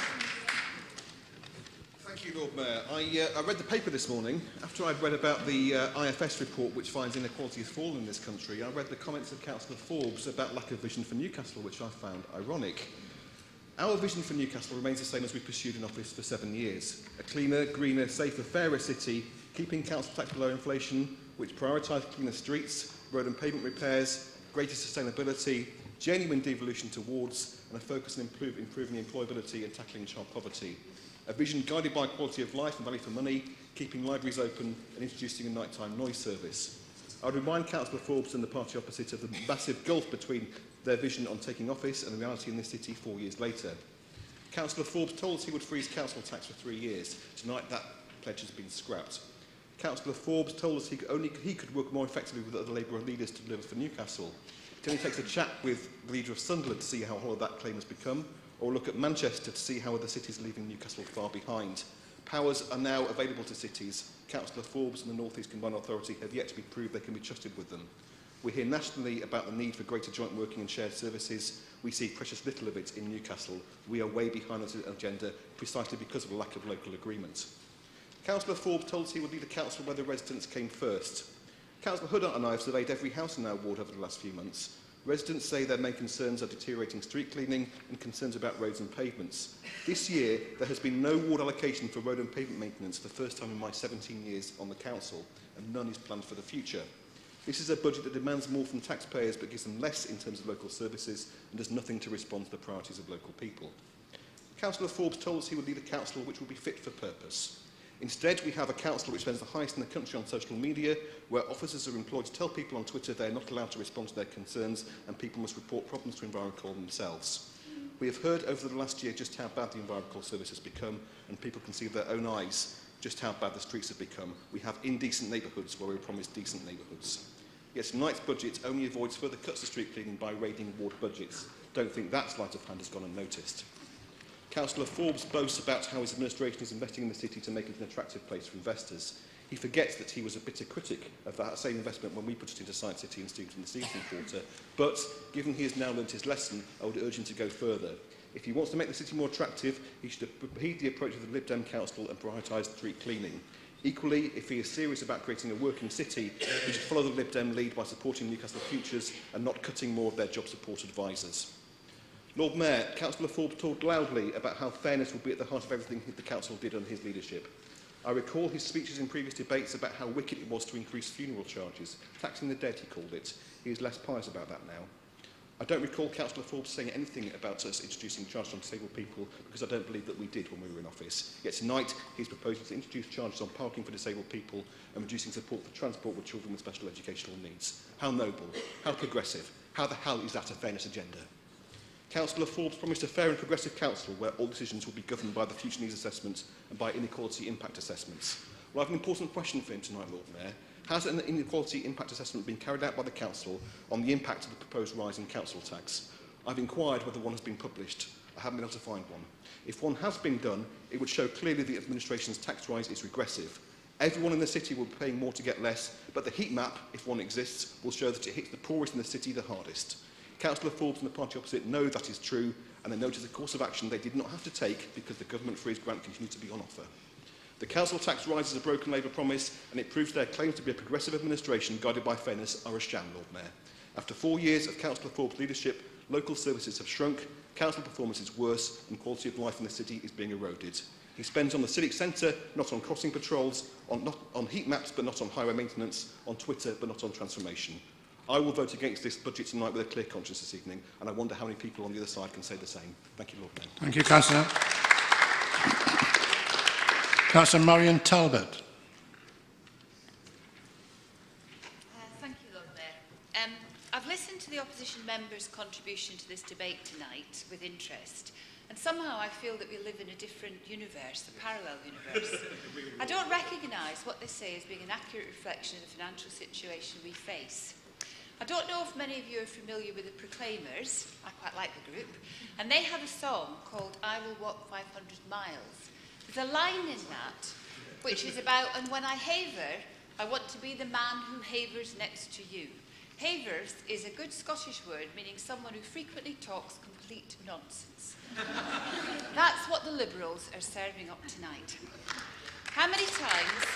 U: Thank you, Lord Mayor. I read the paper this morning. After I'd read about the IFS report, which finds inequality has fallen in this country, I read the comments of Councillor Forbes about lack of vision for Newcastle, which I found ironic. Our vision for Newcastle remains the same as we pursued in office for 7 years. A cleaner, greener, safer, fairer city, keeping council tax below inflation, which prioritises cleaner streets, road and pavement repairs, greater sustainability, genuine devolution towards, and a focus on improving the employability and tackling child poverty. A vision guided by quality of life and value for money, keeping libraries open and introducing a nighttime noise service. I would remind Councillor Forbes and the party opposite of the massive gulf between their vision on taking office and the reality in this city 4 years later. Councillor Forbes told us he would freeze council tax for 3 years. Tonight that pledge has been scrapped. Councillor Forbes told us he could work more effectively with other Labour leaders to deliver for Newcastle. It only takes a chat with the leader of Sunderland to see how hollow that claim has become, or look at Manchester to see how other cities are leaving Newcastle far behind. Powers are now available to cities. Councillor Forbes and the North East Combined Authority have yet to be proved they can be trusted with them. We hear nationally about the need for greater joint working and shared services. We see precious little of it in Newcastle. We are way behind on the agenda precisely because of a lack of local agreement. Councillor Forbes told us he would lead a council where the residents came first. Councillor Huddart and I have surveyed every house in our ward over the last few months. Residents say their main concerns are deteriorating street cleaning and concerns about roads and pavements. This year, there has been no ward allocation for road and pavement maintenance for the first time in my 17 years on the council, and none is planned for the future. This is a budget that demands more from taxpayers but gives them less in terms of local services and does nothing to respond to the priorities of local people. Councillor Forbes told us he would lead a council which will be fit for purpose. Instead, we have a council which spends the highest in the country on social media, where officers are employed to tell people on Twitter they are not allowed to respond to their concerns and people must report problems to Environmental themselves. We have heard over the last year just how bad the Environmental Service has become, and people can see with their own eyes just how bad the streets have become. We have indecent neighbourhoods where we were promised decent neighbourhoods. Yet tonight's budget only avoids further cuts to street cleaning by raiding ward budgets. Don't think that sleight of hand has gone unnoticed. Councillor Forbes boasts about how his administration is investing in the city to make it an attractive place for investors. He forgets that he was a bitter critic of that same investment when we put it into Science City and Stevenson Quarter. But, given he has now learnt his lesson, I would urge him to go further. If he wants to make the city more attractive, he should heed the approach of the Lib Dem Council and prioritise street cleaning. Equally, if he is serious about creating a working city, he should follow the Lib Dem lead by supporting Newcastle Futures and not cutting more of their job support advisors. Lord Mayor, Councillor Forbes talked loudly about how fairness would be at the heart of everything the council did under his leadership. I recall his speeches in previous debates about how wicked it was to increase funeral charges, taxing the dead, he called it. He is less pious about that now. I don't recall Councillor Forbes saying anything about us introducing charges on disabled people, because I don't believe that we did when we were in office. Yet tonight, he's proposing to introduce charges on parking for disabled people and reducing support for transport with children with special educational needs. How noble, how progressive, how the hell is that a fairness agenda? Councillor Forbes promised a fair and progressive council where all decisions will be governed by the future needs assessment and by inequality impact assessments. Well, I have an important question for him tonight, Lord Mayor. Has an inequality impact assessment been carried out by the council on the impact of the proposed rise in council tax? I've inquired whether one has been published. I haven't been able to find one. If one has been done, it would show clearly the administration's tax rise is regressive. Everyone in the city will be paying more to get less, but the heat map, if one exists, will show that it hits the poorest in the city the hardest. Councillor Forbes and the party opposite know that is true, and they notice a course of action they did not have to take because the government freeze grant continues to be on offer. The council tax rise is a broken Labour promise, and it proves their claims to be a progressive administration guided by fairness are a sham, Lord Mayor. After 4 years of Councillor Forbes' leadership, local services have shrunk, council performance is worse, and quality of life in the city is being eroded. He spends on the civic centre, not on crossing patrols, not on heat maps, but not on highway maintenance, on Twitter, but not on transformation. I will vote against this budget tonight with a clear conscience this evening, and I wonder how many people on the other side can say the same. Thank you, Lord Mayor.
A: Thank you, Councillor. Councillor Marion Talbot.
C: Thank you, Lord Mayor. I've listened to the opposition members' contribution to this debate tonight with interest, and somehow I feel that we live in a different universe, a parallel universe. I don't recognise what they say as being an accurate reflection of the financial situation we face. I don't know if many of you are familiar with the Proclaimers. I quite like the group. And they have a song called I Will Walk 500 Miles. There's a line in that which is about, and when I haver, I want to be the man who havers next to you. Havers is a good Scottish word meaning someone who frequently talks complete nonsense. That's what the Liberals are serving up tonight. How many times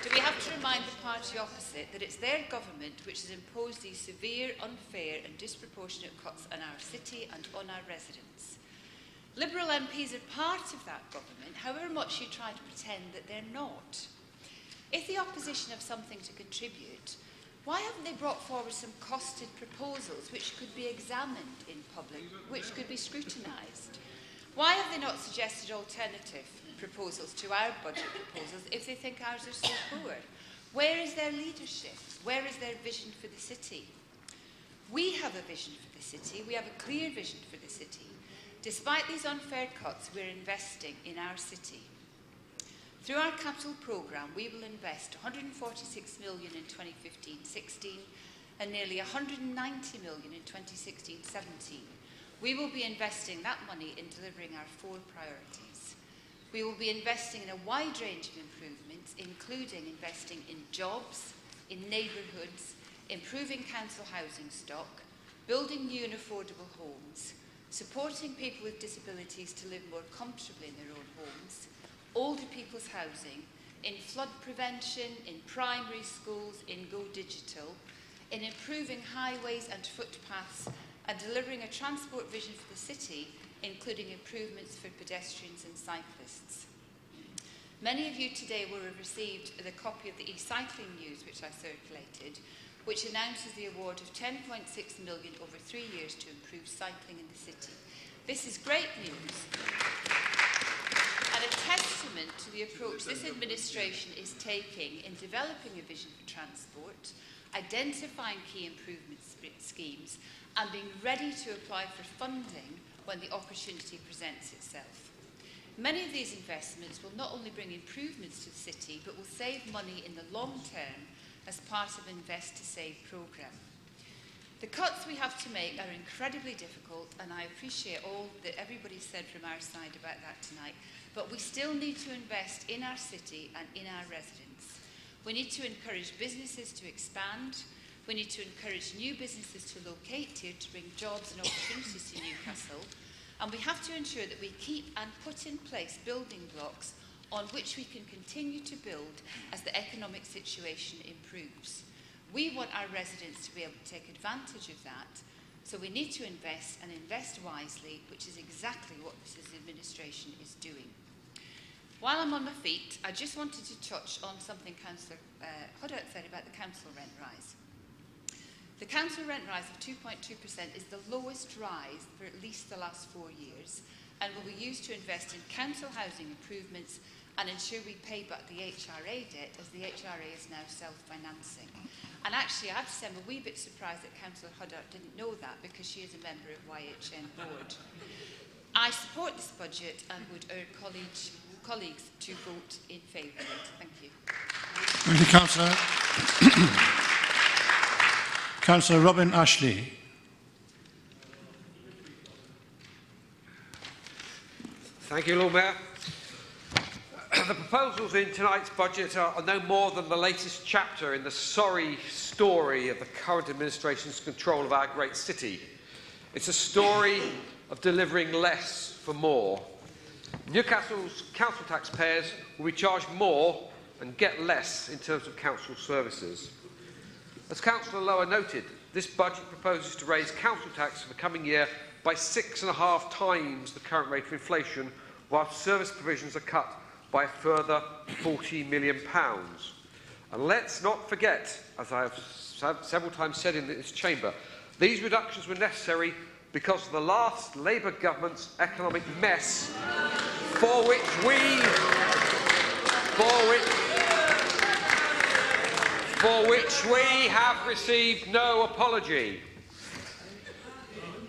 C: do we have to remind the party opposite that it's their government which has imposed these severe, unfair and disproportionate cuts on our city and on our residents? Liberal MPs are part of that government, however much you try to pretend that they're not. If the opposition have something to contribute, why haven't they brought forward some costed proposals which could be examined in public, which could be scrutinised? Why have they not suggested alternative proposals to our budget proposals if they think ours are so poor? Where is their leadership? Where is their vision for the city? We have a vision for the city. We have a clear vision for the city. Despite these unfair cuts, we're investing in our city. Through our capital programme, we will invest £146 million in 2015-16 and nearly £190 million in 2016-17. We will be investing that money in delivering our 4 priorities. We will be investing in a wide range of improvements, including investing in jobs, in neighbourhoods, improving council housing stock, building new and affordable homes, supporting people with disabilities to live more comfortably in their own homes, older people's housing, in flood prevention, in primary schools, in Go Digital, in improving highways and footpaths, and delivering a transport vision for the city, including improvements for pedestrians and cyclists. Many of you today will have received the copy of the e-cycling news which I circulated, which announces the award of £10.6 million over 3 years to improve cycling in the city. This is great news and a testament to the approach this administration is taking in developing a vision for transport, identifying key improvement schemes and being ready to apply for funding when the opportunity presents itself. Many of these investments will not only bring improvements to the city but will save money in the long term as part of an Invest to Save programme. The cuts we have to make are incredibly difficult, and I appreciate all that everybody said from our side about that tonight, but we still need to invest in our city and in our residents. We need to encourage businesses to expand. We need to encourage new businesses to locate here to bring jobs and opportunities to Newcastle. And we have to ensure that we keep and put in place building blocks on which we can continue to build as the economic situation improves. We want our residents to be able to take advantage of that, so we need to invest and invest wisely, which is exactly what this administration is doing. While I'm on my feet, I just wanted to touch on something Councillor Huddart said about the council rent rise. The council rent rise of 2.2% is the lowest rise for at least the last 4 years and will be used to invest in council housing improvements and ensure we pay back the HRA debt, as the HRA is now self-financing. And actually, I have to say I'm a wee bit surprised that Councillor Huddart didn't know that, because she is a member of YHN board. I support this budget and would urge colleagues to vote in favour of it. Thank you.
A: Thank you, Councillor. Councillor Robin Ashley.
D: Thank you, Lord Mayor. The proposals in tonight's budget are no more than the latest chapter in the sorry story of the current administration's control of our great city. It's a story of delivering less for more. Newcastle's council taxpayers will be charged more and get less in terms of council services. As Councillor Lower noted, this budget proposes to raise council tax for the coming year by 6.5 times the current rate of inflation, while service provisions are cut by a further £40 million. And let's not forget, as I have several times said in this chamber, these reductions were necessary because of the last Labour government's economic mess, for which we have received no apology.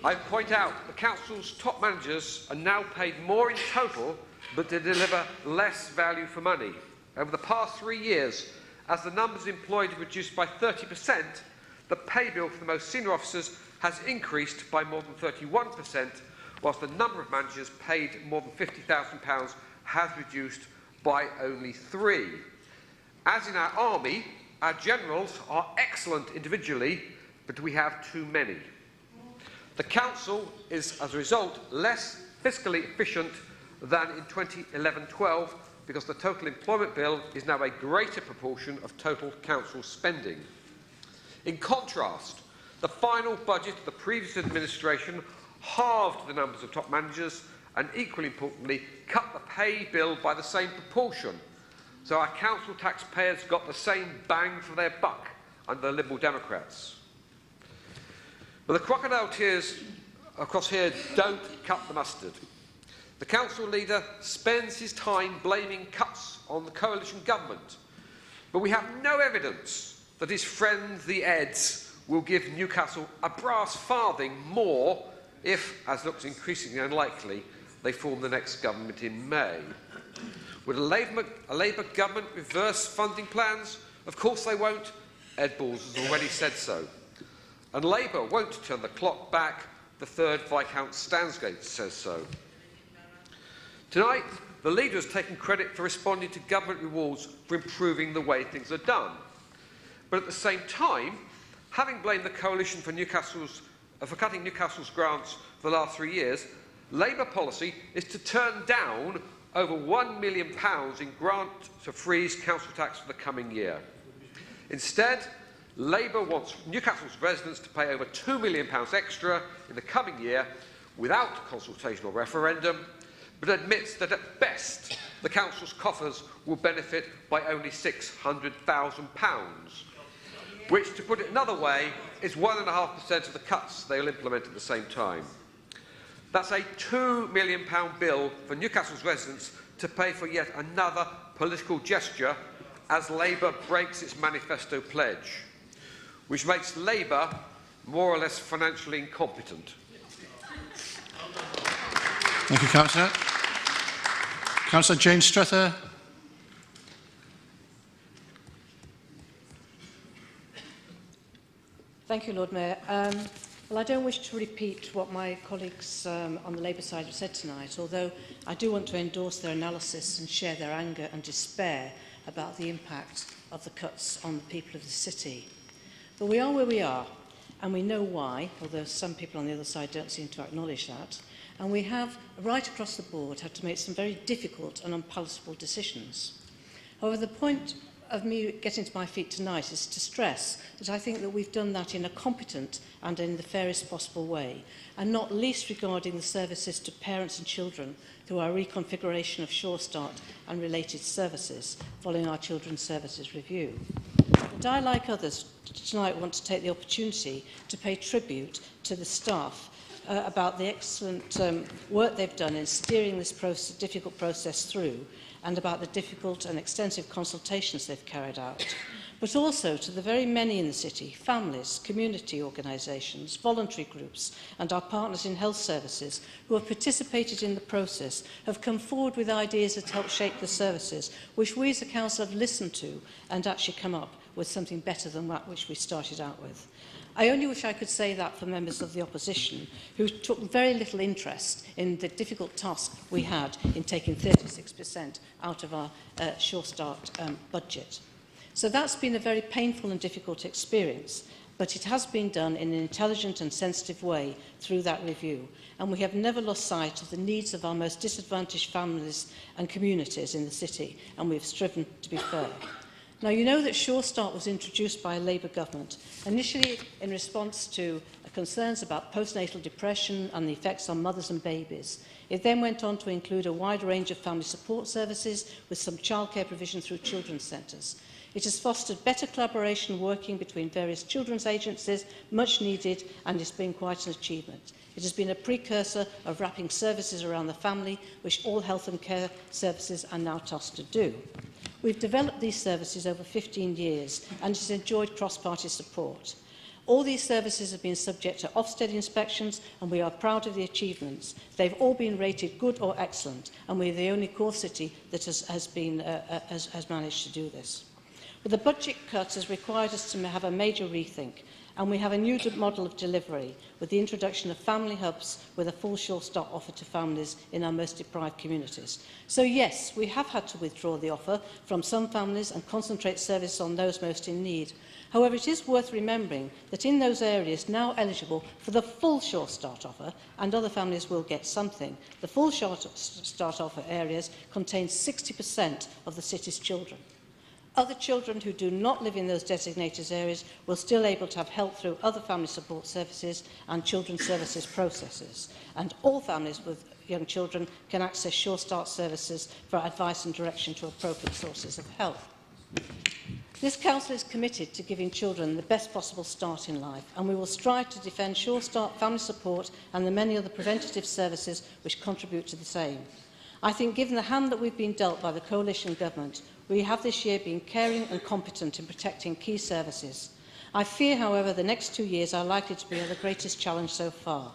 D: I point out the council's top managers are now paid more in total, but to deliver less value for money. Over the past 3 years, as the numbers employed have reduced by 30%, the pay bill for the most senior officers has increased by more than 31%, whilst the number of managers paid more than £50,000 has reduced by only 3. As in our army, our generals are excellent individually, but we have too many. The council is, as a result, less fiscally efficient than in 2011-12, because the total employment bill is now a greater proportion of total council spending. In contrast, the final budget of the previous administration halved the numbers of top managers and, equally importantly, cut the pay bill by the same proportion. So our council taxpayers got the same bang for their buck under the Liberal Democrats. But the crocodile tears across here don't cut the mustard. The council leader spends his time blaming cuts on the coalition government, but we have no evidence that his friends, the Eds, will give Newcastle a brass farthing more if, as looks increasingly unlikely, they form the next government in May. Would a Labour government reverse funding plans? Of course they won't. Ed Balls has already said so. And Labour won't turn the clock back. The third Viscount Stansgate says so. Tonight, the leader has taken credit for responding to government rewards for improving the way things are done. But at the same time, having blamed the coalition for cutting Newcastle's grants for the last 3 years, Labour policy is to turn down over £1 million in grant to freeze council tax for the coming year. Instead, Labour wants Newcastle's residents to pay over £2 million extra in the coming year without consultation or referendum, but admits that at best the council's coffers will benefit by only £600,000. which, to put it another way, is 1.5% of the cuts they will implement at the same time. That's a £2 million bill for Newcastle's residents to pay for yet another political gesture as Labour breaks its manifesto pledge, which makes Labour more or less financially incompetent.
A: Thank you, Councillor. Councillor Jane Strether.
F: Thank you, Lord Mayor. Well, I don't wish to repeat what my colleagues on the Labour side have said tonight, although I do want to endorse their analysis and share their anger and despair about the impact of the cuts on the people of the city. But we are where we are, and we know why, although some people on the other side don't seem to acknowledge that. And we have, right across the board, had to make some very difficult and unpalatable decisions. However, the point of me getting to my feet tonight is to stress that I think that we've done that in a competent and in the fairest possible way, and not least regarding the services to parents and children through our reconfiguration of Sure Start and related services following our Children's Services Review. And I, like others, tonight want to take the opportunity to pay tribute to the staff about the excellent work they've done in steering this difficult process through, and about the difficult and extensive consultations they've carried out, but also to the very many in the city, families, community organisations, voluntary groups and our partners in health services who have participated in the process, have come forward with ideas that help shape the services, which we as a council have listened to and actually come up with something better than that which we started out with. I only wish I could say that for members of the opposition who took very little interest in the difficult task we had in taking 36% out of our Sure Start budget. So that's been a very painful and difficult experience, but it has been done in an intelligent and sensitive way through that review, and we have never lost sight of the needs of our most disadvantaged families and communities in the city, and we have striven to be fair. Now, you know that Sure Start was introduced by a Labour government, initially in response to concerns about postnatal depression and the effects on mothers and babies. It then went on to include a wide range of family support services with some childcare provision through children's centres. It has fostered better collaboration working between various children's agencies, much needed, and it's been quite an achievement. It has been a precursor of wrapping services around the family, which all health and care services are now tasked to do. We've developed these services over 15 years and it has enjoyed cross-party support. All these services have been subject to Ofsted inspections and we are proud of the achievements. They've all been rated good or excellent, and we're the only core city that has managed to do this. But the budget cut has required us to have a major rethink, and we have a new model of delivery with the introduction of family hubs with a full Sure Start offer to families in our most deprived communities. So yes, we have had to withdraw the offer from some families and concentrate service on those most in need. However, it is worth remembering that in those areas now eligible for the full Sure Start offer, and other families will get something, the full Sure Start offer areas contain 60% of the city's children. Other children who do not live in those designated areas will still be able to have help through other family support services and children's services processes. And all families with young children can access Sure Start services for advice and direction to appropriate sources of help. This council is committed to giving children the best possible start in life, and we will strive to defend Sure Start family support and the many other preventative services which contribute to the same. I think given the hand that we've been dealt by the coalition government, we have this year been caring and competent in protecting key services. I fear, however, the next 2 years are likely to be the greatest challenge so far.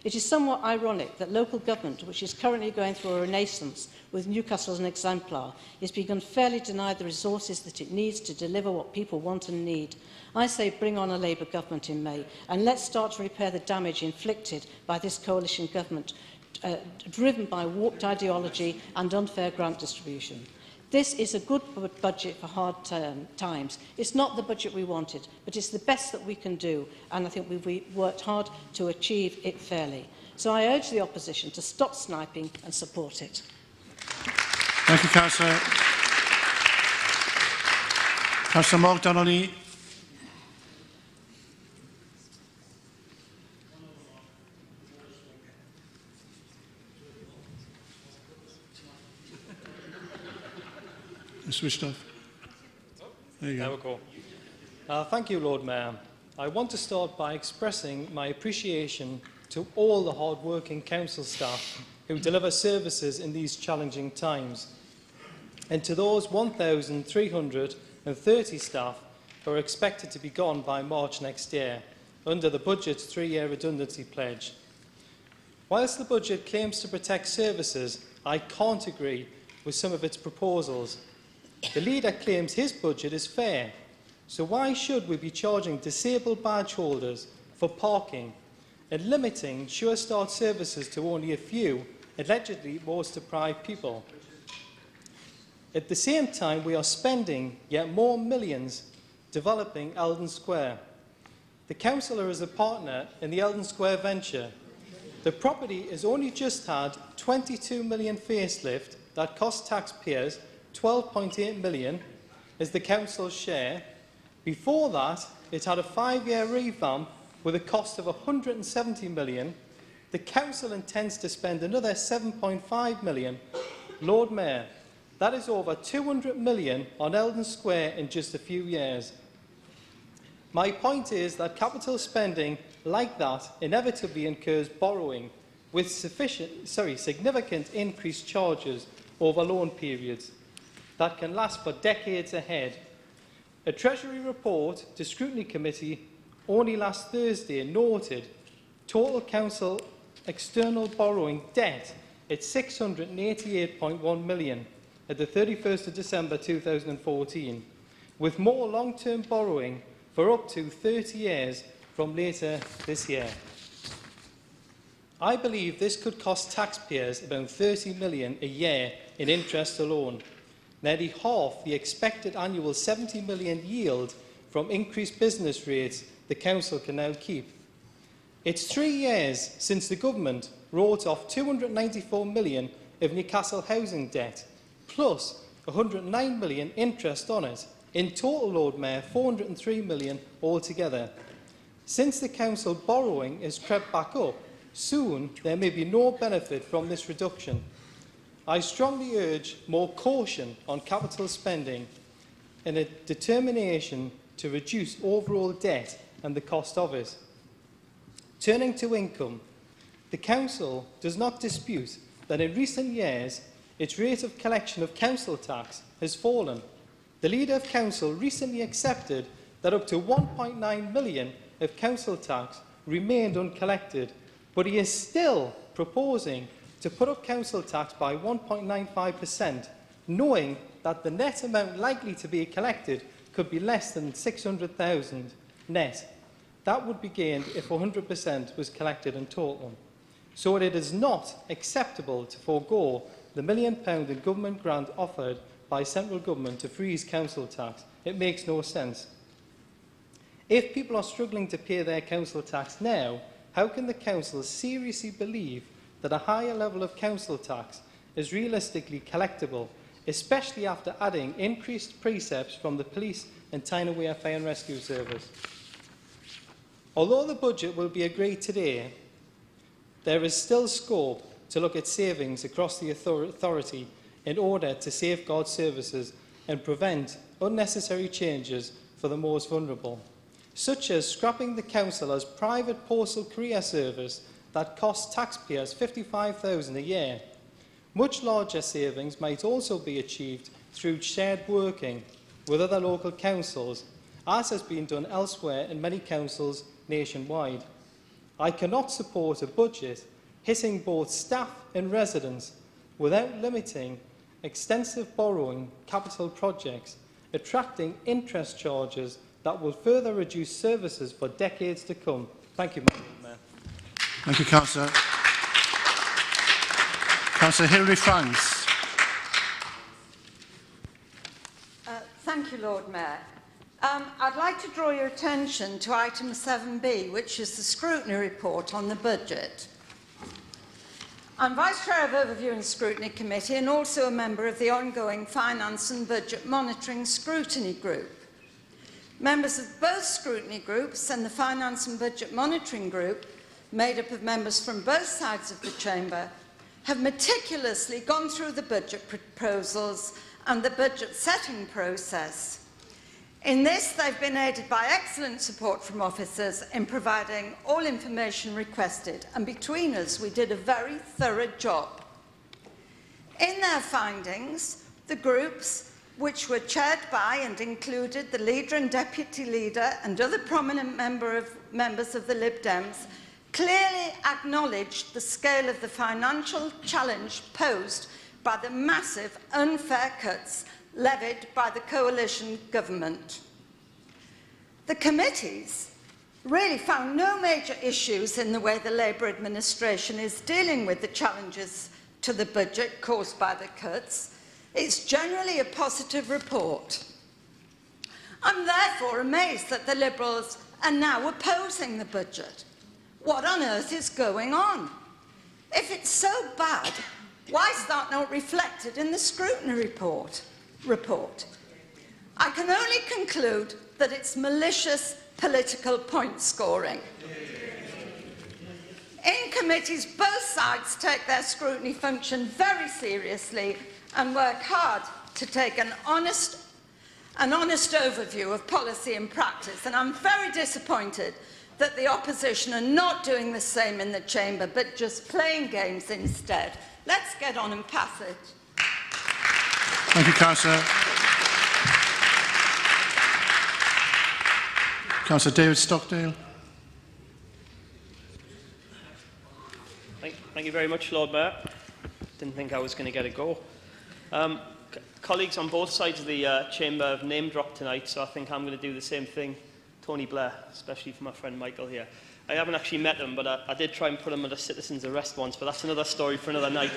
F: It is somewhat ironic that local government, which is currently going through a renaissance with Newcastle as an exemplar, is being unfairly denied the resources that it needs to deliver what people want and need. I say bring on a Labour government in May, and let's start to repair the damage inflicted by this coalition government, driven by warped ideology and unfair grant distribution. This is a good budget for hard times. It's not the budget we wanted, but it's the best that we can do, and I think we've worked hard to achieve it fairly. So I urge the opposition to stop sniping and support it.
A: Thank you, Councillor. Councillor Morg Donnelly. Switched off. There you go.
V: Now we're cool.
H: Thank you, Lord Mayor. I want to start by expressing my appreciation to all the hard-working council staff who deliver services in these challenging times, and to those 1,330 staff who are expected to be gone by March next year under the budget's 3-year redundancy pledge. Whilst the budget claims to protect services, I can't agree with some of its proposals. The leader claims his budget is fair, so why should we be charging disabled badge holders for parking and limiting Sure Start services to only a few allegedly most deprived people? At the same time, we are spending yet more millions developing Eldon Square. The councillor is a partner in the Eldon Square venture. The property has only just had 22 million facelift that cost taxpayers 12.8 million as the council's share. Before that, it had a 5-year revamp with a cost of 170 million. The council intends to spend another 7.5 million. Lord Mayor, that is over 200 million on Eldon Square in just a few years. My point is that capital spending like that inevitably incurs borrowing with significant increased charges over loan periods that can last for decades ahead. A Treasury report to Scrutiny Committee only last Thursday noted total council external borrowing debt at 688.1 million at the 31st of December 2014, with more long-term borrowing for up to 30 years from later this year. I believe this could cost taxpayers about 30 million a year in interest alone, nearly half the expected annual 70 million yield from increased business rates the council can now keep. It's 3 years since the government wrote off 294 million of Newcastle housing debt, plus 109 million interest on it. In total, Lord Mayor, 403 million altogether. Since the council borrowing has crept back up, soon there may be no benefit from this reduction. I strongly urge more caution on capital spending and a determination to reduce overall debt and the cost of it. Turning to income, the council does not dispute that in recent years its rate of collection of council tax has fallen. The Leader of Council recently accepted that up to 1.9 million of council tax remained uncollected, but he is still proposing to put up council tax by 1.95%, knowing that the net amount likely to be collected could be less than 600,000 net. That would be gained if 100% was collected in total. So it is not acceptable to forego the £1 million in government grant offered by central government to freeze council tax. It makes no sense. If people are struggling to pay their council tax now, how can the council seriously believe that a higher level of council tax is realistically collectible, especially after adding increased precepts from the police and Tyne-Wear Fire and Rescue Service? Although the budget will be agreed today, there is still scope to look at savings across the authority in order to safeguard services and prevent unnecessary changes for the most vulnerable, such as scrapping the councillor's private postal courier service that costs taxpayers £55,000 a year. Much larger savings might also be achieved through shared working with other local councils, as has been done elsewhere in many councils nationwide. I cannot support a budget hitting both staff and residents without limiting extensive borrowing capital projects, attracting interest charges that will further reduce services for decades to come. Thank you, Madam Mayor.
A: Thank you, Councillor. Councillor Hilary Franks.
V: Thank you, Lord Mayor. I'd like to draw your attention to item 7B, which is the scrutiny report on the budget. I'm Vice Chair of Overview and Scrutiny Committee and also a member of the ongoing Finance and Budget Monitoring Scrutiny Group. Members of both scrutiny groups and the Finance and Budget Monitoring Group, made up of members from both sides of the chamber, have meticulously gone through the budget proposals and the budget setting process. In this, they've been aided by excellent support from officers in providing all information requested, and between us, we did a very thorough job. In their findings, the groups, which were chaired by and included the leader and deputy leader and other prominent members of the Lib Dems, clearly acknowledged the scale of the financial challenge posed by the massive unfair cuts levied by the coalition government. The committees really found no major issues in the way the Labour administration is dealing with the challenges to the budget caused by the cuts. It's generally a positive report. I'm therefore amazed that the Liberals are now opposing the budget. What on earth is going on? If it's so bad, why is that not reflected in the scrutiny report? I can only conclude that it's malicious political point scoring. In committees, both sides take their scrutiny function very seriously and work hard to take an honest overview of policy and practice, and I'm very disappointed that the opposition are not doing the same in the chamber, but just playing games instead. Let's get on and pass it.
A: Thank you, Councillor. Councillor David Stockdale.
G: Thank you very much, Lord Mayor. Didn't think I was going to get a go. Colleagues on both sides of the chamber have name-dropped tonight, so I think I'm going to do the same thing. Tony Blair, especially for my friend Michael here. I haven't actually met him, but I did try and put him under citizen's arrest once, but that's another story for another night.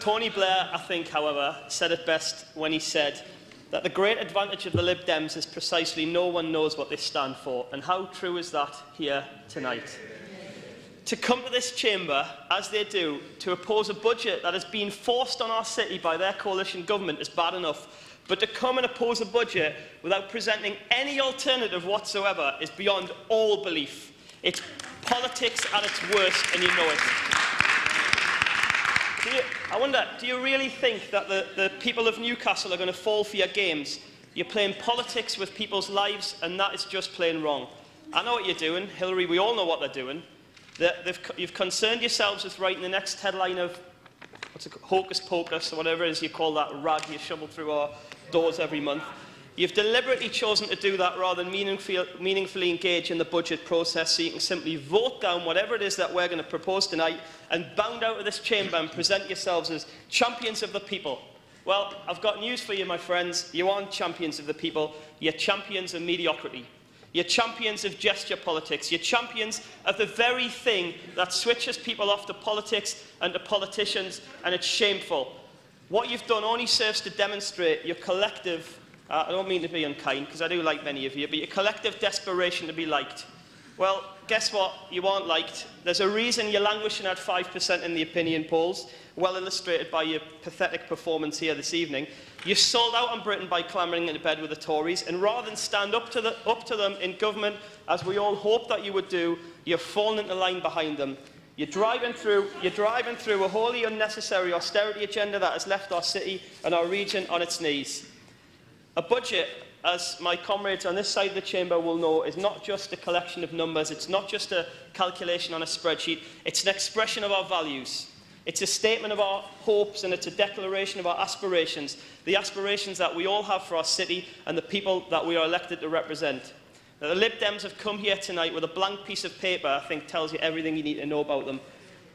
G: Tony Blair, I think, however, said it best when he said that the great advantage of the Lib Dems is precisely no one knows what they stand for. And how true is that here tonight? To come to this chamber, as they do, to oppose a budget that has been forced on our city by their coalition government is bad enough. But to come and oppose a budget without presenting any alternative whatsoever is beyond all belief. It's politics at its worst, and you know it. I wonder, do you really think that the people of Newcastle are going to fall for your games? You're playing politics with people's lives, and that is just plain wrong. I know what you're doing. Hillary, we all know what they're doing. You've concerned yourselves with writing the next headline of hocus pocus, or whatever it is you call that rag you shovel through our doors every month. You've deliberately chosen to do that rather than meaningfully engage in the budget process, so you can simply vote down whatever it is that we're going to propose tonight and bound out of this chamber and present yourselves as champions of the people. Well, I've got news for you, my friends. You aren't champions of the people. You're champions of mediocrity. You're champions of gesture politics. You're champions of the very thing that switches people off to politics and to politicians, and it's shameful. What you've done only serves to demonstrate your collective, I don't mean to be unkind, because I do like many of you, but your collective desperation to be liked. Well, guess what? You aren't liked. There's a reason you're languishing at 5% in the opinion polls, well illustrated by your pathetic performance here this evening. You sold out on Britain by clambering into bed with the Tories, and rather than stand up to them in government, as we all hoped that you would do, you've fallen into line behind them. You're driving through a wholly unnecessary austerity agenda that has left our city and our region on its knees. A budget, as my comrades on this side of the chamber will know, is not just a collection of numbers. It's not just a calculation on a spreadsheet. It's an expression of our values. It's a statement of our hopes, and it's a declaration of our aspirations, the aspirations that we all have for our city and the people that we are elected to represent. Now, the Lib Dems have come here tonight with a blank piece of paper, I think tells you everything you need to know about them.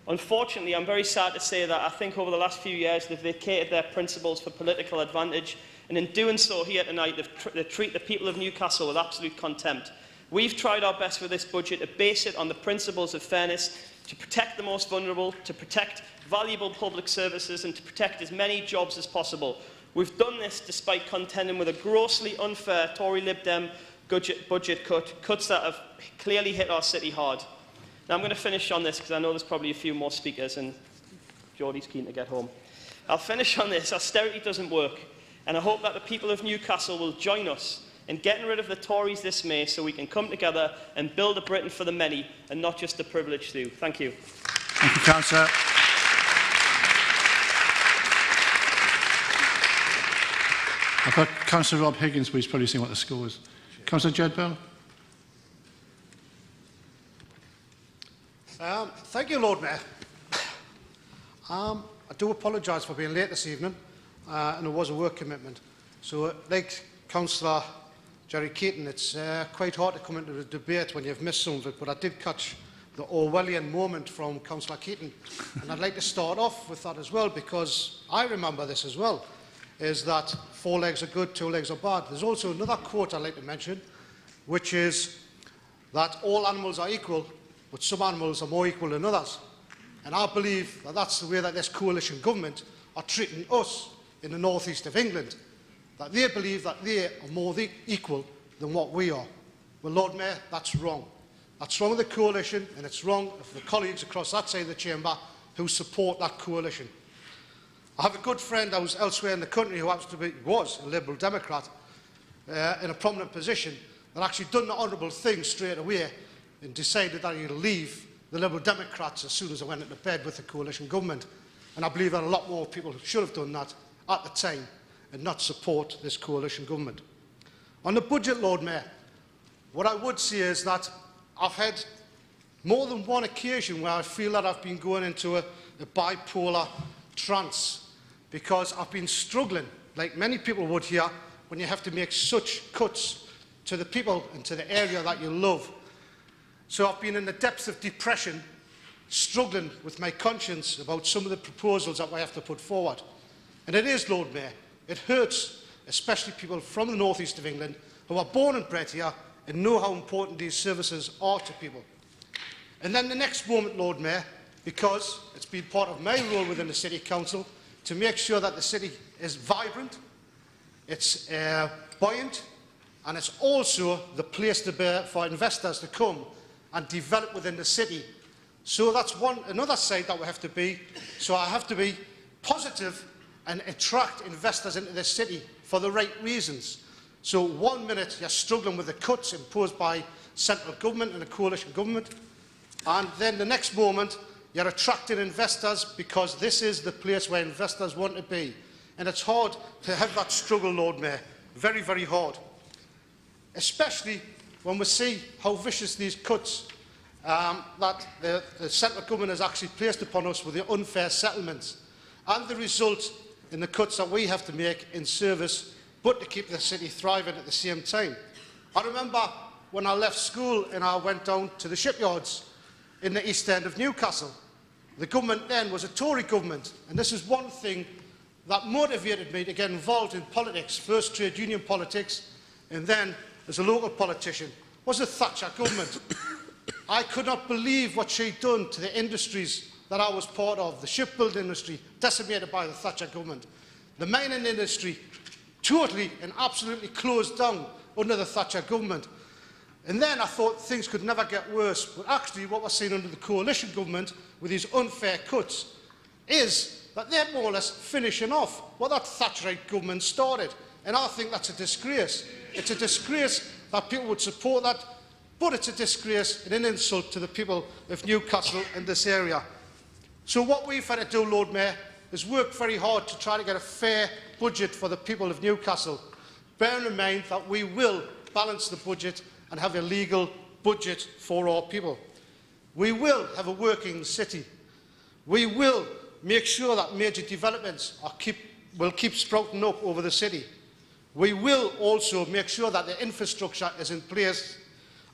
G: Unfortunately, I'm very sad to say that I think over the last few years they've vacated their principles for political advantage, and in doing so here tonight they treat the people of Newcastle with absolute contempt. We've tried our best with this budget to base it on the principles of fairness, to protect the most vulnerable, to protect valuable public services, and to protect as many jobs as possible. We've done this despite contending with a grossly unfair Tory Lib Dem budget cuts that have clearly hit our city hard. Now I'm going to finish on this because I know there's probably a few more speakers and Geordie's keen to get home. I'll finish on this. Austerity doesn't work, and I hope that the people of Newcastle will join us in getting rid of the Tories this May so we can come together and build a Britain for the many and not just the privileged few. Thank you.
A: Thank you, Councillor. I've got Councillor Rob Higgins, but he's probably seeing what the score is. Councillor Jedbell.
I: Thank you, Lord Mayor. I do apologise for being late this evening, and it was a work commitment. So, like Councillor Jerry Keaton, it's quite hard to come into the debate when you've missed some of it, but I did catch the Orwellian moment from Councillor Keaton, and I'd like to start off with that as well, because I remember this as well, is that 4 legs are good, 2 legs are bad. There's also another quote I'd like to mention, which is that all animals are equal, but some animals are more equal than others. And I believe that that's the way that this coalition government are treating us in the northeast of England, that they believe that they are more equal than what we are. Well, Lord Mayor, that's wrong. That's wrong with the coalition, and it's wrong for the colleagues across that side of the chamber who support that coalition. I have a good friend who's elsewhere in the country who happens to be, was a Liberal Democrat in a prominent position, that actually done the honourable thing straight away and decided that he'd leave the Liberal Democrats as soon as they went into bed with the coalition government. And I believe that a lot more people should have done that at the time and not support this coalition government. On the budget, Lord Mayor, what I would say is that I've had more than one occasion where I feel that I've been going into a bipolar trance, because I've been struggling, like many people would here, when you have to make such cuts to the people and to the area that you love. So I've been in the depths of depression, struggling with my conscience about some of the proposals that we have to put forward. And it is, Lord Mayor, it hurts, especially people from the northeast of England who are born and bred here and know how important these services are to people. And then the next moment, Lord Mayor, because it's been part of my role within the City Council to make sure that the city is vibrant, it's buoyant, and it's also the place for investors to come and develop within the city. So that's another side that we have to be. So I have to be positive and attract investors into this city for the right reasons. So 1 minute you're struggling with the cuts imposed by central government and the coalition government, and then the next moment you're attracting investors because this is the place where investors want to be. And it's hard to have that struggle, Lord Mayor. Very, very hard. Especially when we see how vicious these cuts that the central government has actually placed upon us with the unfair settlements, and the result in the cuts that we have to make in service, but to keep the city thriving at the same time. I remember when I left school and I went down to the shipyards in the east end of Newcastle. The government then was a Tory government, and this is one thing that motivated me to get involved in politics, first trade union politics, and then as a local politician, was the Thatcher government. I could not believe what she'd done to the industries that I was part of. The shipbuilding industry, decimated by the Thatcher government. The mining industry, totally and absolutely closed down under the Thatcher government. And then I thought things could never get worse. But actually what we're seeing under the coalition government with these unfair cuts is that they're more or less finishing off what that Thatcherite government started. And I think that's a disgrace. It's a disgrace that people would support that, but it's a disgrace and an insult to the people of Newcastle and this area. So what we've had to do, Lord Mayor, is work very hard to try to get a fair budget for the people of Newcastle, bearing in mind that we will balance the budget and have a legal budget for our people. We will have a working city. We will make sure that major developments will keep sprouting up over the city. We will also make sure that the infrastructure is in place,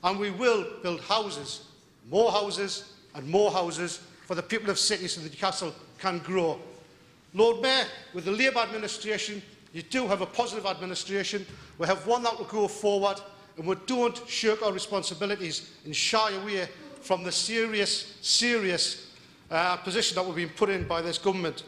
I: and we will build houses, and more houses for the people of cities so that Newcastle can grow. Lord Mayor, with the Labour administration, you do have a positive administration. We have one that will go forward, and we don't shirk our responsibilities and shy away from the serious position that we've been put in by this government.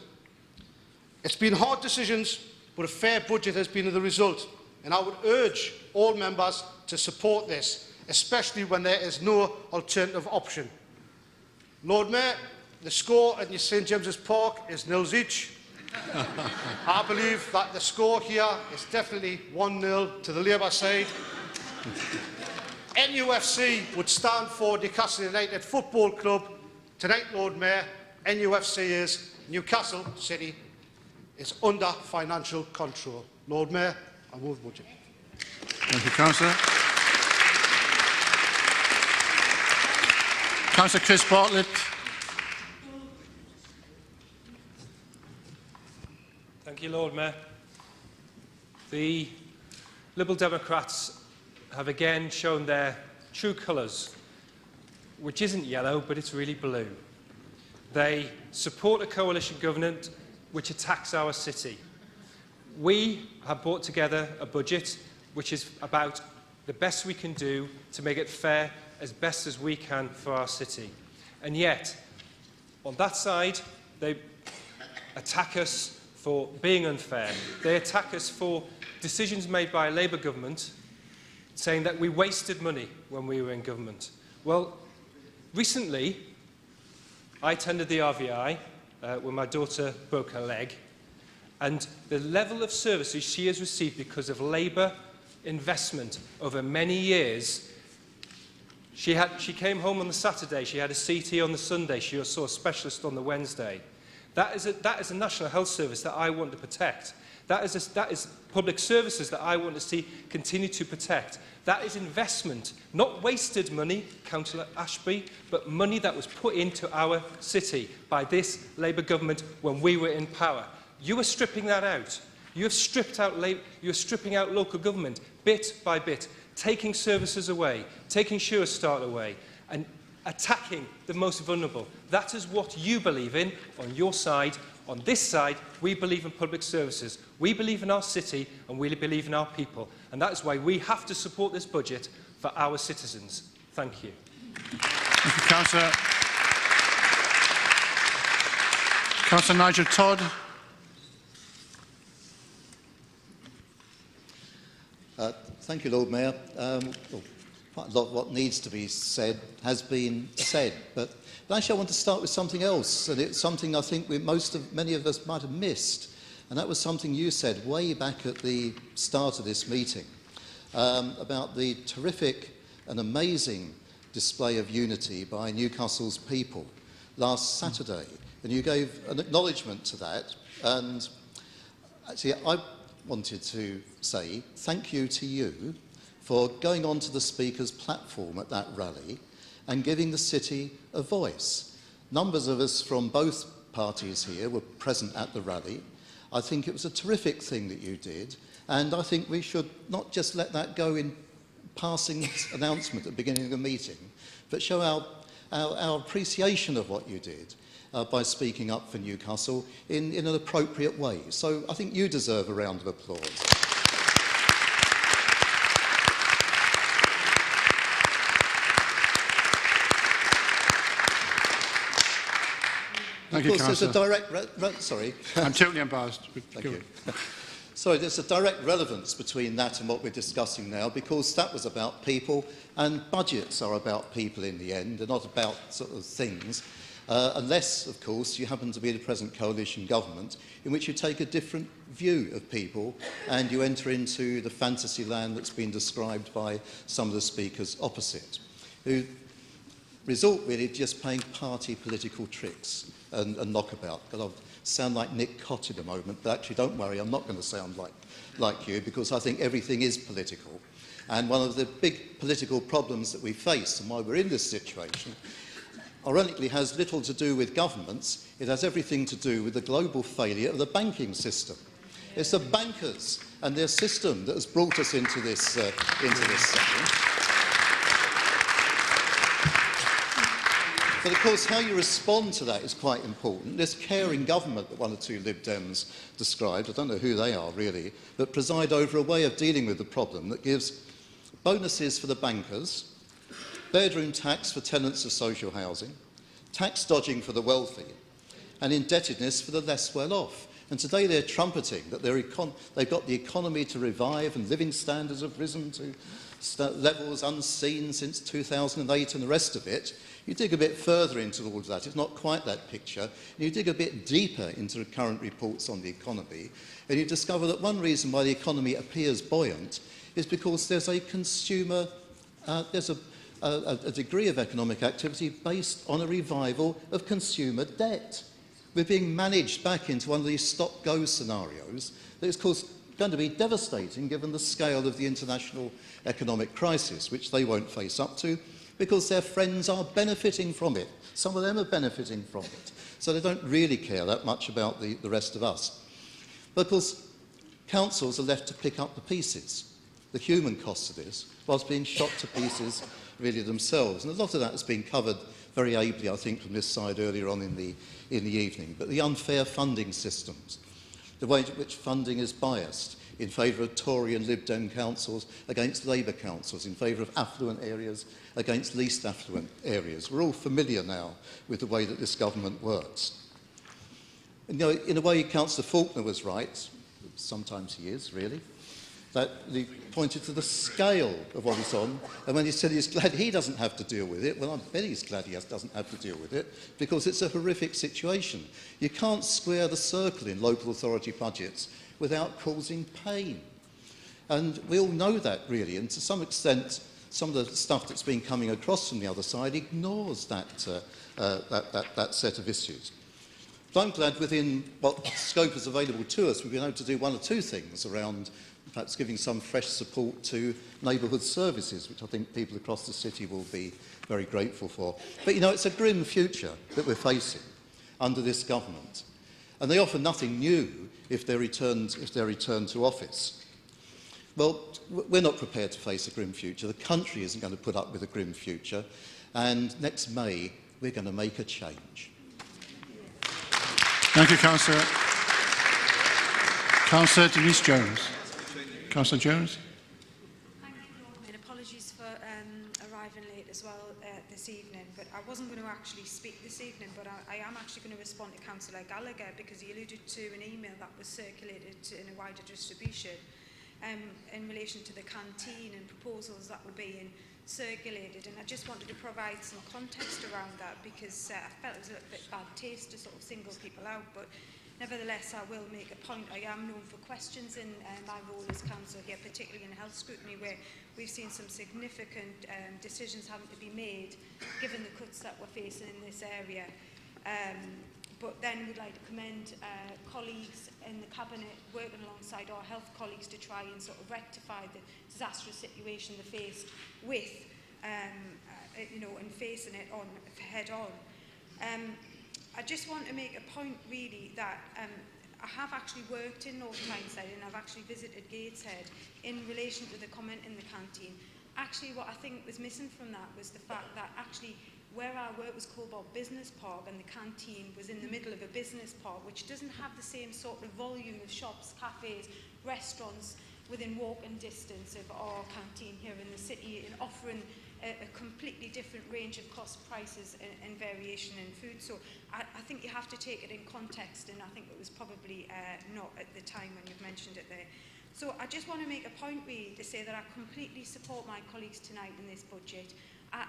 I: It's been hard decisions, but a fair budget has been the result, and I would urge all members to support this, especially when there is no alternative option. Lord Mayor, the score at St James's Park is 0 each. I believe that the score here is definitely 1-0 to the Labour side. NUFC would stand for Newcastle United Football Club. Tonight, Lord Mayor, NUFC is Newcastle City is under financial control. Lord Mayor, I move the budget.
A: Thank you, Councillor. Councillor Chris Bartlett.
J: Thank you, Lord Mayor. The Liberal Democrats have again shown their true colours, which isn't yellow, but it's really blue. They support a coalition government which attacks our city. We have brought together a budget which is about the best we can do to make it fair as best as we can for our city. And yet, on that side, they attack us for being unfair. They attack us for decisions made by a Labour government saying that we wasted money when we were in government. Well, recently, I attended the RVI when my daughter broke her leg, and the level of services she has received because of Labour investment over many years. She came home on the Saturday, she had a CT on the Sunday, she saw a specialist on the Wednesday. That is a national health service that I want to protect. That is public services that I want to see continue to protect. That is investment, not wasted money, Councillor Ashby, but money that was put into our city by this Labour government when we were in power. You are stripping that out. You have stripped out you're stripping out local government bit by bit, taking services away, taking Sure Start away, and attacking the most vulnerable. That is what you believe in on your side. On this side, we believe in public services. We believe in our city and we believe in our people. And that is why we have to support this budget for our citizens. Thank you.
A: Thank you, Councillor. Councillor Nigel Todd.
K: Thank you, Lord Mayor. Quite a lot of what needs to be said has been said, but actually I want to start with something else, and it's something I think many of us might have missed, and that was something you said way back at the start of this meeting about the terrific and amazing display of unity by Newcastle's people last Saturday, and you gave an acknowledgement to that, and actually I wanted to say thank you to you for going onto the Speaker's platform at that rally and giving the city a voice. Numbers of us from both parties here were present at the rally. I think it was a terrific thing that you did, and I think we should not just let that go in passing announcement at the beginning of the meeting, but show our appreciation of what you did by speaking up for Newcastle in an appropriate way. So I think you deserve a round of applause.
A: Thank you,
K: Councillor. There's a direct...
A: sorry. I'm totally embarrassed.
K: Thank you. Sorry, there's a direct relevance between that and what we're discussing now, because that was about people, and budgets are about people in the end. They're not about sort of things, unless, of course, you happen to be the present coalition government, in which you take a different view of people and you enter into the fantasy land that's been described by some of the speakers opposite, who resort really to just playing party political tricks and knockabout. I'll sound like Nick Cott in a moment, but actually don't worry, I'm not going to sound like you, because I think everything is political. And one of the big political problems that we face and why we're in this situation, ironically, has little to do with governments. It has everything to do with the global failure of the banking system. It's the bankers and their system that has brought us into this setting. But of course, how you respond to that is quite important. This caring government that one or two Lib Dems described, I don't know who they are really, but preside over a way of dealing with the problem that gives bonuses for the bankers, bedroom tax for tenants of social housing, tax dodging for the wealthy, and indebtedness for the less well-off. And today they're trumpeting that they've got the economy to revive and living standards have risen to levels unseen since 2008 and the rest of it. You dig a bit further into all of that, it's not quite that picture, and you dig a bit deeper into the current reports on the economy, and you discover that one reason why the economy appears buoyant is because there's a consumer, there's a degree of economic activity based on a revival of consumer debt. We're being managed back into one of these stop-go scenarios that is, of course, going to be devastating given the scale of the international economic crisis, which they won't face up to because their friends are benefiting from it. Some of them are benefiting from it. So they don't really care that much about the rest of us. Because councils are left to pick up the pieces, the human costs of this, whilst being shot to pieces really themselves. And a lot of that has been covered very ably, I think, from this side earlier on in the evening. But the unfair funding systems, the way in which funding is biased in favour of Tory and Lib Dem councils against Labour councils, in favour of affluent areas against least affluent areas. We're all familiar now with the way that this government works. And, you know, in a way, Councillor Faulkner was right, sometimes he is, really, that he pointed to the scale of what he's on, and when he said he's glad he doesn't have to deal with it, well, I bet he's glad he doesn't have to deal with it, because it's a horrific situation. You can't square the circle in local authority budgets without causing pain. And we all know that, really, and to some extent, some of the stuff that's been coming across from the other side ignores that set of issues. But I'm glad within what scope is available to us, we've been able to do one or two things around perhaps giving some fresh support to neighbourhood services, which I think people across the city will be very grateful for. But, you know, it's a grim future that we're facing under this government. And they offer nothing new if they're returned to office. Well, we're not prepared to face a grim future. The country isn't going to put up with a grim future. And next May, we're going to make a change.
A: Thank you, Councillor. Councillor Denise Jones. Councillor Jones.
L: Thank you, Lord Mayor. Apologies for arriving late as well this evening, but I wasn't going to actually speak this evening, but I am actually going to respond to Councillor Gallagher because he alluded to an email that was circulated in a wider distribution in relation to the canteen and proposals that were being circulated, and I just wanted to provide some context around that because I felt it was a little bit bad taste to sort of single people out, but nevertheless I will make a point. I am known for questions in my role as councillor here, particularly in health scrutiny, where we've seen some significant decisions having to be made given the cuts that we're facing in this area. But then we'd like to commend colleagues in the Cabinet working alongside our health colleagues to try and sort of rectify the disastrous situation they're faced with, you know, and facing it on head on. I just want to make a point really that I have actually worked in North Tyneside and I've actually visited Gateshead in relation to the comment in the canteen. Actually, what I think was missing from that was the fact that actually where our work was Cobalt Business Park and the canteen was in the middle of a business park, which doesn't have the same sort of volume of shops, cafes, restaurants within walking distance of our canteen here in the city, and offering a completely different range of cost prices and variation in food. So I think you have to take it in context, and I think it was probably not at the time when you've mentioned it there. So I just want to make a point really to say that I completely support my colleagues tonight in this budget.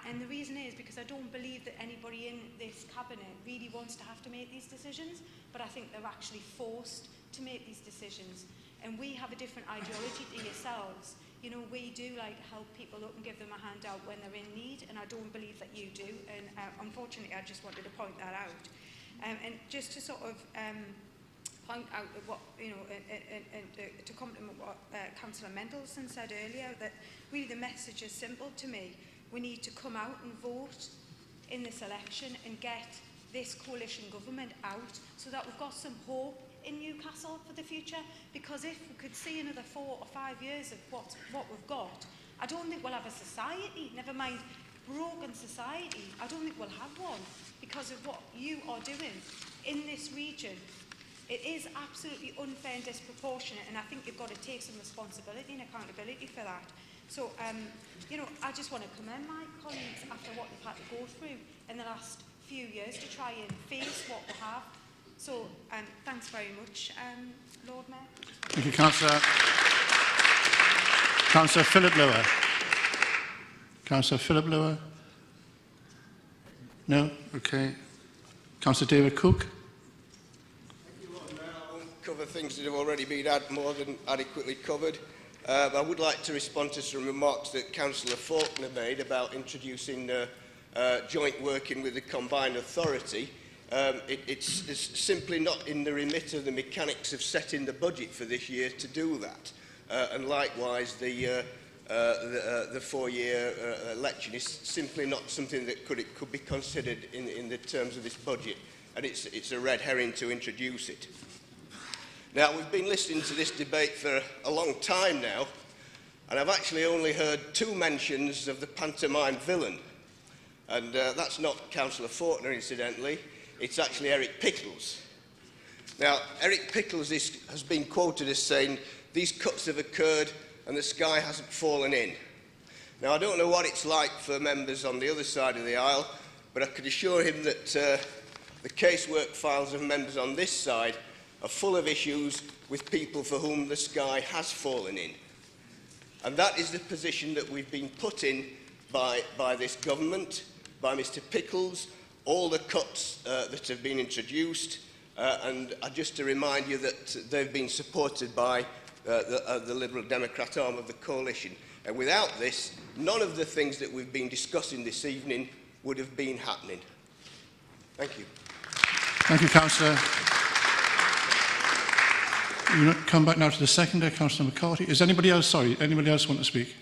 L: And the reason is because I don't believe that anybody in this cabinet really wants to have to make these decisions, but I think they're actually forced to make these decisions. And we have a different ideology to yourselves. You know, we do like to help people up and give them a handout when they're in need, and I don't believe that you do. And unfortunately, I just wanted to point that out. And just to sort of point out what, you know, and to compliment what Councillor Mendelsohn said earlier, that really the message is simple to me. We need to come out and vote in this election and get this coalition government out so that we've got some hope in Newcastle for the future, because if we could see another 4 or 5 years of what we've got, I don't think we'll have a society, never mind broken society, I don't think we'll have one because of what you are doing in this region. It is absolutely unfair and disproportionate, and I think you've got to take some responsibility and accountability for that. So, you know, I just want to commend my colleagues after what they've had to go through in the last few years to try and face what we have. So, thanks very much, Lord Mayor.
A: Thank you, Councillor. Councillor Philip Lower. Councillor Philip Lower? No? Okay. Councillor David Cook?
M: Cover things that have already been more than adequately covered. But I would like to respond to some remarks that Councillor Faulkner made about introducing joint working with the combined authority. it's simply not in the remit of the mechanics of setting the budget for this year to do that. And likewise, the 4-year election is simply not something that could be considered in the terms of this budget, and it's a red herring to introduce it. Now, we've been listening to this debate for a long time now, and I've actually only heard 2 mentions of the pantomime villain, and that's not Councillor Faulkner, incidentally, it's actually Eric Pickles. Now, Eric Pickles has been quoted as saying, "These cuts have occurred and the sky hasn't fallen in." Now, I don't know what it's like for members on the other side of the aisle, but I could assure him that the casework files of members on this side are full of issues with people for whom the sky has fallen in. And that is the position that we've been put in by this government, by Mr Pickles, all the cuts that have been introduced, and just to remind you that they've been supported by the Liberal Democrat arm of the coalition. And without this, none of the things that we've been discussing this evening would have been happening. Thank you.
A: Thank you, Councillor. We'll come back now to the seconder, Councillor McCarthy. Is anybody else, sorry, anybody else want to speak?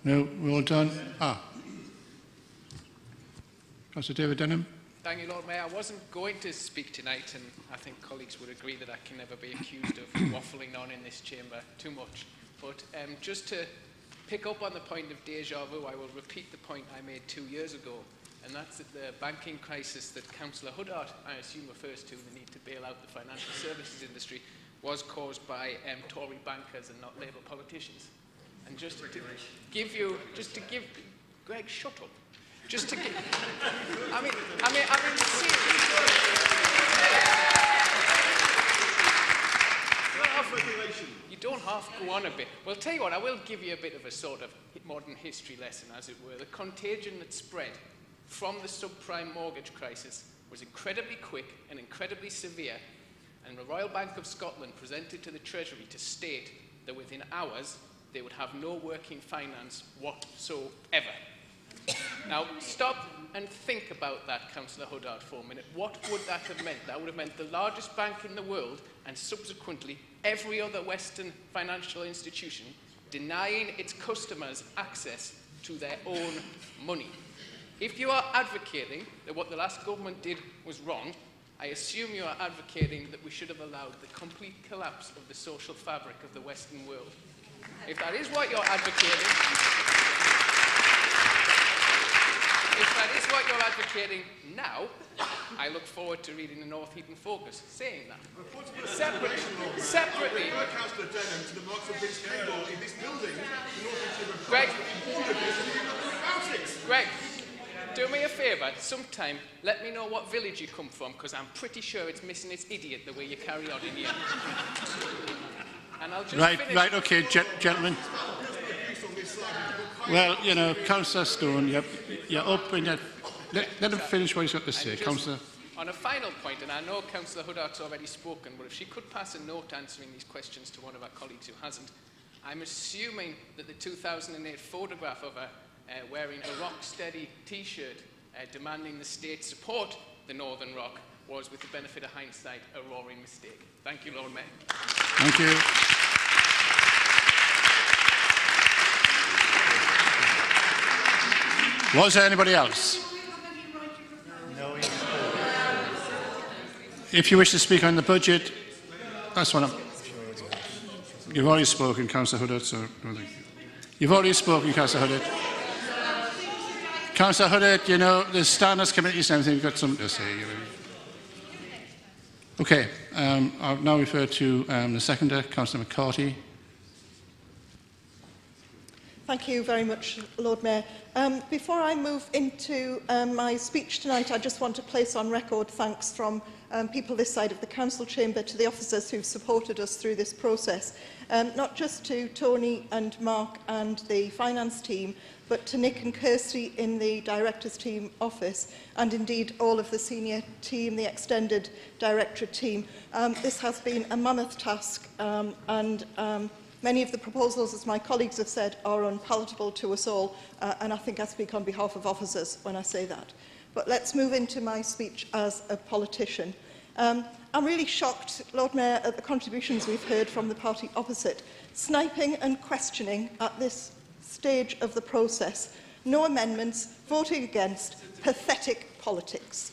A: No, we're all done. Councillor David Denham.
N: Thank you, Lord Mayor. I wasn't going to speak tonight, and I think colleagues would agree that I can never be accused of waffling on in this chamber too much. But just to pick up on the point of déjà vu, I will repeat the point I made 2 years ago, and that's that the banking crisis that Councillor Huddart, I assume, refers to, the need to bail out the financial services industry, was caused by Tory bankers and not Labour politicians. And just to give, Greg, shut up. Just to give, I mean, you don't have to go on a bit. Well, tell you what, I will give you a bit of a sort of modern history lesson, as it were. The contagion that spread from the subprime mortgage crisis was incredibly quick and incredibly severe, and the Royal Bank of Scotland presented to the Treasury to state that within hours they would have no working finance whatsoever. Now, stop and think about that, Councillor Huddart, for a minute. What would that have meant? That would have meant the largest bank in the world, and subsequently every other Western financial institution, denying its customers access to their own money. If you are advocating that what the last government did was wrong, I assume you are advocating that we should have allowed the complete collapse of the social fabric of the Western world. If that is what you're advocating, now, I look forward to reading the North Heaton Focus saying that. Separately. Greg, do me a favour, sometime let me know what village you come from, because I'm pretty sure it's missing its idiot the way you carry on in here. And I'll just finish.
A: Right, okay, gentlemen. Well, you know, Councillor Stone, you're up and let him finish what he's got to say. Councillor.
N: On a final point, and I know Councillor Huddart's already spoken, but if she could pass a note answering these questions to one of our colleagues who hasn't, I'm assuming that the 2008 photograph of her wearing a rock-steady T-shirt demanding the state support the Northern Rock was, with the benefit of hindsight, a roaring mistake. Thank you, Lord Mayor.
A: Thank you. Was there anybody else?
O: No.
A: If you wish to speak on the budget, that's one. You've already spoken, Councillor Huddart, so no, thank you. You've already spoken, Councillor Huddart. Councillor Huddart, you know, the standards committees and everything, you've got something to say. Okay, I'll now refer to the seconder, Councillor McCarthy.
W: Thank you very much, Lord Mayor. Before I move into my speech tonight, I just want to place on record thanks from people this side of the Council chamber to the officers who've supported us through this process. Not just to Tony and Mark and the finance team, but to Nick and Kirsty in the Directors Team office, and indeed all of the senior team, the extended Directorate team. This has been a mammoth task, and many of the proposals, as my colleagues have said, are unpalatable to us all, and I think I speak on behalf of officers when I say that. But let's move into my speech as a politician. I'm really shocked, Lord Mayor, at the contributions we've heard from the party opposite, sniping and questioning at this stage of the process. No amendments, voting against, pathetic politics.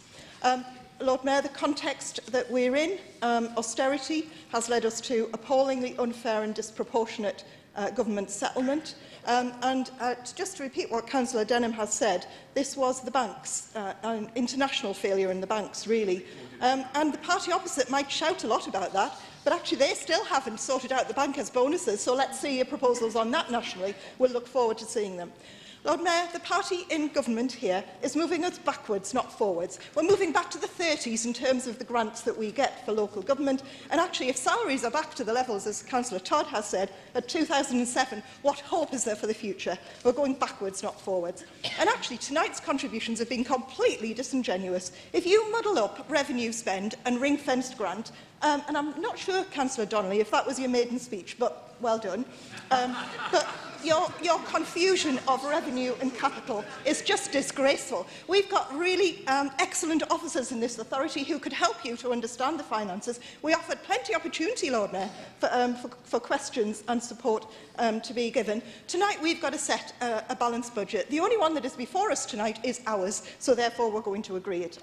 W: Lord Mayor, the context that we're in, austerity, has led us to appallingly unfair and disproportionate government settlement. Just to repeat what Councillor Denham has said, this was the banks, an international failure in the banks, really. And the party opposite might shout a lot about that, but actually they still haven't sorted out the bankers' bonuses, so let's see your proposals on that nationally. We'll look forward to seeing them. Lord Mayor, the party in government here is moving us backwards, not forwards. We're moving back to the 30s in terms of the grants that we get for local government. And actually, if salaries are back to the levels, as Councillor Todd has said, at 2007, what hope is there for the future? We're going backwards, not forwards. And actually, tonight's contributions have been completely disingenuous. If you muddle up revenue spend and ring-fenced grant, and I'm not sure, Councillor Donnelly, if that was your maiden speech, but well done. But your confusion of revenue and capital is just disgraceful. We've got really excellent officers in this authority who could help you to understand the finances. We offered plenty of opportunity, Lord Mayor, for questions and support to be given. Tonight we've got to set a balanced budget. The only one that is before us tonight is ours, so therefore we're going to agree it.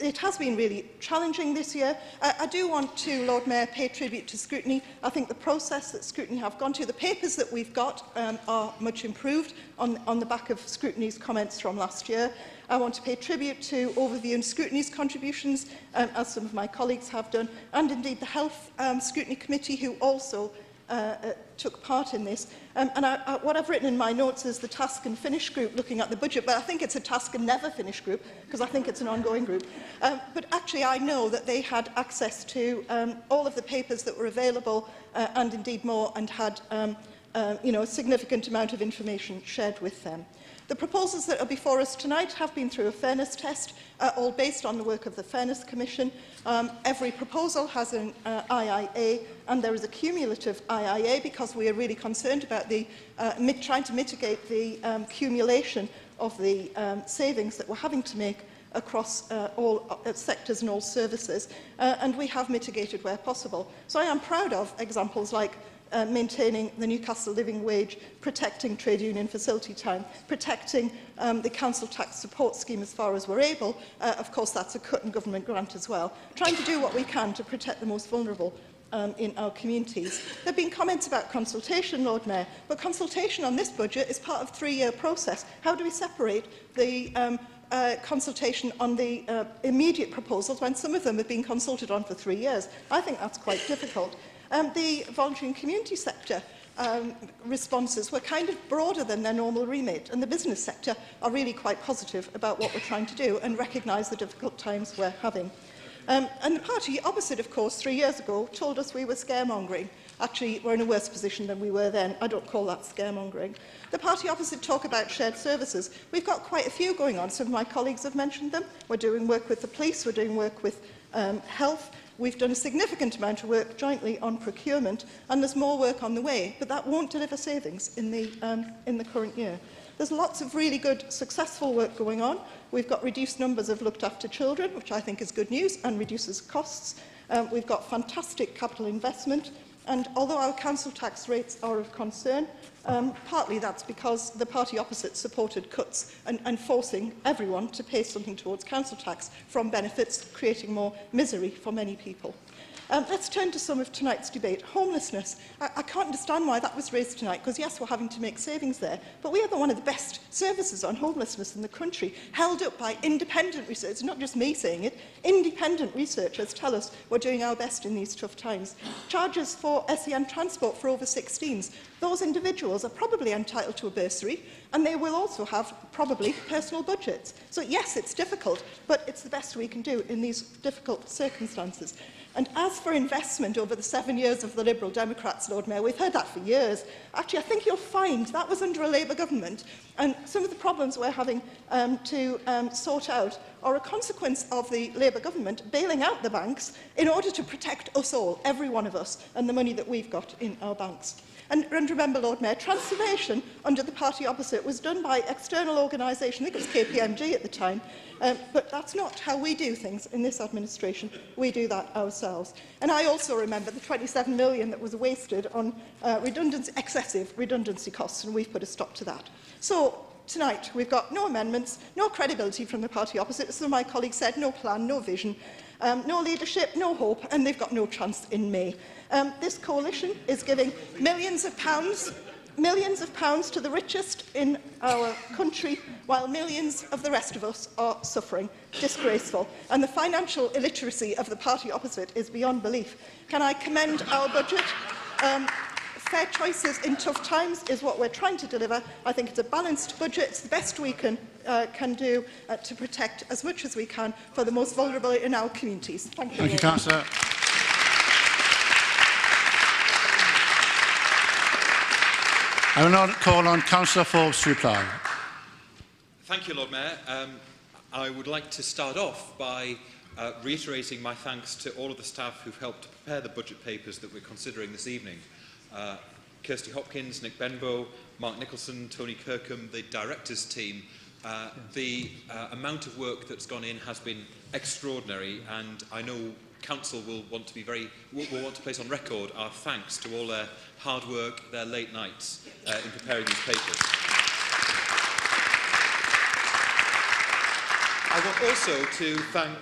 W: It has been really challenging this year. I do want to, Lord Mayor, pay tribute to scrutiny. I think the process that scrutiny have gone to, the papers that we've got are much improved on the back of scrutiny's comments from last year. I want to pay tribute to Overview and Scrutiny's contributions, as some of my colleagues have done, and indeed the Health Scrutiny Committee, who also took part in this. What I've written in my notes is the task and finish group looking at the budget, but I think it's a task and never finish group because I think it's an ongoing group. But actually I know that they had access to all of the papers that were available and indeed more, and had a significant amount of information shared with them. The proposals that are before us tonight have been through a fairness test, all based on the work of the Fairness Commission. Every proposal has an IIA, and there is a cumulative IIA because we are really concerned about the trying to mitigate the accumulation of the savings that we're having to make across all sectors and all services, and we have mitigated where possible. So I am proud of examples like maintaining the Newcastle living wage, protecting trade union facility time, protecting the council tax support scheme as far as we're able. Of course, that's a cut in government grant as well. Trying to do what we can to protect the most vulnerable in our communities. There have been comments about consultation, Lord Mayor, but consultation on this budget is part of a 3-year process. How do we separate the consultation on the immediate proposals when some of them have been consulted on for 3 years? I think that's quite difficult. The voluntary and community sector responses were kind of broader than their normal remit, and the business sector are really quite positive about what we're trying to do and recognise the difficult times we're having. And the party opposite, of course, 3 years ago told us we were scaremongering. Actually, we're in a worse position than we were then. I don't call that scaremongering. The party opposite talk about shared services. We've got quite a few going on. Some of my colleagues have mentioned them. We're doing work with the police. We're doing work with health. We've done a significant amount of work jointly on procurement, and there's more work on the way, but that won't deliver savings in the current year. There's lots of really good, successful work going on. We've got reduced numbers of looked after children, which I think is good news and reduces costs. We've got fantastic capital investment, and although our council tax rates are of concern, partly that's because the party opposite supported cuts and forcing everyone to pay something towards council tax from benefits, creating more misery for many people. Let's turn to some of tonight's debate. Homelessness. I can't understand why that was raised tonight, because yes, we're having to make savings there, but we have one of the best services on homelessness in the country, held up by independent research, not just me saying it. Independent researchers tell us we're doing our best in these tough times. Charges for SEN transport for over 16s. Those individuals are probably entitled to a bursary, and they will also have probably personal budgets. So yes, it's difficult, but it's the best we can do in these difficult circumstances. And as for investment over the 7 years of the Liberal Democrats, Lord Mayor, we've heard that for years. Actually, I think you'll find that was under a Labour government, and some of the problems we're having to sort out are a consequence of the Labour government bailing out the banks in order to protect us all, every one of us, and the money that we've got in our banks. And remember, Lord Mayor, transformation under the party opposite was done by external organisation, I think it was KPMG at the time, but that's not how we do things in this administration. We do that ourselves. And I also remember the 27 million that was wasted on excessive redundancy costs, and we've put a stop to that. So tonight we've got no amendments, no credibility from the party opposite. As my colleague said, no plan, no vision, no leadership, no hope, and they've got no chance in May. This coalition is giving millions of pounds to the richest in our country, while millions of the rest of us are suffering. Disgraceful. And the financial illiteracy of the party opposite is beyond belief. Can I commend our budget? Fair choices in tough times is what we're trying to deliver. I think it's a balanced budget. It's the best we can do to protect as much as we can for the most vulnerable in our communities. Thank you.
A: Thank you, Councillor. I will now call on Councillor Forbes to reply.
B: Thank you, Lord Mayor. I would like to start off by reiterating my thanks to all of the staff who've helped to prepare the budget papers that we're considering this evening. Kirsty Hopkins, Nick Benbow, Mark Nicholson, Tony Kirkham, the directors' team. The amount of work that's gone in has been extraordinary, and I know Council will want to place on record our thanks to all their hard work, their late nights in preparing these papers. I want also to thank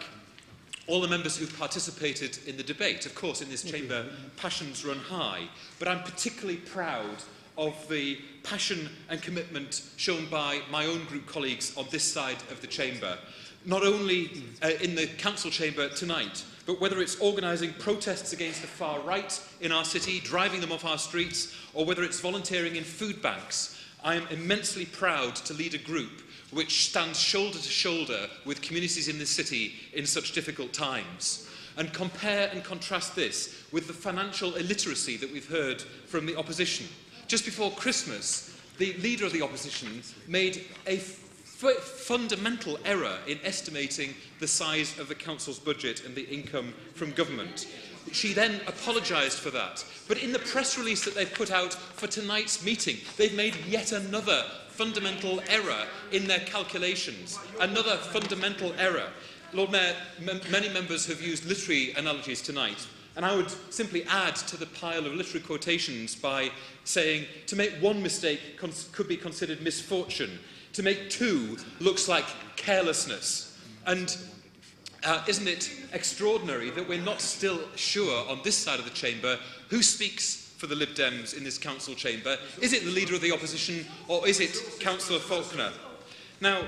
B: all the members who've participated in the debate. Of course, in this chamber, passions run high, but I'm particularly proud of the passion and commitment shown by my own group colleagues on this side of the chamber, not only in the council chamber tonight, but whether it's organising protests against the far right in our city, driving them off our streets, or whether it's volunteering in food banks. I am immensely proud to lead a group which stands shoulder to shoulder with communities in this city in such difficult times. And compare and contrast this with the financial illiteracy that we've heard from the opposition. Just before Christmas, the leader of the opposition made a fundamental error in estimating the size of the council's budget and the income from government. She then apologised for that. But in the press release that they've put out for tonight's meeting, they've made yet another fundamental error in their calculations. Another fundamental error. Lord Mayor, many members have used literary analogies tonight, and I would simply add to the pile of literary quotations by saying, to make one mistake could be considered misfortune. To make two looks like carelessness. And isn't it extraordinary that we're not still sure on this side of the chamber who speaks for the Lib Dems in this council chamber? Is it the leader of the opposition, or is it Councillor Faulkner? Now,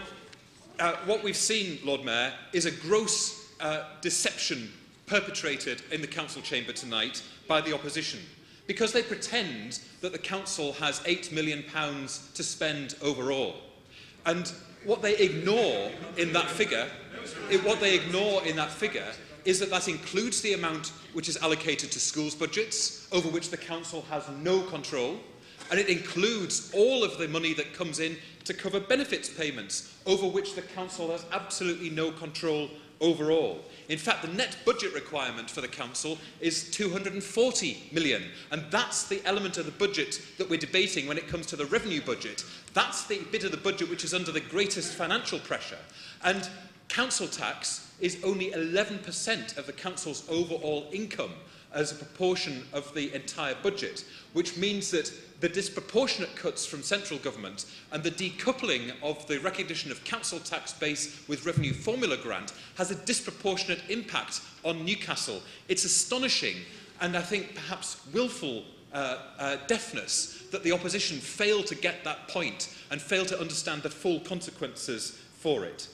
B: what we've seen, Lord Mayor, is a gross deception perpetrated in the council chamber tonight by the opposition, because they pretend that the council has £8 million to spend overall. And what they ignore in that figure, is that that includes the amount which is allocated to schools' budgets, over which the council has no control, and it includes all of the money that comes in to cover benefits payments, over which the council has absolutely no control overall. In fact, the net budget requirement for the council is 240 million, and that's the element of the budget that we're debating when it comes to the revenue budget. That's the bit of the budget which is under the greatest financial pressure. And council tax is only 11% of the council's overall income as a proportion of the entire budget, which means that the disproportionate cuts from central government and the decoupling of the recognition of council tax base with revenue formula grant has a disproportionate impact on Newcastle. It's astonishing, and I think perhaps willful deafness, that the opposition failed to get that point and failed to understand the full consequences for it.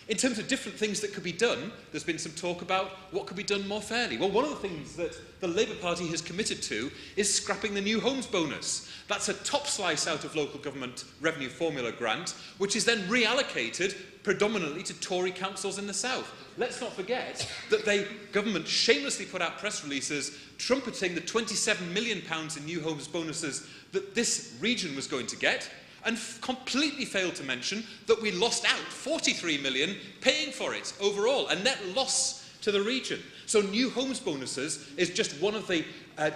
B: In terms of different things that could be done, there's been some talk about what could be done more fairly. Well, one of the things that the Labour Party has committed to is scrapping the new homes bonus. That's a top slice out of local government revenue formula grant, which is then reallocated predominantly to Tory councils in the south. Let's not forget that the government shamelessly put out press releases trumpeting the £27 million in new homes bonuses that this region was going to get, and completely failed to mention that we lost out 43 million paying for it overall, a net loss to the region. So new homes bonuses is just one of the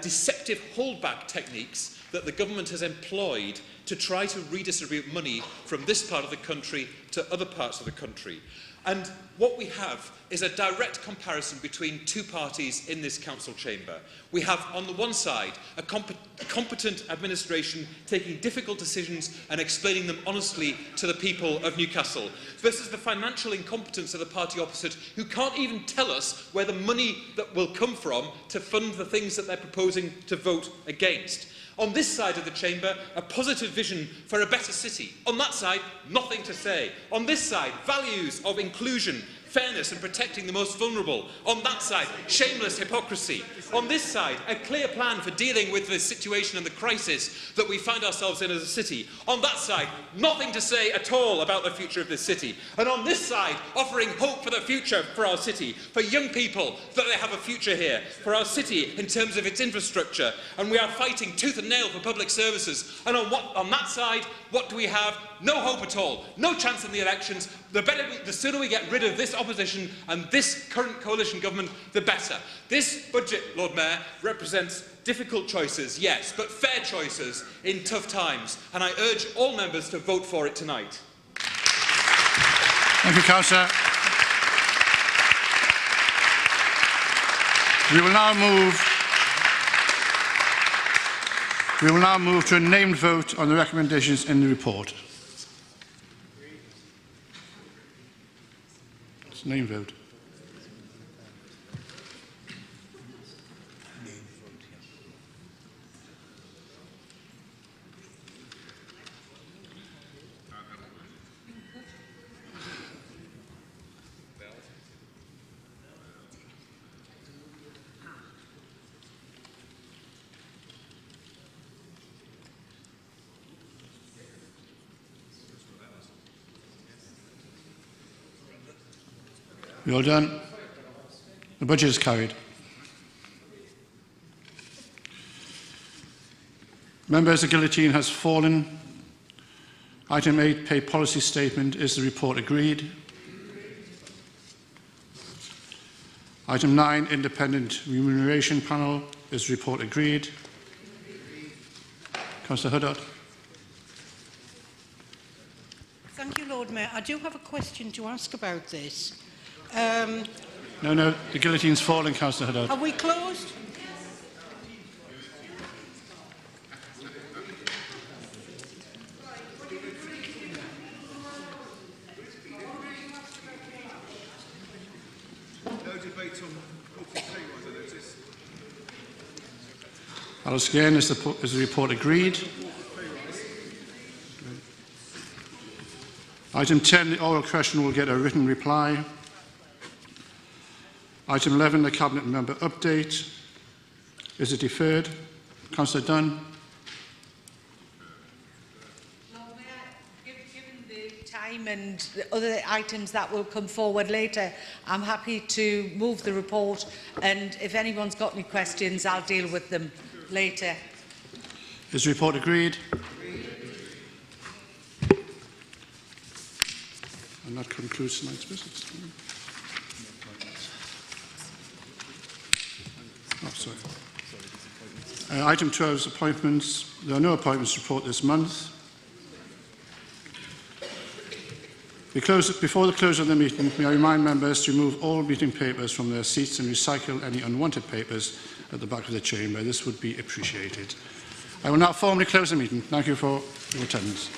B: deceptive holdback techniques that the government has employed to try to redistribute money from this part of the country to other parts of the country. And what we have is a direct comparison between two parties in this council chamber. We have, on the one side, a competent administration taking difficult decisions and explaining them honestly to the people of Newcastle, versus the financial incompetence of the party opposite, who can't even tell us where the money that will come from to fund the things that they're proposing to vote against. On this side of the chamber, a positive vision for a better city. On that side, nothing to say. On this side, values of inclusion, fairness and protecting the most vulnerable. On that side, shameless hypocrisy. On this side, a clear plan for dealing with the situation and the crisis that we find ourselves in as a city. On that side, nothing to say at all about the future of this city. And on this side, offering hope for the future for our city, for young people, that they have a future here, for our city in terms of its infrastructure. And we are fighting tooth and nail for public services. And on that side, what do we have? No hope at all. No chance in the elections. The sooner we get rid of this opposition and this current coalition government, the better. This budget, Lord Mayor, represents difficult choices, yes, but fair choices in tough times. And I urge all members to vote for it tonight.
A: Thank you, Councillor. We will now move to a named vote on the recommendations in the report. It's a named vote. We all done? The budget is carried. Members, the guillotine has fallen. Item 8, pay policy statement. Is the report agreed? Item 9, independent remuneration panel. Is the report agreed? Councillor Huddart.
E: Thank you, Lord Mayor. I do have a question to ask about this.
A: No, the guillotine's fallen, Councillor Huddart.
E: Are we closed?
U: No debate on quarterly pay rise, I notice.
A: Alice again, is the report agreed? Item 10, the oral question will get a written reply. Item 11, the Cabinet Member update. Is it deferred? Councillor Dunn.
P: Given the time and the other items that will come forward later, I'm happy to move the report, and if anyone's got any questions, I'll deal with them later.
A: Is the report agreed? And that concludes tonight's business. Oh, sorry. Item 12 is appointments. There are no appointments to report this month. Before the close of the meeting, may I remind members to remove all meeting papers from their seats and recycle any unwanted papers at the back of the chamber. This would be appreciated. I will now formally close the meeting. Thank you for your attendance.